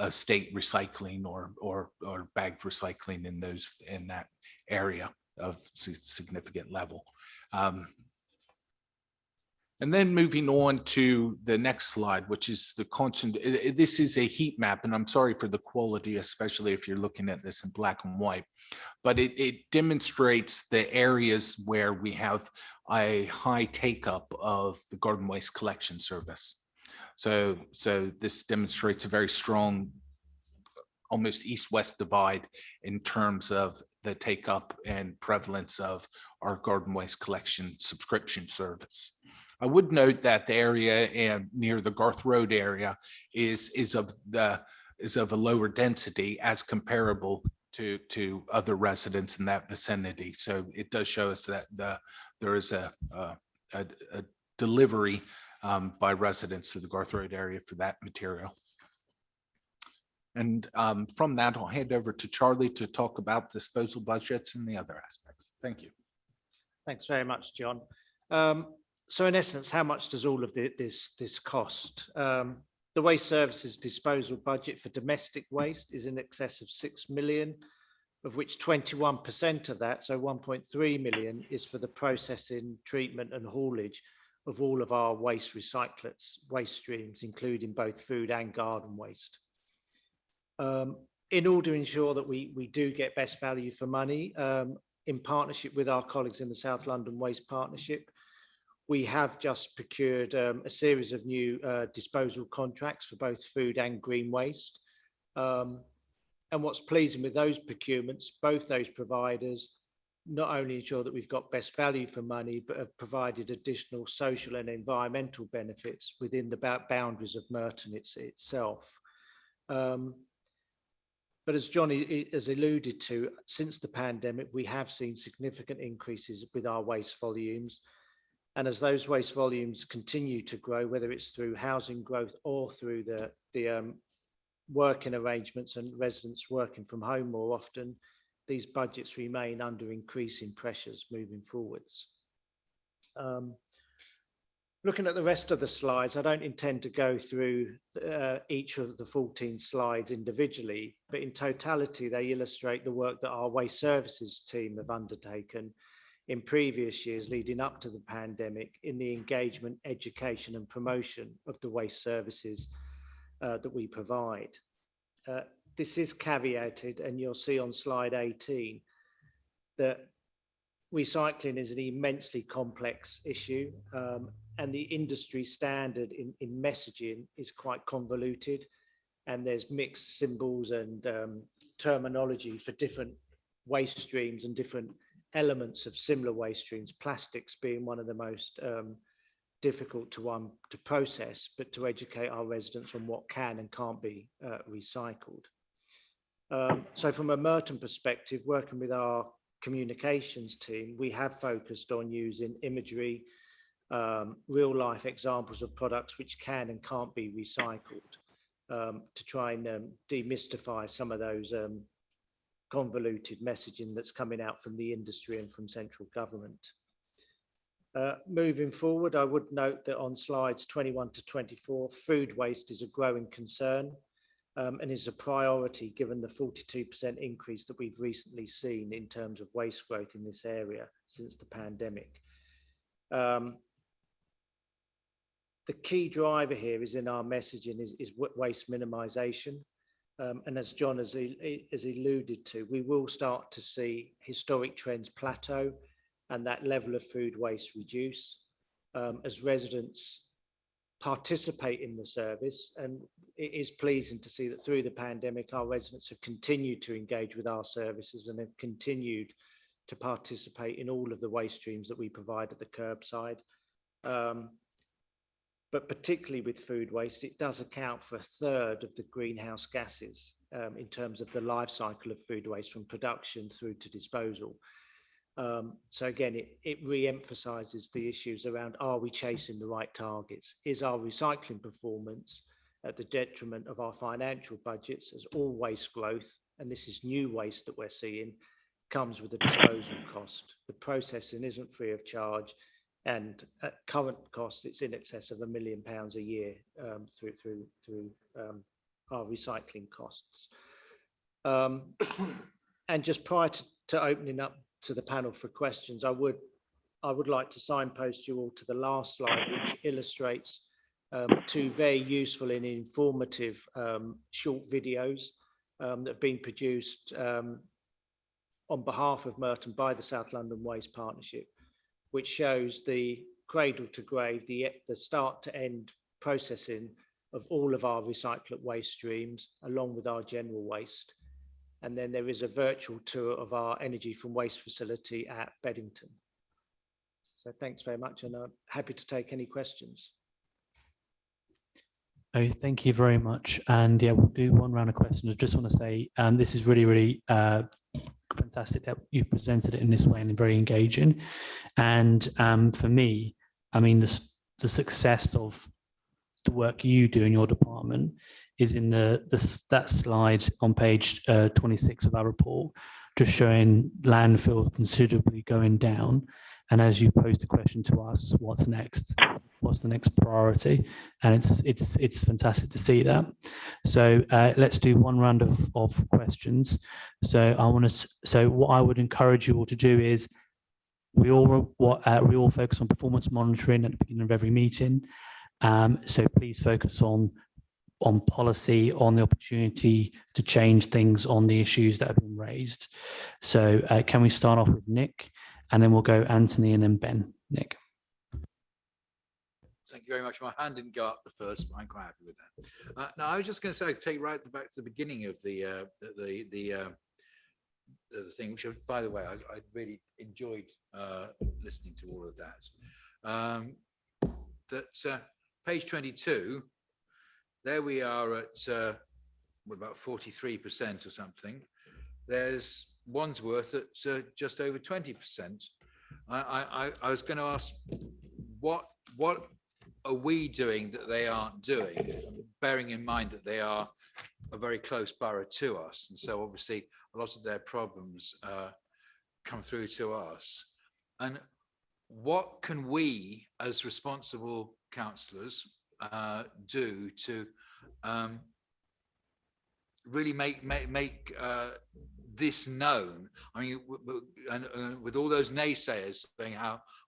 state recycling or bagged recycling in that area. significant level. And then moving on to the next slide, which is the constant, this is a heat map, and I'm sorry for the quality, especially if you're looking at this in black and white, but it demonstrates the areas where we have a high take-up of the garden waste collection service. So this demonstrates a very strong, almost east-west divide in terms of the take-up and prevalence of our garden waste collection subscription service. I would note that the area near the Garth Road area is of a lower density as comparable to other residents in that vicinity. So it does show us that there is a delivery by residents to the Garth Road area for that material. And from that, I'll hand over to Charlie to talk about disposal budgets and the other aspects. Thank you. Thanks very much, John. So in essence, how much does all of this cost? The Waste Services disposal budget for domestic waste is in excess of 6 million, of which 21% of that, so 1.3 million, is for the processing, treatment and haulage of all of our waste recyclates, waste streams, including both food and garden waste. In order to ensure that we do get best value for money, in partnership with our colleagues in the South London Waste Partnership, we have just procured a series of new disposal contracts for both food and green waste. And what's pleasing with those procurements, both those providers not only ensure that we've got best value for money, but have provided additional social and environmental benefits within the boundaries of Merton itself. But as John has alluded to, since the pandemic, we have seen significant increases with our waste volumes. And as those waste volumes continue to grow, whether it's through housing growth or through the working arrangements and residents working from home more often, these budgets remain under increasing pressures moving forwards. Looking at the rest of the slides, I don't intend to go through each of the 14 slides individually, but in totality, they illustrate the work that our Waste Services team have undertaken in previous years leading up to the pandemic in the engagement, education and promotion of the waste services that we provide. This is caveated, and you'll see on slide 18 that recycling is an immensely complex issue, and the industry standard in messaging is quite convoluted, and there's mixed symbols and terminology for different waste streams and different elements of similar waste streams, plastics being one of the most difficult to process, but to educate our residents on what can and can't be recycled. So from a Merton perspective, working with our communications team, we have focused on using imagery, real life examples of products which can and can't be recycled to try and demystify some of those convoluted messaging that's coming out from the industry and from central government. Moving forward, I would note that on slides 21 to 24, food waste is a growing concern and is a priority given the 42% increase that we've recently seen in terms of waste growth in this area since the pandemic. The key driver here is in our messaging is waste minimisation. And as John has alluded to, we will start to see historic trends plateau and that level of food waste reduce as residents participate in the service. And it is pleasing to see that through the pandemic, our residents have continued to engage with our services and have continued to participate in all of the waste streams that we provide at the curbside. But particularly with food waste, it does account for 1/3 of the greenhouse gases in terms of the life cycle of food waste from production through to disposal. So again, it re-emphasizes the issues around, are we chasing the right targets? Is our recycling performance at the detriment of our financial budgets, as all waste growth, and this is new waste that we're seeing, comes with a disposal cost. The processing isn't free of charge, and at current costs, it's in excess of £1 million a year through our recycling costs. And just prior to opening up to the panel for questions, I would like to signpost you all to the last slide, which illustrates two very useful and informative short videos that have been produced on behalf of Merton by the South London Waste Partnership, which shows the cradle to grave, the start to end processing of all of our recyclate waste streams, along with our general waste. And then there is a virtual tour of our energy from waste facility at Beddington. So thanks very much, and I'm happy to take any questions. Oh, thank you very much. And yeah, we'll do one round of questions. I just want to say this is really fantastic that you presented it in this way and very engaging. And for me, I mean, the success of the work you do in your department is in that slide on page 26 of our report, just showing landfill considerably going down. And as you posed the question to us, what's next? What's the next priority? And it's fantastic to see that. So let's do one round of questions. So what I would encourage you all to do is we all focus on performance monitoring at the beginning of every meeting. So please focus on policy, on the opportunity to change things on the issues that have been raised. So can we start off with Nick, and then we'll go Anthony and then Ben. Nick. Thank you very much. My hand didn't go up the first, but I'm quite happy with that. Now, I was just going to say, take right back to the beginning of the thing, which, by the way, I really enjoyed listening to all of that. Page 22, there we are at about 43% or something. There's Wandsworth at just over 20%. I was going to ask, what are we doing that they aren't doing, bearing in mind that they are a very close borough to us, and so obviously a lot of their problems come through to us. And what can we as responsible councillors do to really make this known? I mean, and with all those naysayers saying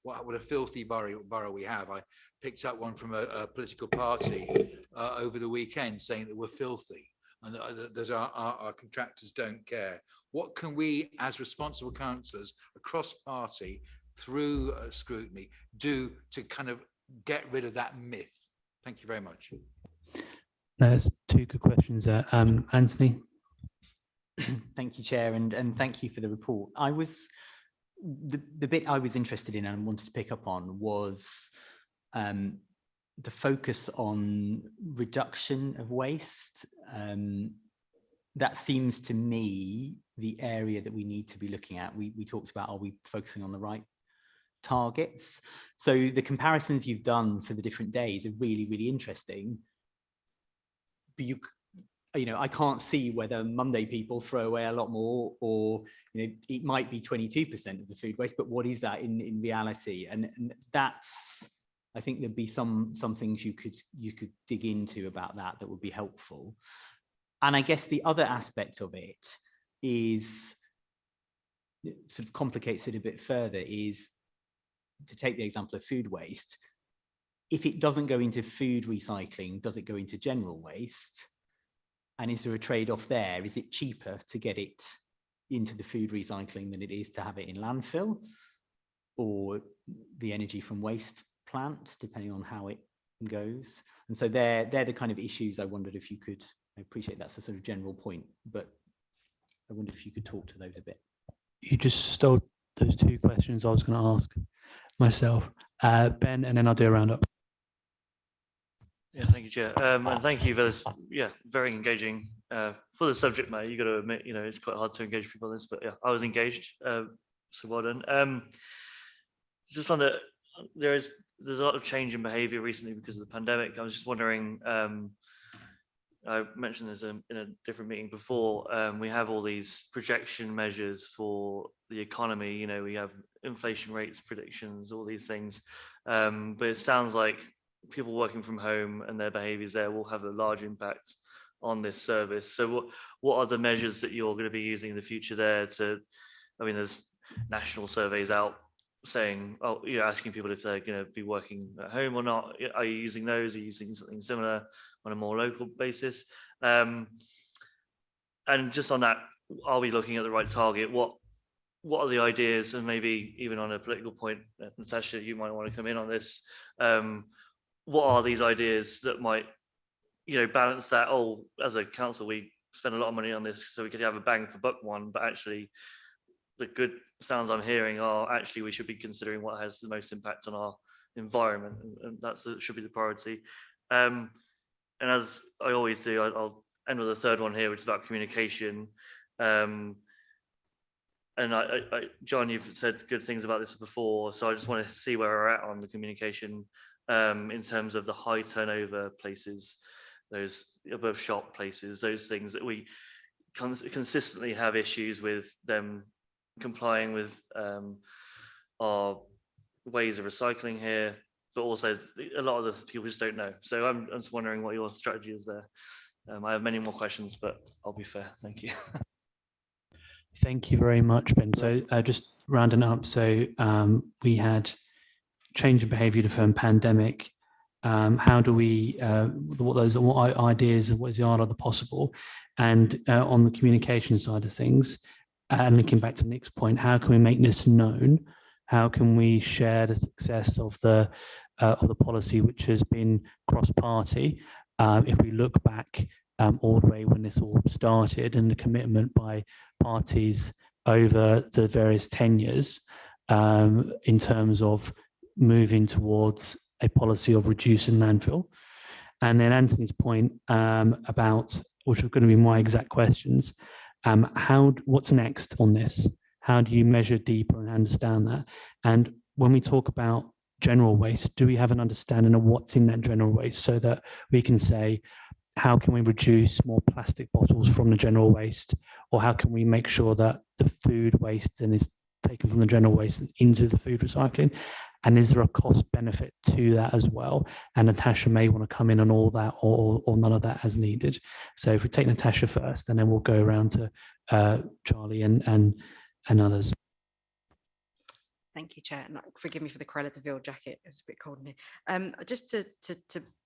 what a filthy borough we have. I picked up one from a political party over the weekend saying that we're filthy and that our contractors don't care. What can we as responsible councillors across party through scrutiny do to kind of get rid of that myth? Thank you very much. There's two good questions there. Anthony. Thank you, Chair, and thank you for the report. The bit I was interested in and wanted to pick up on was the focus on reduction of waste. That seems to me the area that we need to be looking at. We talked about, are we focusing on the right targets? So the comparisons you've done for the different days are really, really interesting. But I can't see whether Monday people throw away a lot more, or it might be 22% of the food waste, but what is that in reality? And that's, I think there'd be some things you could dig into about that would be helpful. And I guess the other aspect of it is, sort of complicates it a bit further, is to take the example of food waste. If it doesn't go into food recycling, does it go into general waste? And is there a trade-off there? Is it cheaper to get it into the food recycling than it is to have it in landfill or the energy from waste plant, depending on how it goes? And so they're the kind of issues I wondered if you could, I appreciate that's a sort of general point, but I wondered if you could talk to those a bit. You just stole those two questions I was going to ask myself. Ben, and then I'll do a roundup. Yeah, thank you, Chair. And thank you for this, very engaging for the subject matter. You got to admit, it's quite hard to engage people on this, but yeah, I was engaged, so well done. Just on there's a lot of change in behaviour recently because of the pandemic. I was just wondering, I mentioned this in a different meeting before, we have all these projection measures for the economy, we have inflation rates, predictions, all these things, but it sounds like people working from home and their behaviours there will have a large impact on this service. So what are the measures that you're going to be using in the future there to, there's national surveys out saying, oh, you know, asking people if they're going to be working at home or not. Are you using those? Are you using something similar on a more local basis? And just on that, are we looking at the right target? What are the ideas? And maybe even on a political point, Natasha, you might want to come in on this. What are these ideas that might, you know, balance that? Oh, as a council, we spend a lot of money on this, so we could have a bang for buck one, but actually the good sounds I'm hearing are actually we should be considering what has the most impact on our environment, and that's should be the priority. And as I always do, I'll end with a third one here, which is about communication. And John, you've said good things about this before, so I just want to see where we're at on the communication in terms of the high turnover places, those above shop places, those things that we consistently have issues with them complying with our ways of recycling here, but also a lot of the people just don't know. So I'm just wondering what your strategy is there. I have many more questions, but I'll be fair. Thank you. Thank you very much, Ben. So just rounding up, so we had change in behaviour to firm pandemic. How do we, what ideas and what is the art of the possible? And on the communication side of things, and linking back to Nick's point, how can we make this known? How can we share the success of the policy, which has been cross-party? If we look back all the way when this all started, and the commitment by parties over the various tenures in terms of moving towards a policy of reducing landfill. And then Anthony's point about, which are going to be my exact questions, what's next on this? How do you measure deeper and understand that? And when we talk about general waste, do we have an understanding of what's in that general waste, so that we can say, how can we reduce more plastic bottles from the general waste? Or how can we make sure that the food waste then is taken from the general waste into the food recycling? And is there a cost benefit to that as well? And Natasha may want to come in on all that, or none of that as needed. So if we take Natasha first, and then we'll go around to Charlie and others. Thank you, Chair. And forgive me for the Corella jacket. It's a bit cold in here. Just to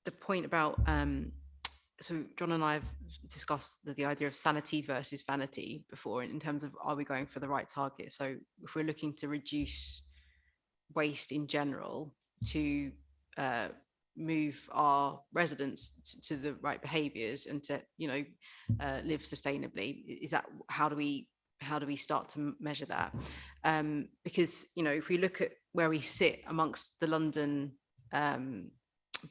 the point about, so John and I have discussed the idea of sanity versus vanity before, in terms of, are we going for the right target? So if we're looking to reduce waste in general, to move our residents to the right behaviours and to, you know, live sustainably, is that, how do we start to measure that? Because, you know, if we look at where we sit amongst the London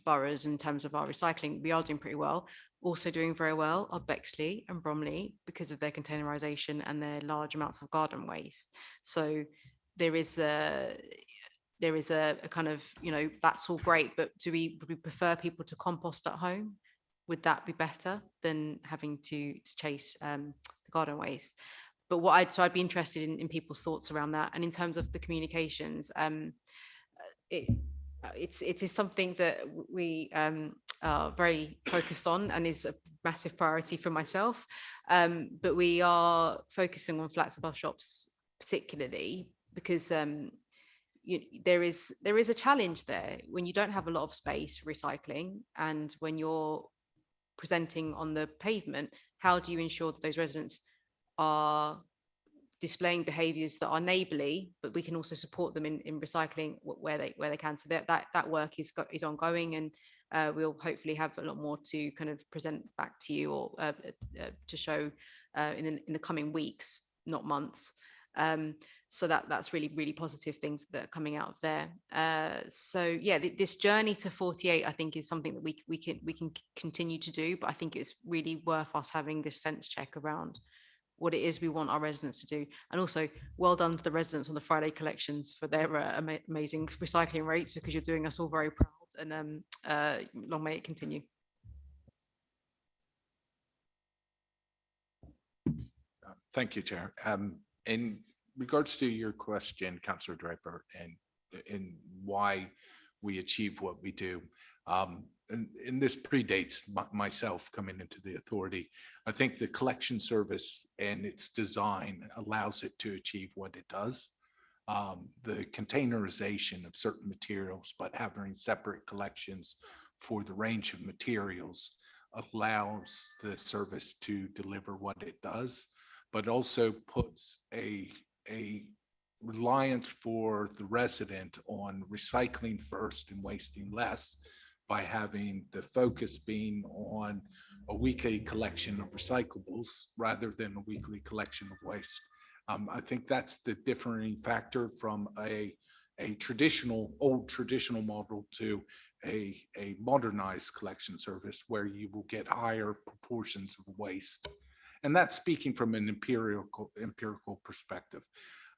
boroughs in terms of our recycling, we are doing pretty well. Also doing very well are Bexley and Bromley, because of their containerisation and their large amounts of garden waste. So there is a kind of, you know, that's all great, but would we prefer people to compost at home? Would that be better than having to chase the garden waste? But so I'd be interested in people's thoughts around that. And in terms of the communications, it is something that we are very focused on, and is a massive priority for myself. But we are focusing on flats above shops particularly, because there is a challenge there when you don't have a lot of space for recycling, and when you're presenting on the pavement, how do you ensure that those residents are displaying behaviours that are neighbourly, but we can also support them in recycling where they can? So that work is ongoing, and we'll hopefully have a lot more to kind of present back to you, or to show in the coming weeks, not months. So that's really positive things that are coming out of there. So yeah, this journey to 48, I think, is something that we can continue to do, but I think it's really worth us having this sense check around what it is we want our residents to do. And also, well done to the residents on the Friday collections for their amazing recycling rates, because you're doing us all very proud, and long may it continue. Thank you, Chair. In regards to your question, Councillor Draper, and why we achieve what we do, and this predates myself coming into the authority. I think the collection service and its design allows it to achieve what it does. the containerization of certain materials, but having separate collections for the range of materials allows the service to deliver what it does, but also puts a reliance for the resident on recycling first and wasting less by having the focus being on a weekly collection of recyclables rather than a weekly collection of waste. I think that's the differing factor from a old traditional model to a modernized collection service where you will get higher proportions of waste. And that's speaking from an empirical perspective.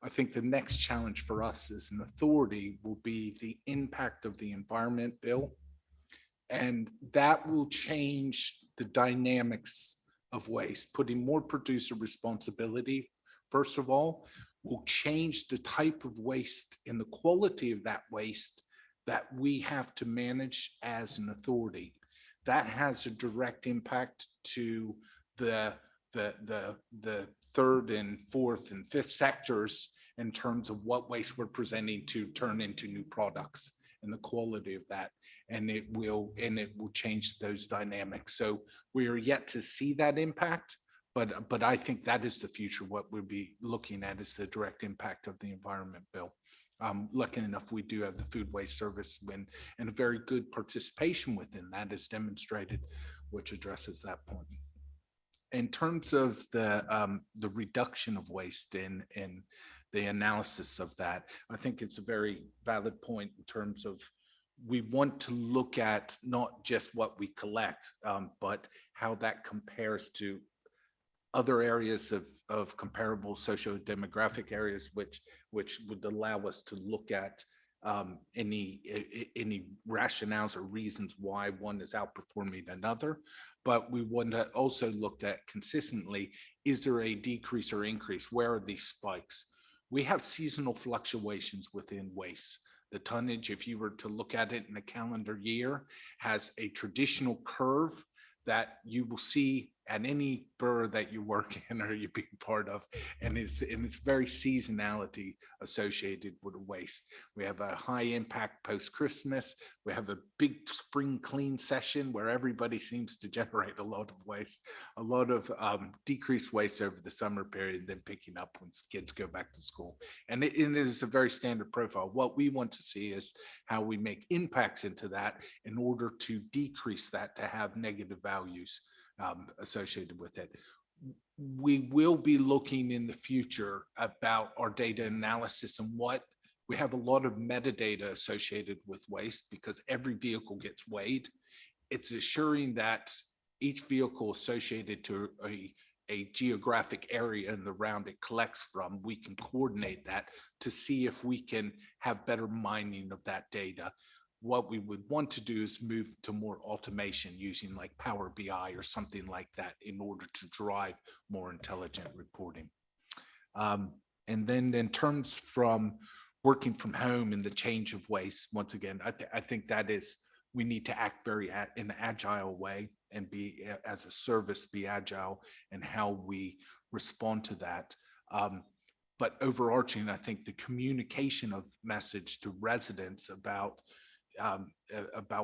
I think the next challenge for us as an authority will be the impact of the environment bill. And that will change the dynamics of waste, putting more producer responsibility, first of all, will change the type of waste and the quality of that waste that we have to manage as an authority. That has a direct impact to the third and fourth and fifth sectors in terms of what waste we're presenting to turn into new products and the quality of that. And it will change those dynamics. So we are yet to see that impact, but I think that is the future. What we'll be looking at is the direct impact of the environment bill. Lucky enough, we do have the food waste service and a very good participation within that is demonstrated, which addresses that point. In terms of the reduction of waste and the analysis of that, I think it's a very valid point in terms of we want to look at not just what we collect, but how that compares to other areas of comparable socio-demographic areas, which would allow us to look at any rationales or reasons why one is outperforming another. But we want to also look at consistently, is there a decrease or increase? Where are these spikes? We have seasonal fluctuations within waste. The tonnage, if you were to look at it in a calendar year, has a traditional curve that you will see at any borough that you work in or you be part of, and it's very seasonality associated with waste. We have a high impact post-Christmas. We have a big spring clean session where everybody seems to generate a lot of waste, a lot of decreased waste over the summer period, then picking up when kids go back to school. And it is a very standard profile. What we want to see is how we make impacts into that in order to decrease that, to have negative values associated with it. We will be looking in the future about our data analysis and what we have a lot of metadata associated with waste because every vehicle gets weighed. It's assuring that each vehicle associated to a geographic area in the round it collects from, we can coordinate that to see if we can have better mining of that data. What we would want to do is move to more automation using like Power BI or something like that in order to drive more intelligent reporting. And then in terms from working from home and the change of waste, once again, I think that is, we need to act very in an agile way and be, as a service, be agile in how we respond to that. But overarching, I think the communication of message to residents about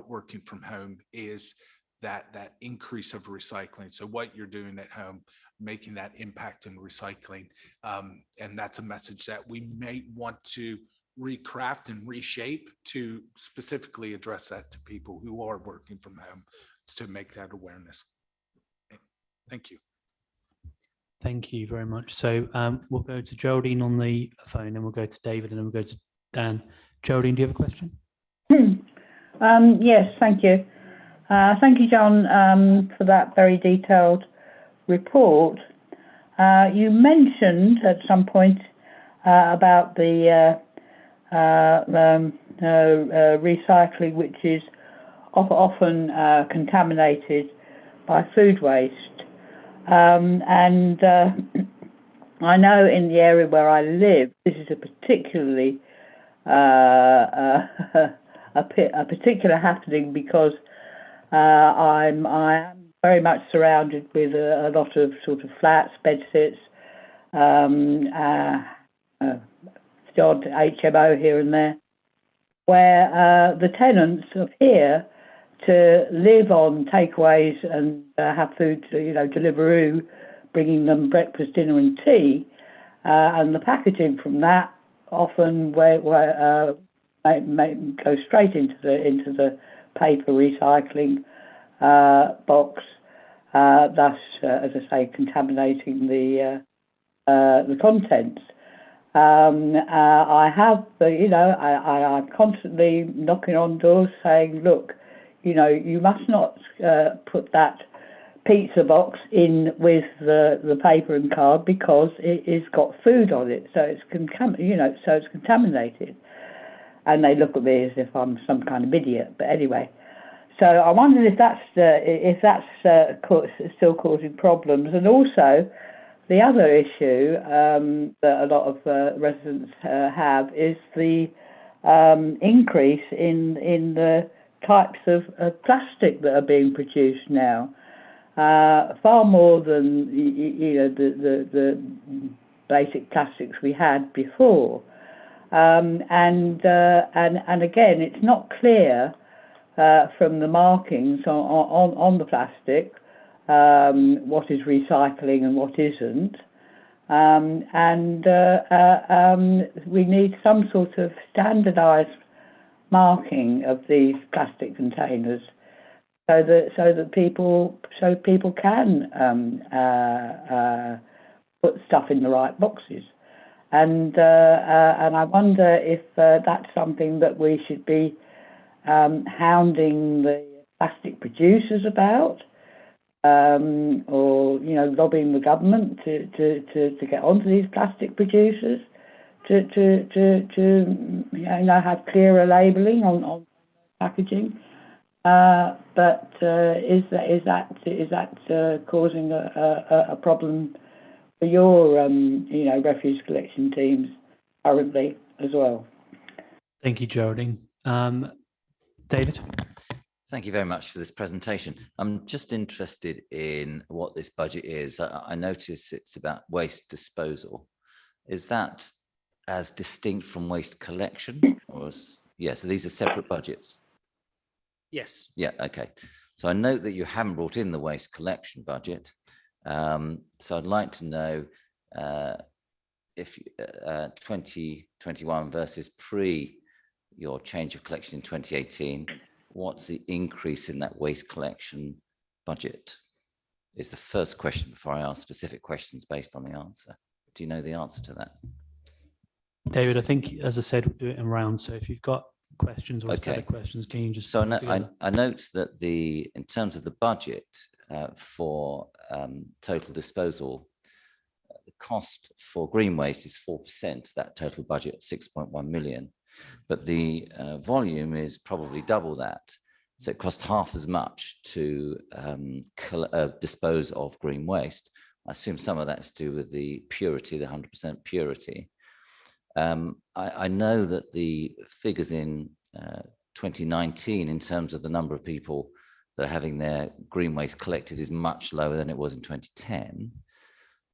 working from home is that increase of recycling. So what you're doing at home, making that impact in recycling. And that's a message that we may want to recraft and reshape to specifically address that to people who are working from home to make that awareness. Thank you. Thank you very much. So we'll go to Geraldine on the phone, and we'll go to David, and then we'll go to Dan. Geraldine, do you have a question? Yes, thank you. Thank you, John, for that very detailed report. You mentioned at some point about the recycling, which is often contaminated by food waste. And I know in the area where I live, this is a particularly a particular happening because I am very much surrounded with a lot of sort of flats, bed sits, the odd HMO here and there, where the tenants appear to live on takeaways and have food, Deliveroo, bringing them breakfast, dinner and tea, and the packaging from that often go straight into the paper recycling box, thus, as I say, contaminating the contents. I have, I'm constantly knocking on doors saying, look, you must not put that pizza box in with the paper and card because it's got food on it, so it's contaminated. And they look at me as if I'm some kind of idiot. But anyway, so I wonder if that's still causing problems. And also, the other issue that a lot of residents have is the increase in the types of plastic that are being produced now. Far more than the basic plastics we had before, and again, it's not clear from the markings on the plastic what is recycling and what isn't, we need some sort of standardised marking of these plastic containers, so that people can put stuff in the right boxes, and I wonder if that's something that we should be hounding the plastic producers about, or lobbying the government to get onto these plastic producers to have clearer labelling on packaging. But is that causing a problem for your refuse collection teams currently as well? Thank you, Geraldine. David? Thank you very much for this presentation. I'm just interested in what this budget is. I notice it's about waste disposal. Is that as distinct from waste collection? So these are separate budgets? Yes. Yeah, okay. So I note that you haven't brought in the waste collection budget. So I'd like to know if 2021 versus your change of collection in 2018, what's the increase in that waste collection budget? Is the first question before I ask specific questions based on the answer. Do you know the answer to that? David, I think, as I said, we'll do it in rounds. So if you've got questions or a set of questions, can you just... So I note that in terms of the budget for total disposal, the cost for green waste is 4%, that total budget, 6.1 million. But the volume is probably double that. So it costs half as much to dispose of green waste. I assume some of that's to do with the purity, the 100% purity. I know that the figures in 2019 in terms of the number of people that are having their green waste collected is much lower than it was in 2010.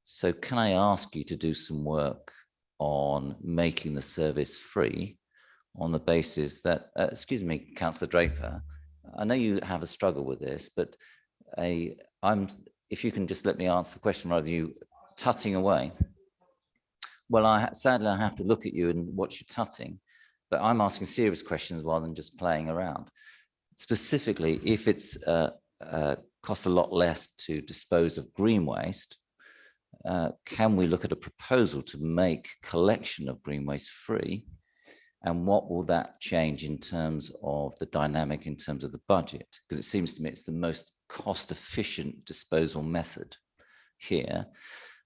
So can I ask you to do some work on making the service free on the basis that, excuse me, Councillor Draper, I know you have a struggle with this, but if you can just let me answer the question rather than you tutting away. Well, sadly, I have to look at you and watch you tutting, but I'm asking serious questions rather than just playing around. Specifically, if it's cost a lot less to dispose of green waste, can we look at a proposal to make collection of green waste free? And what will that change in terms of the dynamic, in terms of the budget? Because it seems to me it's the most cost-efficient disposal method here.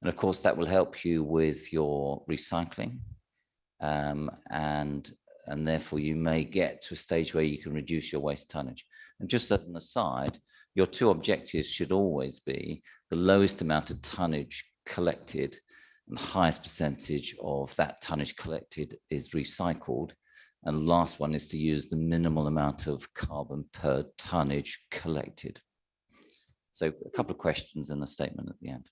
And of course, that will help you with your recycling. And therefore, you may get to a stage where you can reduce your waste tonnage. And just as an aside, your two objectives should always be the lowest amount of tonnage collected and the highest percentage of that tonnage collected is recycled. And the last one is to use the minimal amount of carbon per tonnage collected. So a couple of questions and a statement at the end.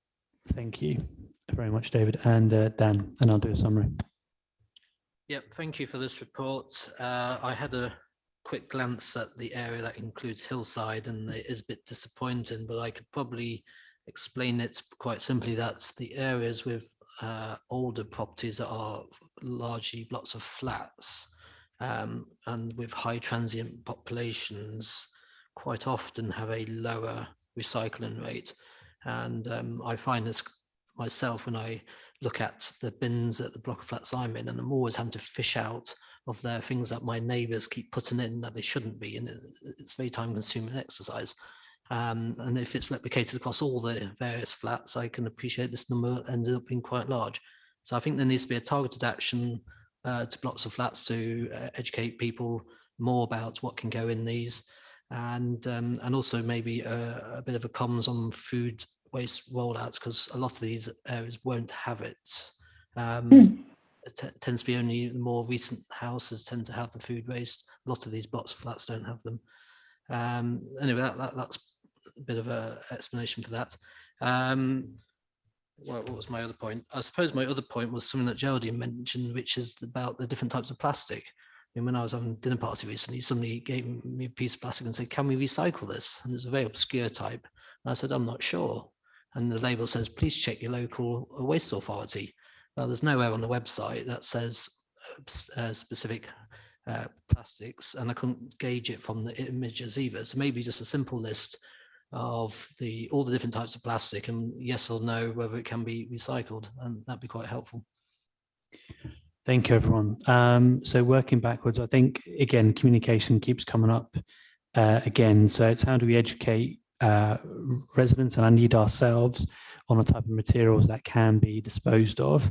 Thank you very much, David. And Dan, and I'll do a summary. Yep, thank you for this report. I had a quick glance at the area that includes Hillside, and it is a bit disappointing, but I could probably explain it quite simply. That's the areas with older properties that are largely blocks of flats, and with high transient populations quite often have a lower recycling rate. And I find this myself when I look at the bins at the block of flats I'm in, and I'm always having to fish out of their things that my neighbours keep putting in that they shouldn't be, and it's very time consuming exercise. And if it's replicated across all the various flats, I can appreciate this number ended up being quite large. So I think there needs to be a targeted action to blocks of flats to educate people more about what can go in these, and also maybe a bit of a comms on food waste rollouts, because a lot of these areas won't have it. It tends to be only the more recent houses tend to have the food waste. A lot of these blocks of flats don't have them. Anyway, that's a bit of an explanation for that. What was my other point? I suppose my other point was something that Geraldine mentioned, which is about the different types of plastic. I mean, when I was having a dinner party recently, somebody gave me a piece of plastic and said, "Can we recycle this?" And it's a very obscure type. And I said, "I'm not sure." And the label says, "Please check your local waste authority." Well, there's nowhere on the website that says specific plastics, and I couldn't gauge it from the images either. So maybe just a simple list of all the different types of plastic, and yes or no whether it can be recycled, and that'd be quite helpful. Thank you, everyone. So working backwards, I think, again, communication keeps coming up again. So it's how do we educate residents and indeed ourselves on the type of materials that can be disposed of.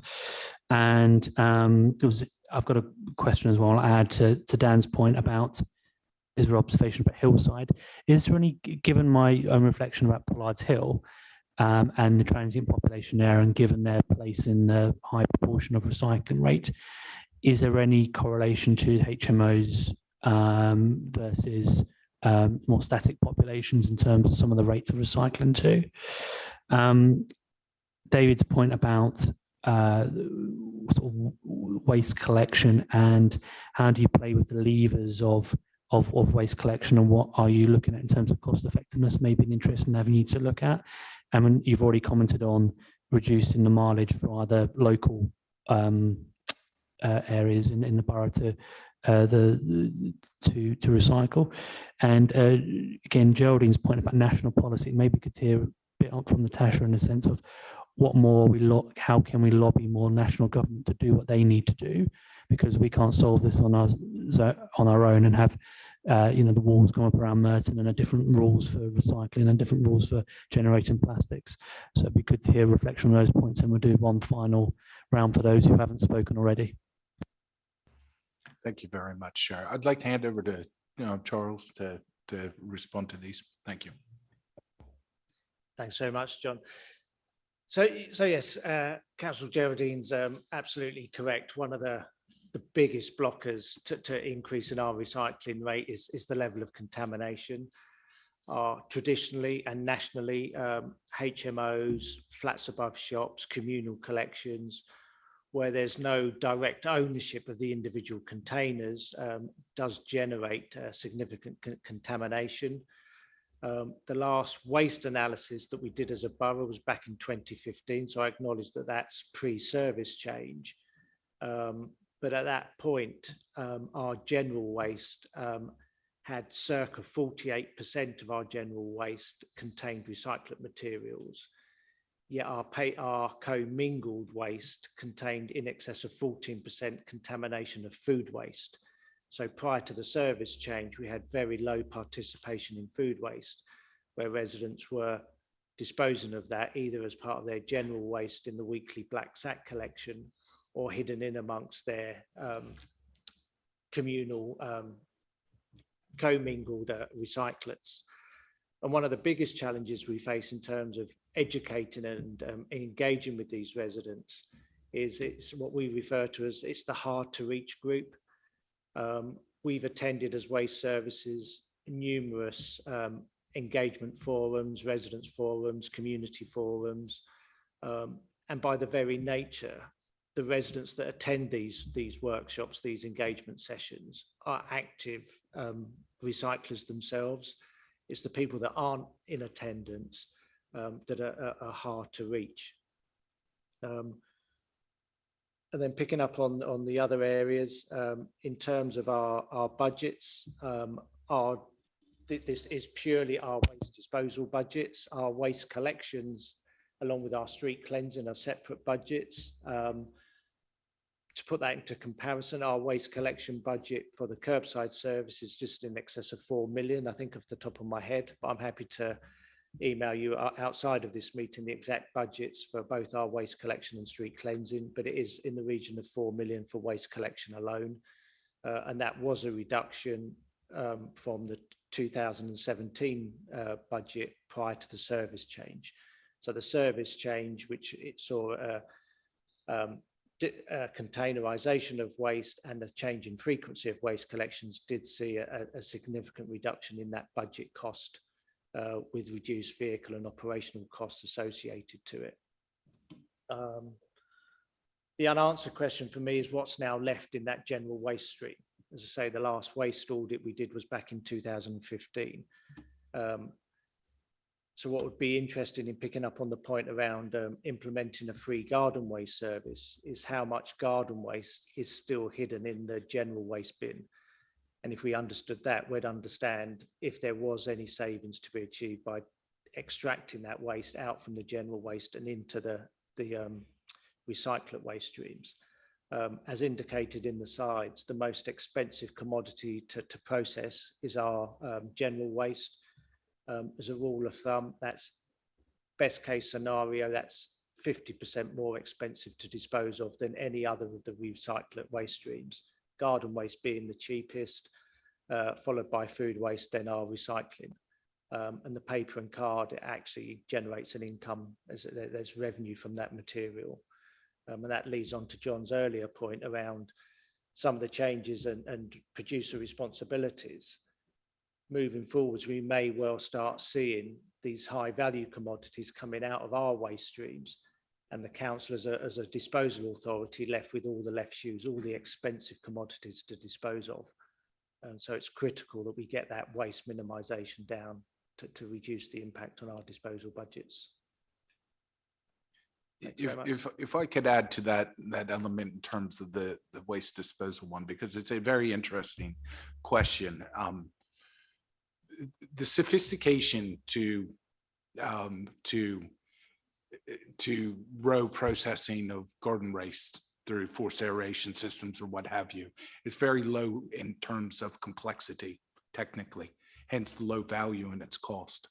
And I've got a question as well, I'll add to Dan's point about his observation about Hillside. Is there any, given my own reflection about Pollard's Hill and the transient population there, and given their place in the high proportion of recycling rate, is there any correlation to HMOs versus more static populations in terms of some of the rates of recycling too? David's point about sort of waste collection and how do you play with the levers of waste collection, and what are you looking at in terms of cost effectiveness, maybe an interesting avenue to look at. I mean, you've already commented on reducing the mileage for other local areas in the borough to recycle. And again, Geraldine's point about national policy, maybe we could hear a bit from Natasha in the sense of what more how can we lobby more national government to do what they need to do, because we can't solve this on our own and have the walls come up around Merton and different rules for recycling and different rules for generating plastics. So it'd be good to hear a reflection on those points, and we'll do one final round for those who haven't spoken already. Thank you very much, Chair. I'd like to hand over to Charles to respond to these. Thank you. Thanks very much, John. So yes, Councillor Geraldine's absolutely correct. One of the biggest blockers to increase in our recycling rate is the level of contamination. Traditionally and nationally, HMOs, flats above shops, communal collections, where there's no direct ownership of the individual containers, does generate significant contamination. The last waste analysis that we did as a borough was back in 2015, so I acknowledge that that's pre-service change. But at that point, our general waste had circa 48% of our general waste contained recyclable materials. Yet our co-mingled waste contained in excess of 14% contamination of food waste. So prior to the service change, we had very low participation in food waste, where residents were disposing of that either as part of their general waste in the weekly black sack collection or hidden in amongst their communal co-mingled recyclates. And one of the biggest challenges we face in terms of educating and engaging with these residents is it's what we refer to as it's the hard to reach group. We've attended as Waste Services numerous engagement forums, residents forums, community forums, and by the very nature, the residents that attend these workshops, these engagement sessions, are active recyclers themselves. It's the people that aren't in attendance that are hard to reach. And then picking up on the other areas, in terms of our budgets, this is purely our waste disposal budgets. Our waste collections, along with our street cleansing, are separate budgets. To put that into comparison, our waste collection budget for the curbside service is just in excess of 4 million, I think, off the top of my head, but I'm happy to email you outside of this meeting the exact budgets for both our waste collection and street cleansing, but it is in the region of 4 million for waste collection alone. And that was a reduction from the 2017 budget prior to the service change. So the service change, which it saw containerization of waste and a change in frequency of waste collections, did see a significant reduction in that budget cost with reduced vehicle and operational costs associated to it. The unanswered question for me is what's now left in that general waste stream. As I say, the last waste audit we did was back in 2015. So what would be interesting in picking up on the point around implementing a free garden waste service is how much garden waste is still hidden in the general waste bin. And if we understood that, we'd understand if there was any savings to be achieved by extracting that waste out from the general waste and into the recyclate waste streams. As indicated in the slides, the most expensive commodity to process is our general waste. As a rule of thumb, that's best case scenario, that's 50% more expensive to dispose of than any other of the recyclate waste streams. Garden waste being the cheapest, followed by food waste, then our recycling. And the paper and card, it actually generates an income, as there's revenue from that material. And that leads on to John's earlier point around some of the changes and producer responsibilities. Moving forwards, we may well start seeing these high value commodities coming out of our waste streams, and the council as a disposal authority left with all the left shoes, all the expensive commodities to dispose of. And so it's critical that we get that waste minimisation down to reduce the impact on our disposal budgets. If I could add to that element in terms of the waste disposal one, because it's a very interesting question. The sophistication to row processing of garden waste through forced aeration systems or what have you is very low in terms of complexity technically, hence the low value in its cost.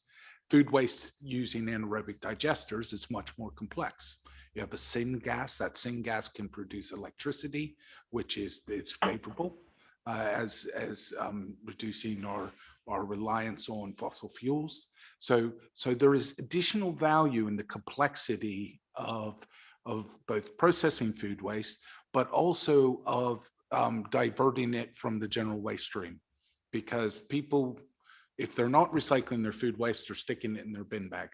Food waste using anaerobic digesters is much more complex. You have a syngas. That syngas can produce electricity, which is favorable as reducing our reliance on fossil fuels. So there is additional value in the complexity of both processing food waste, but also of diverting it from the general waste stream, because people, if they're not recycling their food waste, they're sticking it in their bin bag.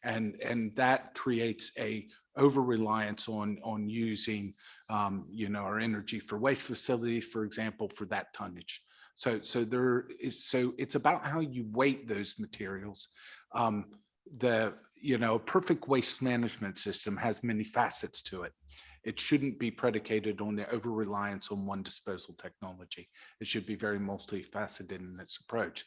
And that creates a over-reliance on using our energy for waste facilities, for example, for that tonnage. So it's about how you weight those materials. A perfect waste management system has many facets to it. It shouldn't be predicated on the over-reliance on one disposal technology. It should be very multifaceted in its approach.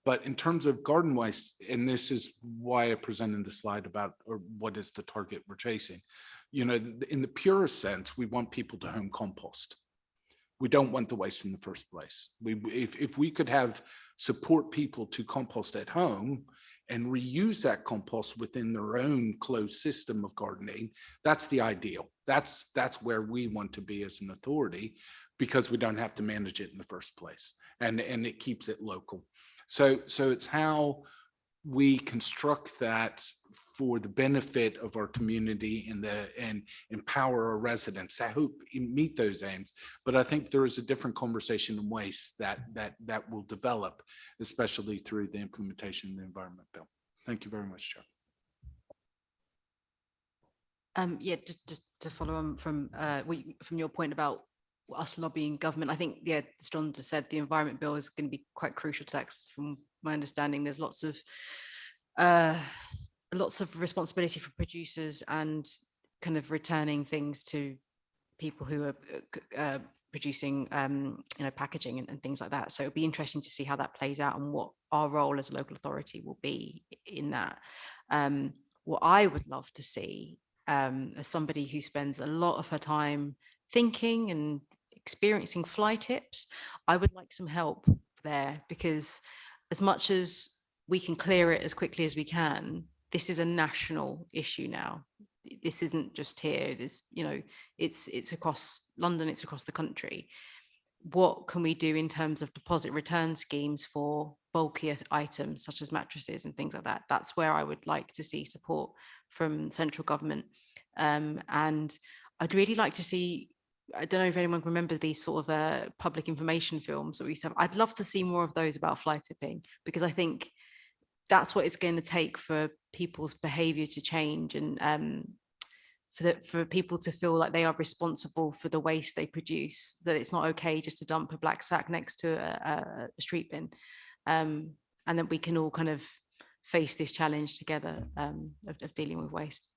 But in terms of garden waste, and this is why I presented the slide about what is the target we're chasing. In the purest sense, we want people to home compost. We don't want the waste in the first place. If we could support people to compost at home and reuse that compost within their own closed system of gardening, that's the ideal. That's where we want to be as an authority, because we don't have to manage it in the first place, and it keeps it local. So it's how we construct that for the benefit of our community and empower our residents. I hope you meet those aims, but I think there is a different conversation in waste that will develop, especially through the implementation of the Environment Bill. Thank you very much, Chair. Yeah, just to follow on from your point about us lobbying government, I think, yeah, as John just said, the environment bill is going to be quite crucial to that. 'Cause from my understanding, there's lots of responsibility for producers and kind of returning things to people who are producing, packaging and things like that. So it'll be interesting to see how that plays out and what our role as a local authority will be in that. What I would love to see, as somebody who spends a lot of her time thinking and experiencing fly tips, I would like some help there, because as much as we can clear it as quickly as we can, this is a national issue now. This isn't just here. This, it's across London, it's across the country. What can we do in terms of deposit return schemes for bulkier items such as mattresses and things like that? That's where I would like to see support from central government. And I'd really like to see, I don't know if anyone remembers these sort of public information films that we used to have. I'd love to see more of those about fly tipping, because I think that's what it's going to take for people's behavior to change, and for people to feel like they are responsible for the waste they produce, that it's not okay just to dump a black sack next to a street bin, and that we can all kind of face this challenge together, of dealing with waste.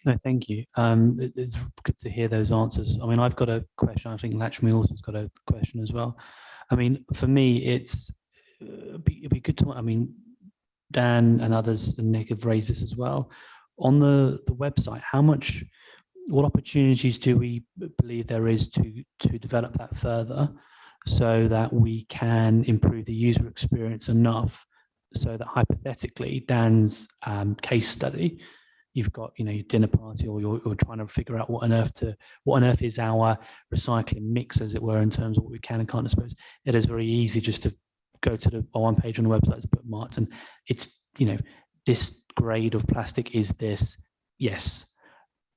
No, thank you. It's good to hear those answers. I mean, I've got a question. I think Lakshmi also has got a question as well. I mean, for me, it'd be good to, I mean, Dan and others, and Nick have raised this as well. On the website, what opportunities do we believe there is to develop that further, so that we can improve the user experience enough so that hypothetically Dan's case study, you've got, your dinner party, or you're trying to figure out what on earth is our recycling mix, as it were, in terms of what we can and can't dispose. It is very easy just to go to the one page on the website that's put marked, and it's, this grade of plastic is this, yes.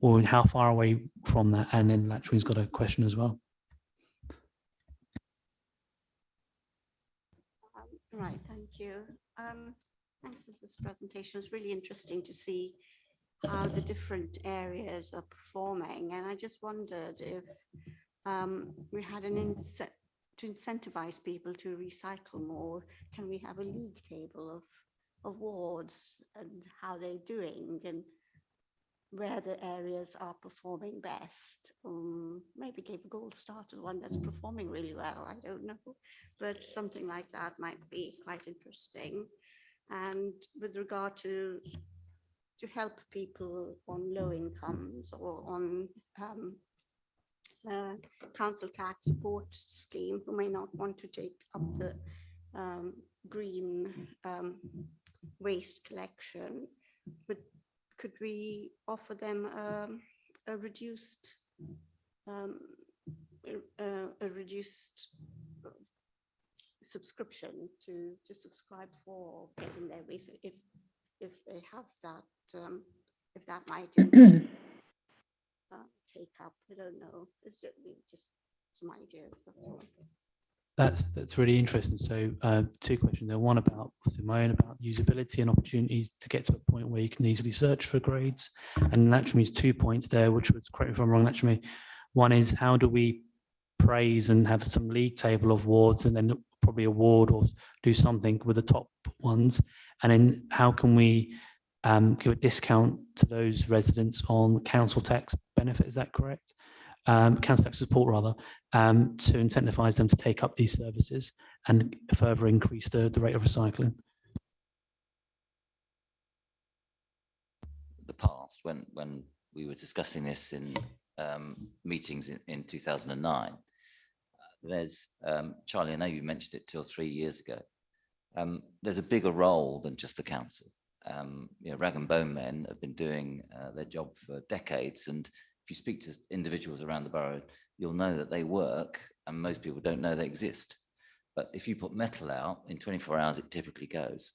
Or how far away from that? And then Lakshmi's got a question as well. Right, thank you. Thanks for this presentation. It's really interesting to see how the different areas are performing. And I just wondered if we had to incentivize people to recycle more. Can we have a league table of awards and how they're doing and where the areas are performing best? Maybe give a gold star to the one that's performing really well. I don't know, but something like that might be quite interesting. And with regard to help people on low incomes or on council tax support scheme who may not want to take up the green waste collection, but could we offer them a reduced subscription to subscribe for getting their waste, if they have that, if that might take up? I don't know. It's just some ideas. That's all. That's really interesting. So two questions there. One about my own about usability and opportunities to get to a point where you can easily search for grades. And Lakshmi's 2 points there, which was, correct me if I'm wrong, Lakshmi. One is, how do we praise and have some league table of awards, and then probably award or do something with the top ones? And then how can we give a discount to those residents on council tax benefit? Is that correct? Council tax support rather, to incentivize them to take up these services and further increase the rate of recycling. The past, when we were discussing this in meetings in 2009, there's, Charlie, I know you mentioned it 2 or 3 years ago, there's a bigger role than just the council. Rag and bone men have been doing their job for decades, and if you speak to individuals around the borough, you'll know that they work, and most people don't know they exist. But if you put metal out, in 24 hours, it typically goes.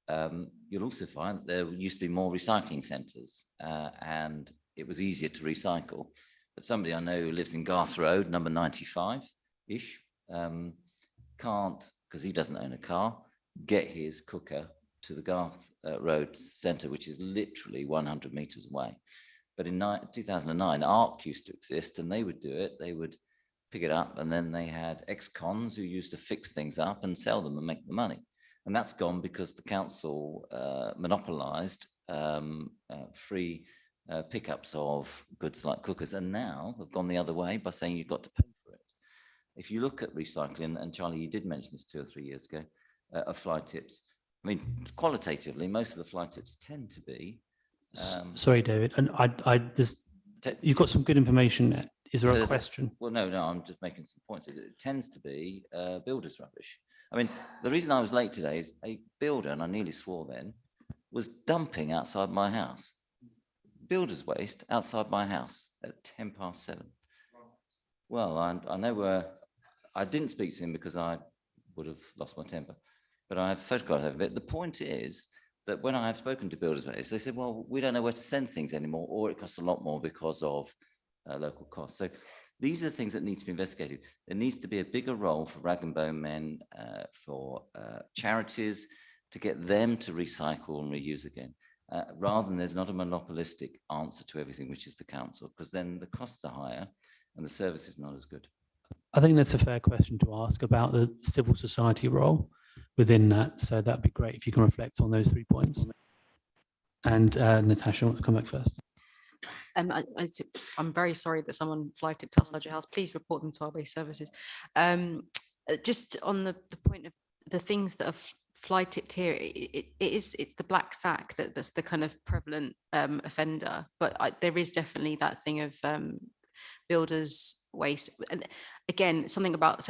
You'll also find that there used to be more recycling centres, and it was easier to recycle. But somebody I know who lives in Garth Road, number 95-ish, can't, because he doesn't own a car, get his cooker to the Garth Road Centre, which is literally 100 metres away. But in 2009, ARC used to exist, and they would do it. They would pick it up, and then they had ex-cons who used to fix things up and sell them and make the money. And that's gone because the council monopolised free pickups of goods like cookers, and now have gone the other way by saying you've got to pay for it. If you look at recycling, and Charlie, you did mention this 2 or 3 years ago, of fly tips. I mean, qualitatively, most of the fly tips tend to be. Sorry, David, and you've got some good information there. Is there a question? Well, no, I'm just making some points. It tends to be builders' rubbish. I mean, the reason I was late today is a builder, and I nearly swore then, was dumping outside my house. Builder's waste outside my house at 7:10. Well, I know where. I didn't speak to him because I would have lost my temper, but I have photographs of it. The point is that when I have spoken to builders waste, they said, well, we don't know where to send things anymore, or it costs a lot more because of local costs. So these are the things that need to be investigated. There needs to be a bigger role for rag and bone men, for charities, to get them to recycle and reuse again, rather than there's not a monopolistic answer to everything, which is the council, because then the costs are higher and the service is not as good. I think that's a fair question to ask about the civil society role within that. So that'd be great if you can reflect on those 3 points. And Natasha, want to come back first? I'm very sorry that someone fly tipped outside your house. Please report them to our waste services. Just on the point of the things that are fly tipped here, it's the black sack that's the kind of prevalent offender. But there is definitely that thing of builders waste. And again, something about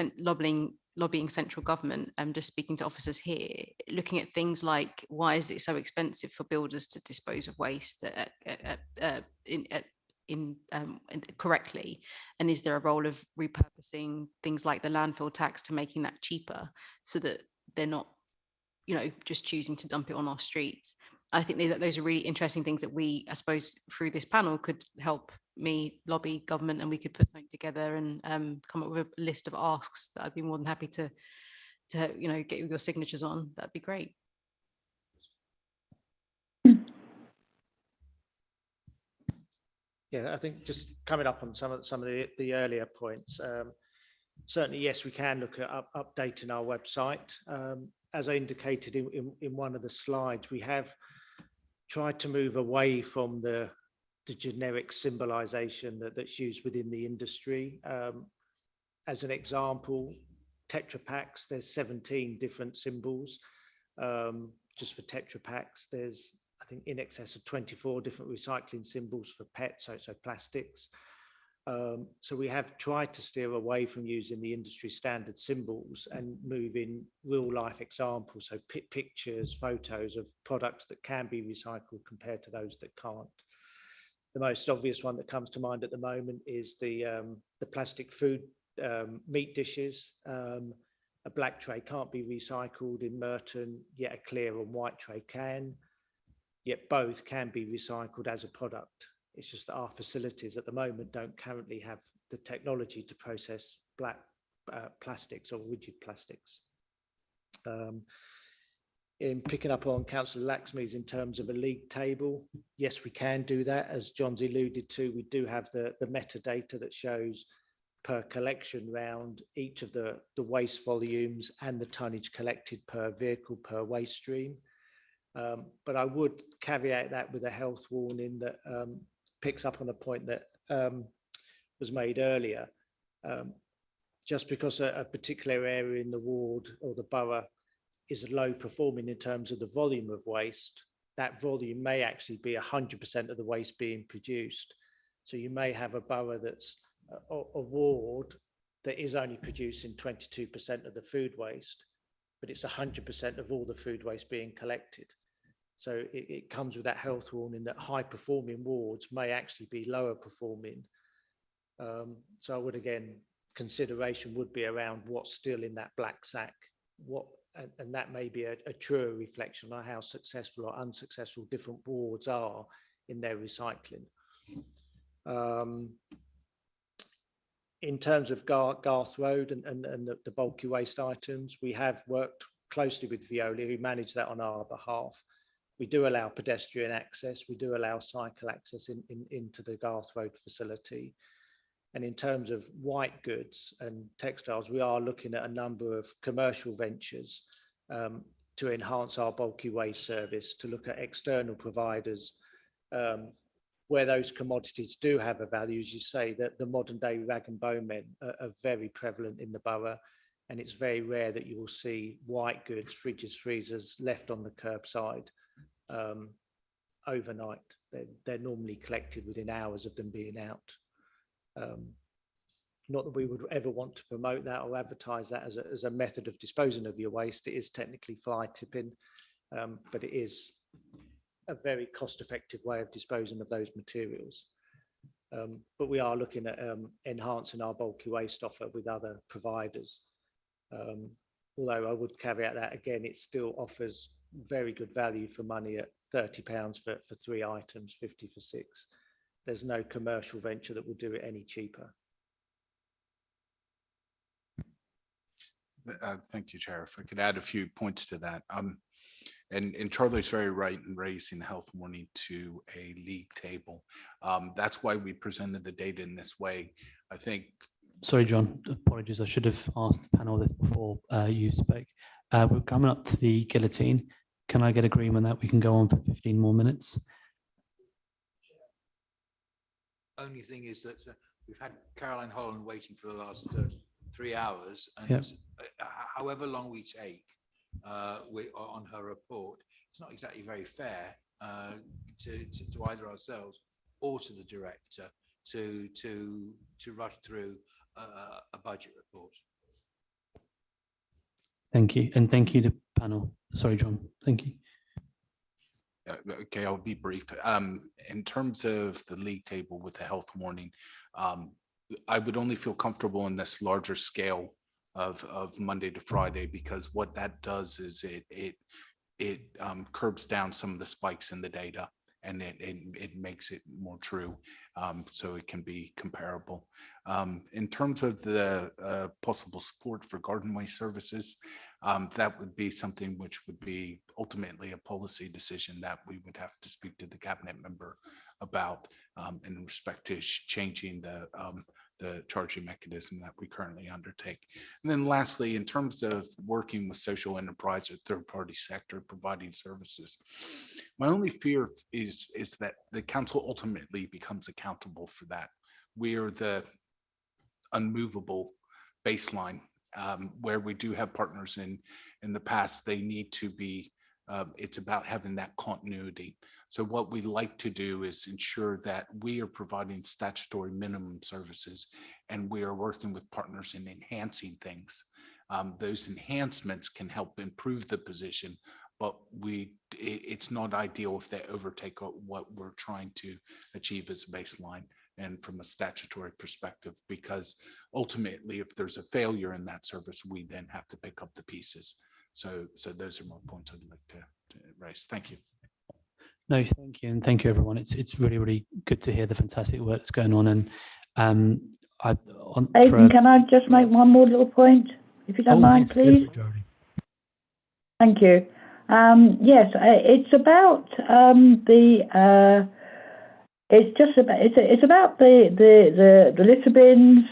lobbying central government. Just speaking to officers here, looking at things like, why is it so expensive for builders to dispose of waste correctly, and is there a role of repurposing things like the landfill tax to making that cheaper, so that they're not, just choosing to dump it on our streets? I think those are really interesting things that we, I suppose, through this panel could help me lobby government, and we could put something together and come up with a list of asks that I'd be more than happy to get your signatures on. That'd be great. Yeah, I think just coming up on some of the earlier points. Certainly, yes, we can look at updating our website. As I indicated in one of the slides, we have tried to move away from the generic symbolization that's used within the industry. As an example, Tetra Paks, there's 17 different symbols. Just for Tetra Paks, there's, I think, in excess of 24 different recycling symbols for PET, so plastics. So we have tried to steer away from using the industry standard symbols and move in real life examples, so pictures, photos of products that can be recycled compared to those that can't. The most obvious one that comes to mind at the moment is the plastic food meat dishes. A black tray can't be recycled in Merton, yet a clear and white tray can. Yet both can be recycled as a product. It's just that our facilities at the moment don't currently have the technology to process black plastics or rigid plastics. In picking up on Councillor Laxmi's in terms of a league table, yes, we can do that. As John's alluded to, we do have the metadata that shows per collection round each of the waste volumes and the tonnage collected per vehicle per waste stream. But I would caveat that with a health warning that picks up on a point that was made earlier. Just because a particular area in the ward or the borough is low performing in terms of the volume of waste, that volume may actually be 100% of the waste being produced. So you may have a borough that's a ward that is only producing 22% of the food waste, but it's 100% of all the food waste being collected. So it comes with that health warning that high performing wards may actually be lower performing. So I would, again, consideration would be around what's still in that black sack, and that may be a truer reflection on how successful or unsuccessful different wards are in their recycling. In terms of Garth Road and the bulky waste items, we have worked closely with Veolia, who manage that on our behalf. We do allow pedestrian access. We do allow cycle access into the Garth Road facility. And in terms of white goods and textiles, we are looking at a number of commercial ventures to enhance our bulky waste service, to look at external providers where those commodities do have a value. As you say, that the modern day rag and bone men are very prevalent in the borough, and it's very rare that you will see white goods, fridges, freezers left on the curbside overnight. They're normally collected within hours of them being out. Not that we would ever want to promote that or advertise that as a method of disposing of your waste. It is technically fly tipping, but it is a very cost-effective way of disposing of those materials. But we are looking at enhancing our bulky waste offer with other providers. Although I would caveat that again, it still offers very good value for money at £30 for 3 items, 50 for 6. There's no commercial venture that will do it any cheaper. Thank you, Chair. If I could add a few points to that. And Charlie's very right in raising the health warning to a league table. That's why we presented the data in this way. I think. Sorry, John, apologies. I should have asked the panel this before you spoke. We're coming up to the guillotine. Can I get agreement that we can go on for 15 more minutes? Only thing is that we've had Caroline Holland waiting for the last 3 hours, and Yep. However long we take on her report, it's not exactly very fair to either ourselves or to the director to rush through a budget report. Thank you, and thank you to panel. Sorry, John. Thank you. Okay, I'll be brief. In terms of the league table with the health warning, I would only feel comfortable in this larger scale of Monday to Friday, because what that does is it curbs down some of the spikes in the data, and it makes it more true, so it can be comparable. In terms of the possible support for garden waste services, that would be something which would be ultimately a policy decision that we would have to speak to the cabinet member about in respect to changing the charging mechanism that we currently undertake. And then lastly, in terms of working with social enterprise or third-party sector providing services, my only fear is that the council ultimately becomes accountable for that. We are the unmovable baseline. Where we do have partners in the past, they need to be, it's about having that continuity. So what we like to do is ensure that we are providing statutory minimum services, and we are working with partners in enhancing things. Those enhancements can help improve the position, but it's not ideal if they overtake what we're trying to achieve as a baseline and from a statutory perspective, because ultimately if there's a failure in that service, we then have to pick up the pieces. So those are more points I'd like to raise. Thank you. No, thank you, and thank you everyone. It's really, really good to hear the fantastic work that's going on. And Aidan, can I just make one more little point, if you don't mind, yes, please? go for it, Jodie. Thank you. Yes, it's about it's about the litter bins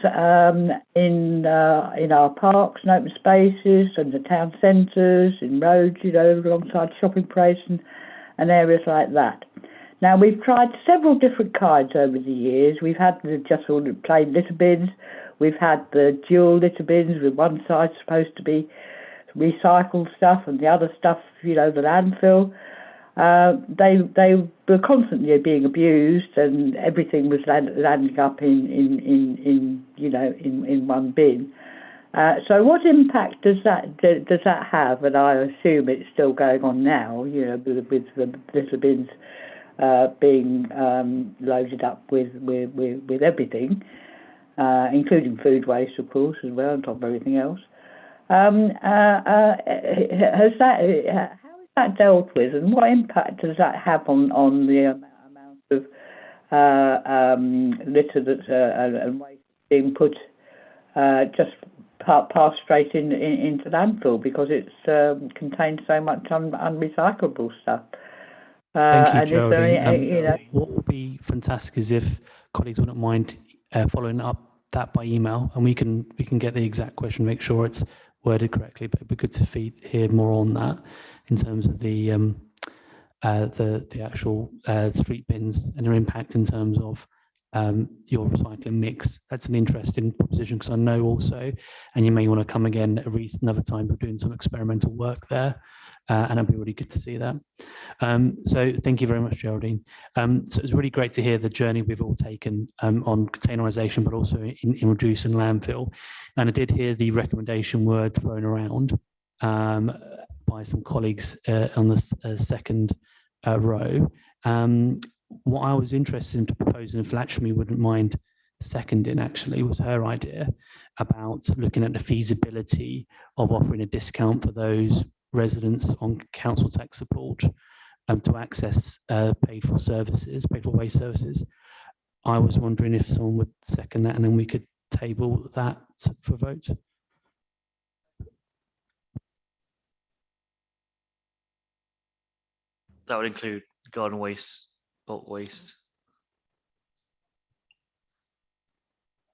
in our parks and open spaces and the town centres, in roads, alongside shopping places and areas like that. Now, we've tried several different kinds over the years. We've had just all the plain litter bins. We've had the dual litter bins with one side supposed to be recycled stuff and the other stuff, the landfill. They were constantly being abused, and everything was landing up in one bin. So what impact does that have? And I assume it's still going on now, with the litter bins being loaded up with everything, including food waste, of course, as well, on top of everything else. How is that dealt with, and what impact does that have on the amount of litter that's and waste being put just pass straight into landfill because it's contains so much unrecyclable stuff. Thank you, and is there Geraldine. What would be fantastic is if colleagues wouldn't mind following up that by email, and we can get the exact question, make sure it's worded correctly. But it'd be good to hear more on that in terms of the actual street bins and their impact in terms of your recycling mix. That's an interesting proposition because I know also, and you may want to come again another time. We're doing some experimental work there. And it'd be really good to see that. So thank you very much, Geraldine. So it's really great to hear the journey we've all taken on containerisation, but also in reducing landfill. And I did hear the recommendation word thrown around by some colleagues on the second row. What I was interested in to propose, and if Lakshmi wouldn't mind seconding, actually, was her idea about looking at the feasibility of offering a discount for those residents on council tax support to access paid for waste services. I was wondering if someone would second that, and then we could table that for vote. That would include garden waste, bulk waste.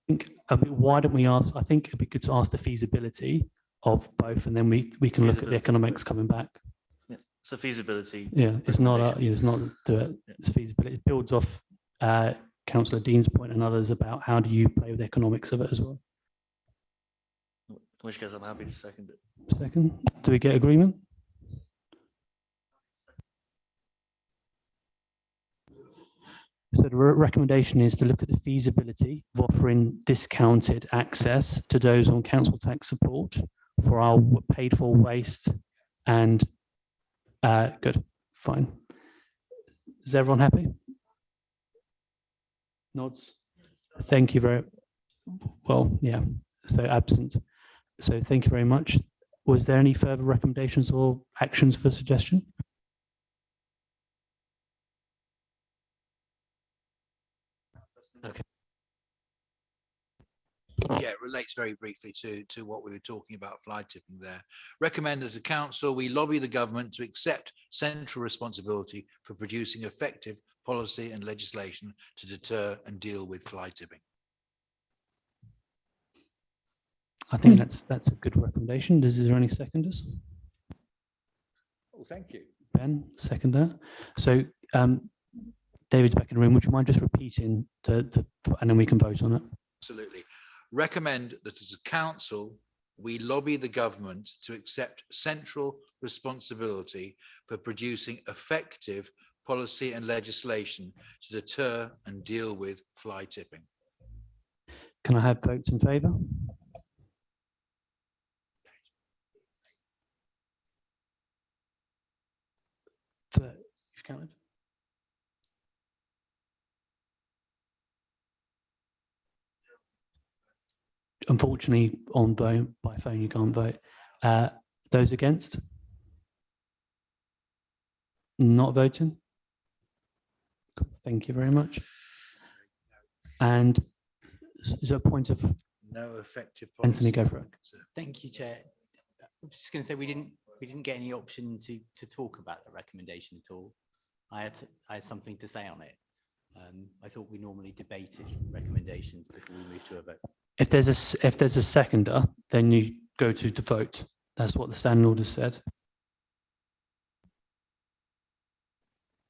Why don't we ask? I think it'd be good to ask the feasibility of both, and then we can look at the economics coming back. Yeah. So feasibility. Yeah, it's not it's feasibility. It builds off Councillor Dean's point and others about how do you play with the economics of it as well. In which case, I'm happy to second it. Second, do we get agreement? So the recommendation is to look at the feasibility of offering discounted access to those on council tax support for our paid for waste and good, fine. Is everyone happy? Nods. Thank you very well. Yeah, so absent. So thank you very much. Was there any further recommendations or actions for suggestion? Okay. Yeah, it relates very briefly to what we were talking about fly tipping there. Recommended to council, we lobby the government to accept central responsibility for producing effective policy and legislation to deter and deal with fly tipping. I think that's a good recommendation. Is there any seconders? Oh, thank you. Ben, seconder. So David's back in the room. Would you mind just repeating and then we can vote on it? Absolutely. Recommend that as a council, we lobby the government to accept central responsibility for producing effective policy and legislation to deter and deal with fly tipping. Can I have votes in favour? You've counted? Unfortunately, on vote by phone, you can't vote. Those against? Not voting? Thank you very much. And is there a point of no effective policy? Anthony, go for it. Thank you, Chair. I'm just going to say we didn't get any option to talk about the recommendation at all. I had something to say on it. I thought we normally debated recommendations before we move to a vote. If there's a seconder, then you go to the vote. That's what the standing order said.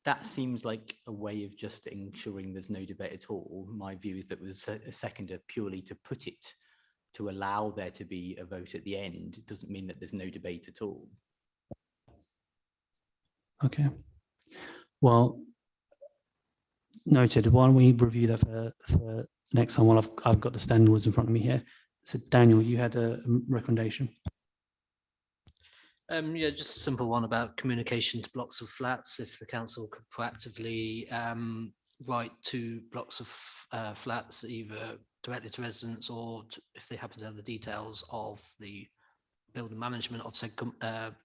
That seems like a way of just ensuring there's no debate at all. My view is that was a seconder purely to put it, to allow there to be a vote at the end. It doesn't mean that there's no debate at all. Okay. Well, noted. Why don't we review that for next time? While I've got the standing orders in front of me here. So Daniel, you had a recommendation. Yeah, just a simple one about communication to blocks of flats. If the council could proactively write to blocks of flats, either directly to residents or if they happen to have the details of the building management of said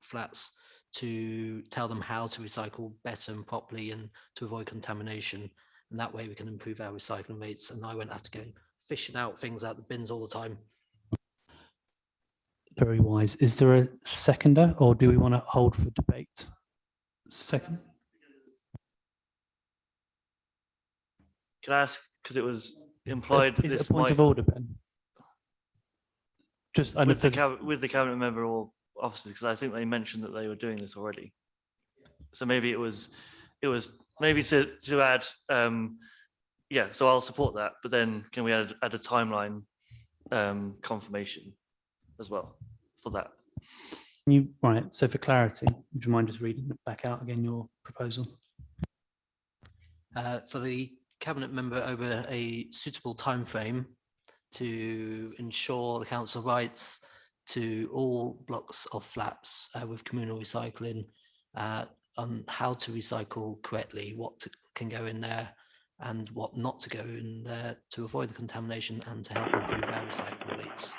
flats, to tell them how to recycle better and properly and to avoid contamination. And that way we can improve our recycling rates, and I won't have to go fishing out things out the bins all the time. Very wise. Is there a seconder, or do we want to hold for debate? Second. Can I ask, because it was implied that Is it this a point might, of order, Ben? Just with the cabinet member or officers, because I think they mentioned that they were doing this already. So maybe it was maybe to add, yeah, so I'll support that, but then can we add a timeline confirmation as well for that? Right, so for clarity, would you mind just reading it back out again, your proposal? For the cabinet member over a suitable timeframe to ensure the council rights to all blocks of flats with communal recycling, on how to recycle correctly, can go in there and what not to go in there to avoid the contamination and to help improve our recycle rates.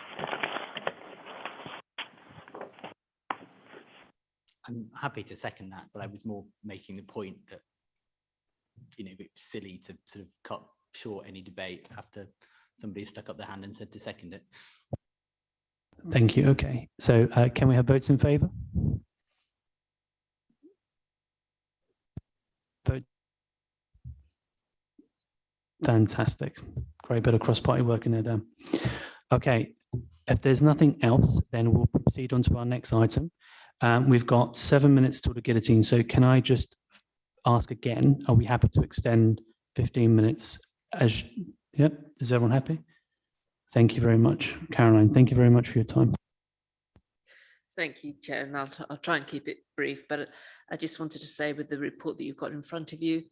I'm happy to second that, but I was more making the point that, you know, it's silly to sort of cut short any debate after somebody stuck up their hand and said to second it. Thank you. Okay, so can we have votes in favour? Vote. Fantastic. Great bit of cross-party work in there, Dan. Okay, if there's nothing else, then we'll proceed on to our next item. We've got 7 minutes till the guillotine. So can I just ask again, are we happy to extend 15 minutes? Yep, is everyone happy? Thank you very much. Caroline, thank you very much for your time. Thank you, Chair, and I'll try and keep it brief, but I just wanted to say with the report that you've got in front of you,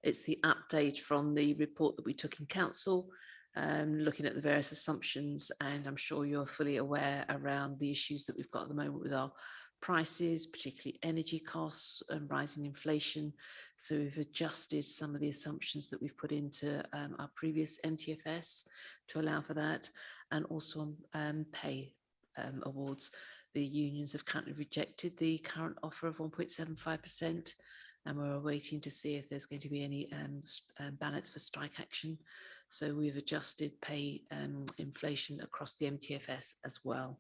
it's the update from the report that we took in council, looking at the various assumptions, and I'm sure you're fully aware around the issues that we've got at the moment with our prices, particularly energy costs and rising inflation. So we've adjusted some of the assumptions that we've put into our previous MTFS to allow for that, and also on pay awards. The unions have currently rejected the current offer of 1.75%, and we're waiting to see if there's going to be any ballots for strike action. So we've adjusted pay inflation across the MTFS as well.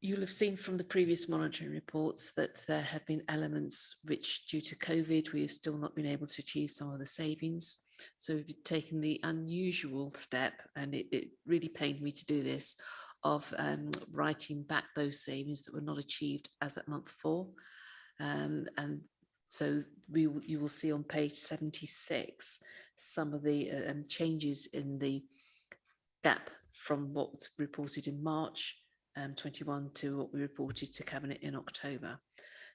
You'll have seen from the previous monitoring reports that there have been elements which, due to COVID, we have still not been able to achieve some of the savings. So we've taken the unusual step, and it really pained me to do this, of writing back those savings that were not achieved as at month 4. And so you will see on page 76 some of the changes in the gap from what was reported in March 21 to what we reported to Cabinet in October.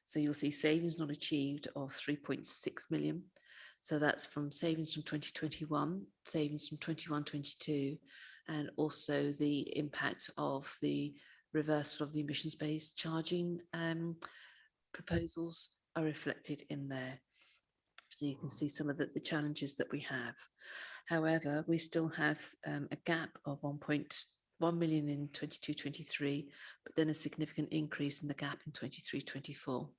So you'll see savings not achieved of 3.6 million. So that's from savings from 2021, savings from 21-22, and also the impact of the reversal of the emissions-based charging proposals are reflected in there. So you can see some of the challenges that we have. However, we still have a gap of 1.1 million in 22-23, but then a significant increase in the gap in 23-24.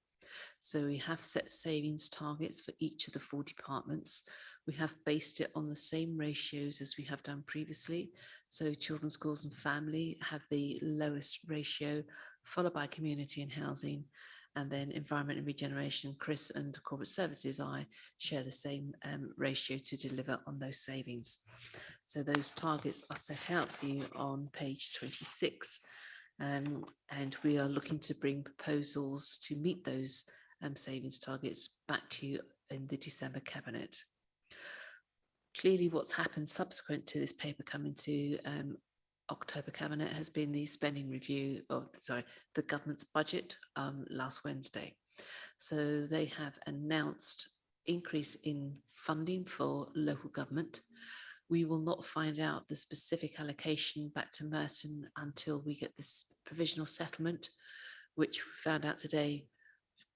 So we have set savings targets for each of the 4 departments. We have based it on the same ratios as we have done previously. So children, schools and family have the lowest ratio, followed by community and housing, and then environment and regeneration. Chris and corporate services, I share the same ratio to deliver on those savings. So those targets are set out for you on page 26. And we are looking to bring proposals to meet those savings targets back to you in the December Cabinet. Clearly, what's happened subsequent to this paper coming to October Cabinet has been the spending review, the government's budget last Wednesday. So they have announced increase in funding for local government. We will not find out the specific allocation back to Merton until we get this provisional settlement, which we found out today,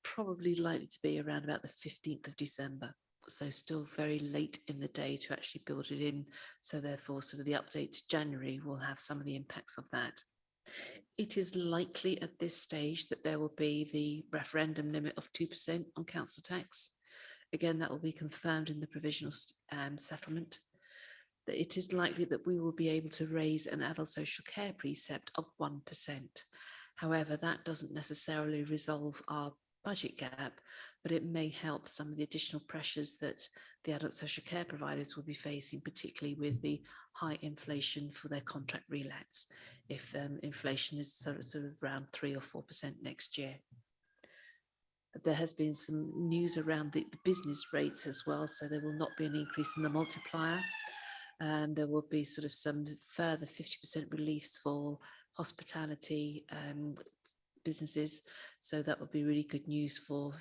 probably likely to be around about the 15th of December. So still very late in the day to actually build it in. So therefore, sort of the update to January will have some of the impacts of that. It is likely at this stage that there will be the referendum limit of 2% on council tax. Again, that will be confirmed in the provisional settlement. that it is likely that we will be able to raise an adult social care precept of 1%. However, that doesn't necessarily resolve our budget gap, but it may help some of the additional pressures that the adult social care providers will be facing, particularly with the high inflation for their contract relets, if inflation is sort of around 3 or 4% next year. There has been some news around the business rates as well, so there will not be an increase in the multiplier. There will be sort of some further 50% reliefs for hospitality businesses, so that would be really good news for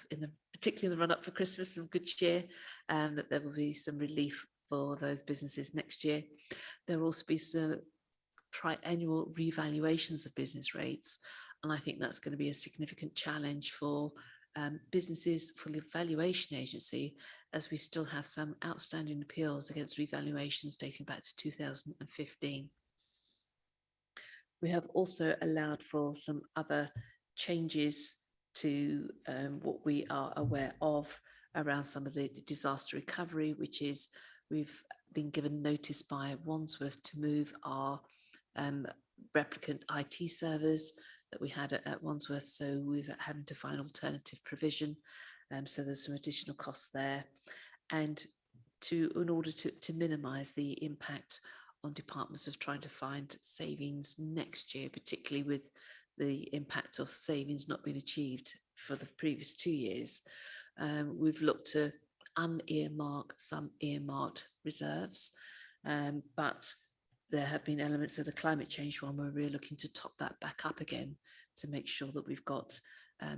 particularly in the run up for Christmas and good cheer, that there will be some relief for those businesses next year. There will also be some tri-annual revaluations of business rates, and I think that's going to be a significant challenge for businesses, for the valuation agency, as we still have some outstanding appeals against revaluations dating back to 2015. We have also allowed for some other changes to what we are aware of around some of the disaster recovery, which is we've been given notice by Wandsworth to move our replicant IT servers that we had at Wandsworth, so we've having to find alternative provision. So there's some additional costs there, and in order to minimise the impact on departments of trying to find savings next year, particularly with the impact of savings not being achieved for the previous 2 years. We've looked to unearmark some earmarked reserves, but there have been elements of the climate change one where we're looking to top that back up again to make sure that we've got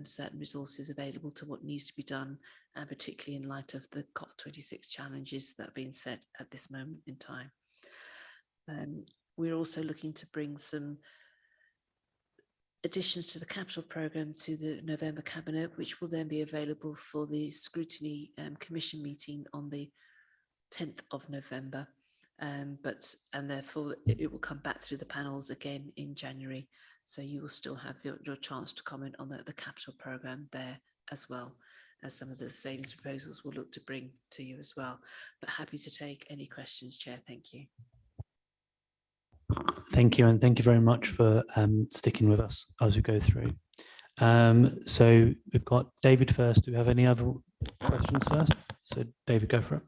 certain resources available to what needs to be done, and particularly in light of the COP26 challenges that are being set at this moment in time. We're also looking to bring some additions to the capital programme to the November Cabinet, which will then be available for the Scrutiny Commission meeting on the 10th of November. And therefore it will come back through the panels again in January. So you will still have your chance to comment on the capital programme there, as well as some of the savings proposals we'll look to bring to you as well. But happy to take any questions, Chair. Thank you. Thank you, and thank you very much for sticking with us as we go through. So we've got David first. Do we have any other questions first? So David, go for it.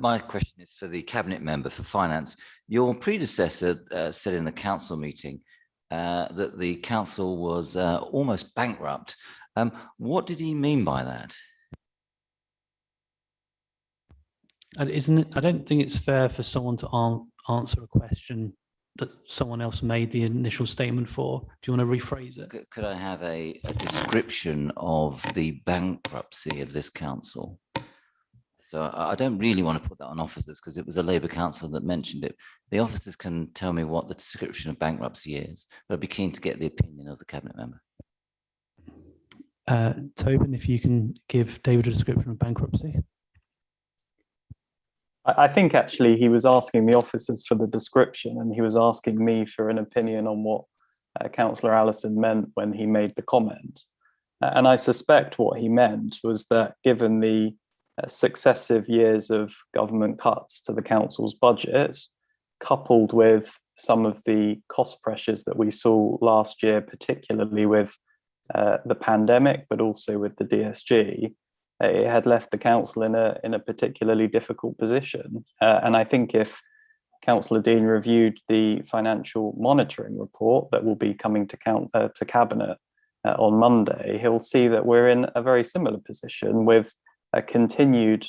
My question is for the Cabinet Member for Finance. Your predecessor said in the council meeting that the council was almost bankrupt. What did he mean by that? And I don't think it's fair for someone to answer a question that someone else made the initial statement for. Do you want to rephrase it? Could I have a description of the bankruptcy of this council? So I don't really want to put that on officers because it was a Labour council that mentioned it. The officers can tell me what the description of bankruptcy is, but I'd be keen to get the opinion of the Cabinet Member. Tobin, if you can give David a description of bankruptcy. I think actually he was asking the officers for the description, and he was asking me for an opinion on what Councillor Allison meant when he made the comment. And I suspect what he meant was that given the successive years of government cuts to the council's budget, coupled with some of the cost pressures that we saw last year, particularly with the pandemic, but also with the DSG, it had left the council in a particularly difficult position. And I think if Councillor Dean reviewed the financial monitoring report that will be coming to Cabinet on Monday, he'll see that we're in a very similar position with a continued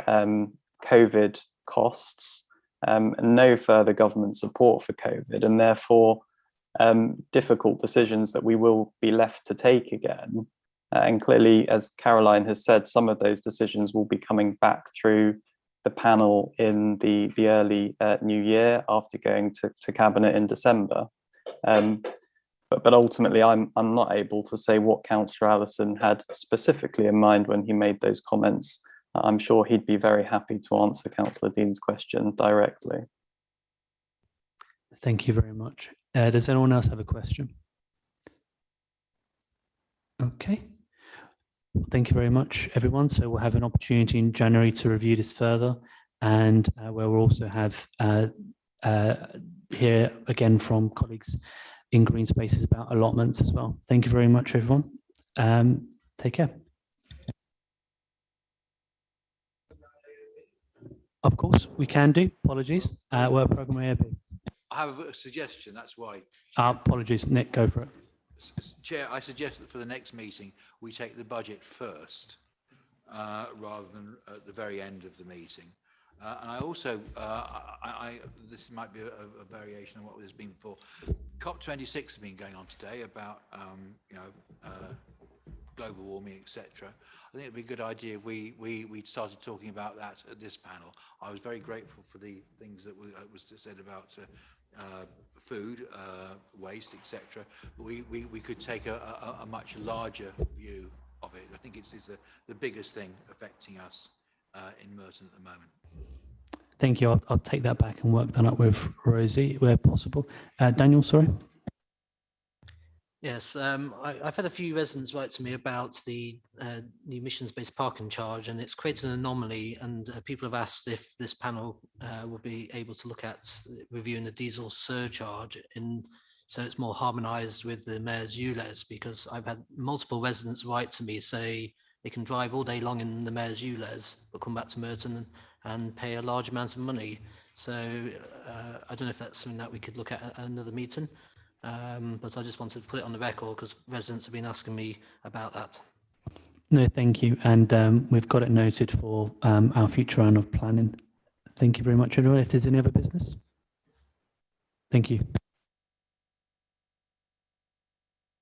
COVID costs, no further government support for COVID, and therefore difficult decisions that we will be left to take again. And clearly, as Caroline has said, some of those decisions will be coming back through the panel in the early new year after going to Cabinet in December. But ultimately, I'm not able to say what Councillor Allison had specifically in mind when he made those comments. I'm sure he'd be very happy to answer Councillor Dean's question directly. Thank you very much. Does anyone else have a question? Okay. Thank you very much, everyone. So we'll have an opportunity in January to review this further. and where we'll also have hear again from colleagues in green spaces about allotments as well. Thank you very much, everyone. Take care. Of course, we can do. Apologies. Work program AOB. I have a suggestion, that's why. Apologies, Nick, go for it. Chair, I suggest that for the next meeting, we take the budget first, rather than at the very end of the meeting. And I also, this might be a variation on what there's been before. COP26 has been going on today about, global warming, etc. I think it'd be a good idea if we started talking about that at this panel. I was very grateful for the things that was said about food, waste, etc. But we could take a much larger view of it. I think it's the biggest thing affecting us in Merton at the moment. Thank you. I'll take that back and work that up with Rosie where possible. Daniel, sorry. Yes, I've had a few residents write to me about the new emissions-based parking charge, and it's created an anomaly, and people have asked if this panel will be able to look at reviewing the diesel surcharge so it's more harmonised with the mayor's ULEZ, because I've had multiple residents write to me say they can drive all day long in the mayor's ULEZ, but come back to Merton and pay a large amount of money. So I don't know if that's something that we could look at another meeting. But I just wanted to put it on the record because residents have been asking me about that. No, thank you. And we've got it noted for our future round of planning. Thank you very much, everyone. If there's any other business. Thank you.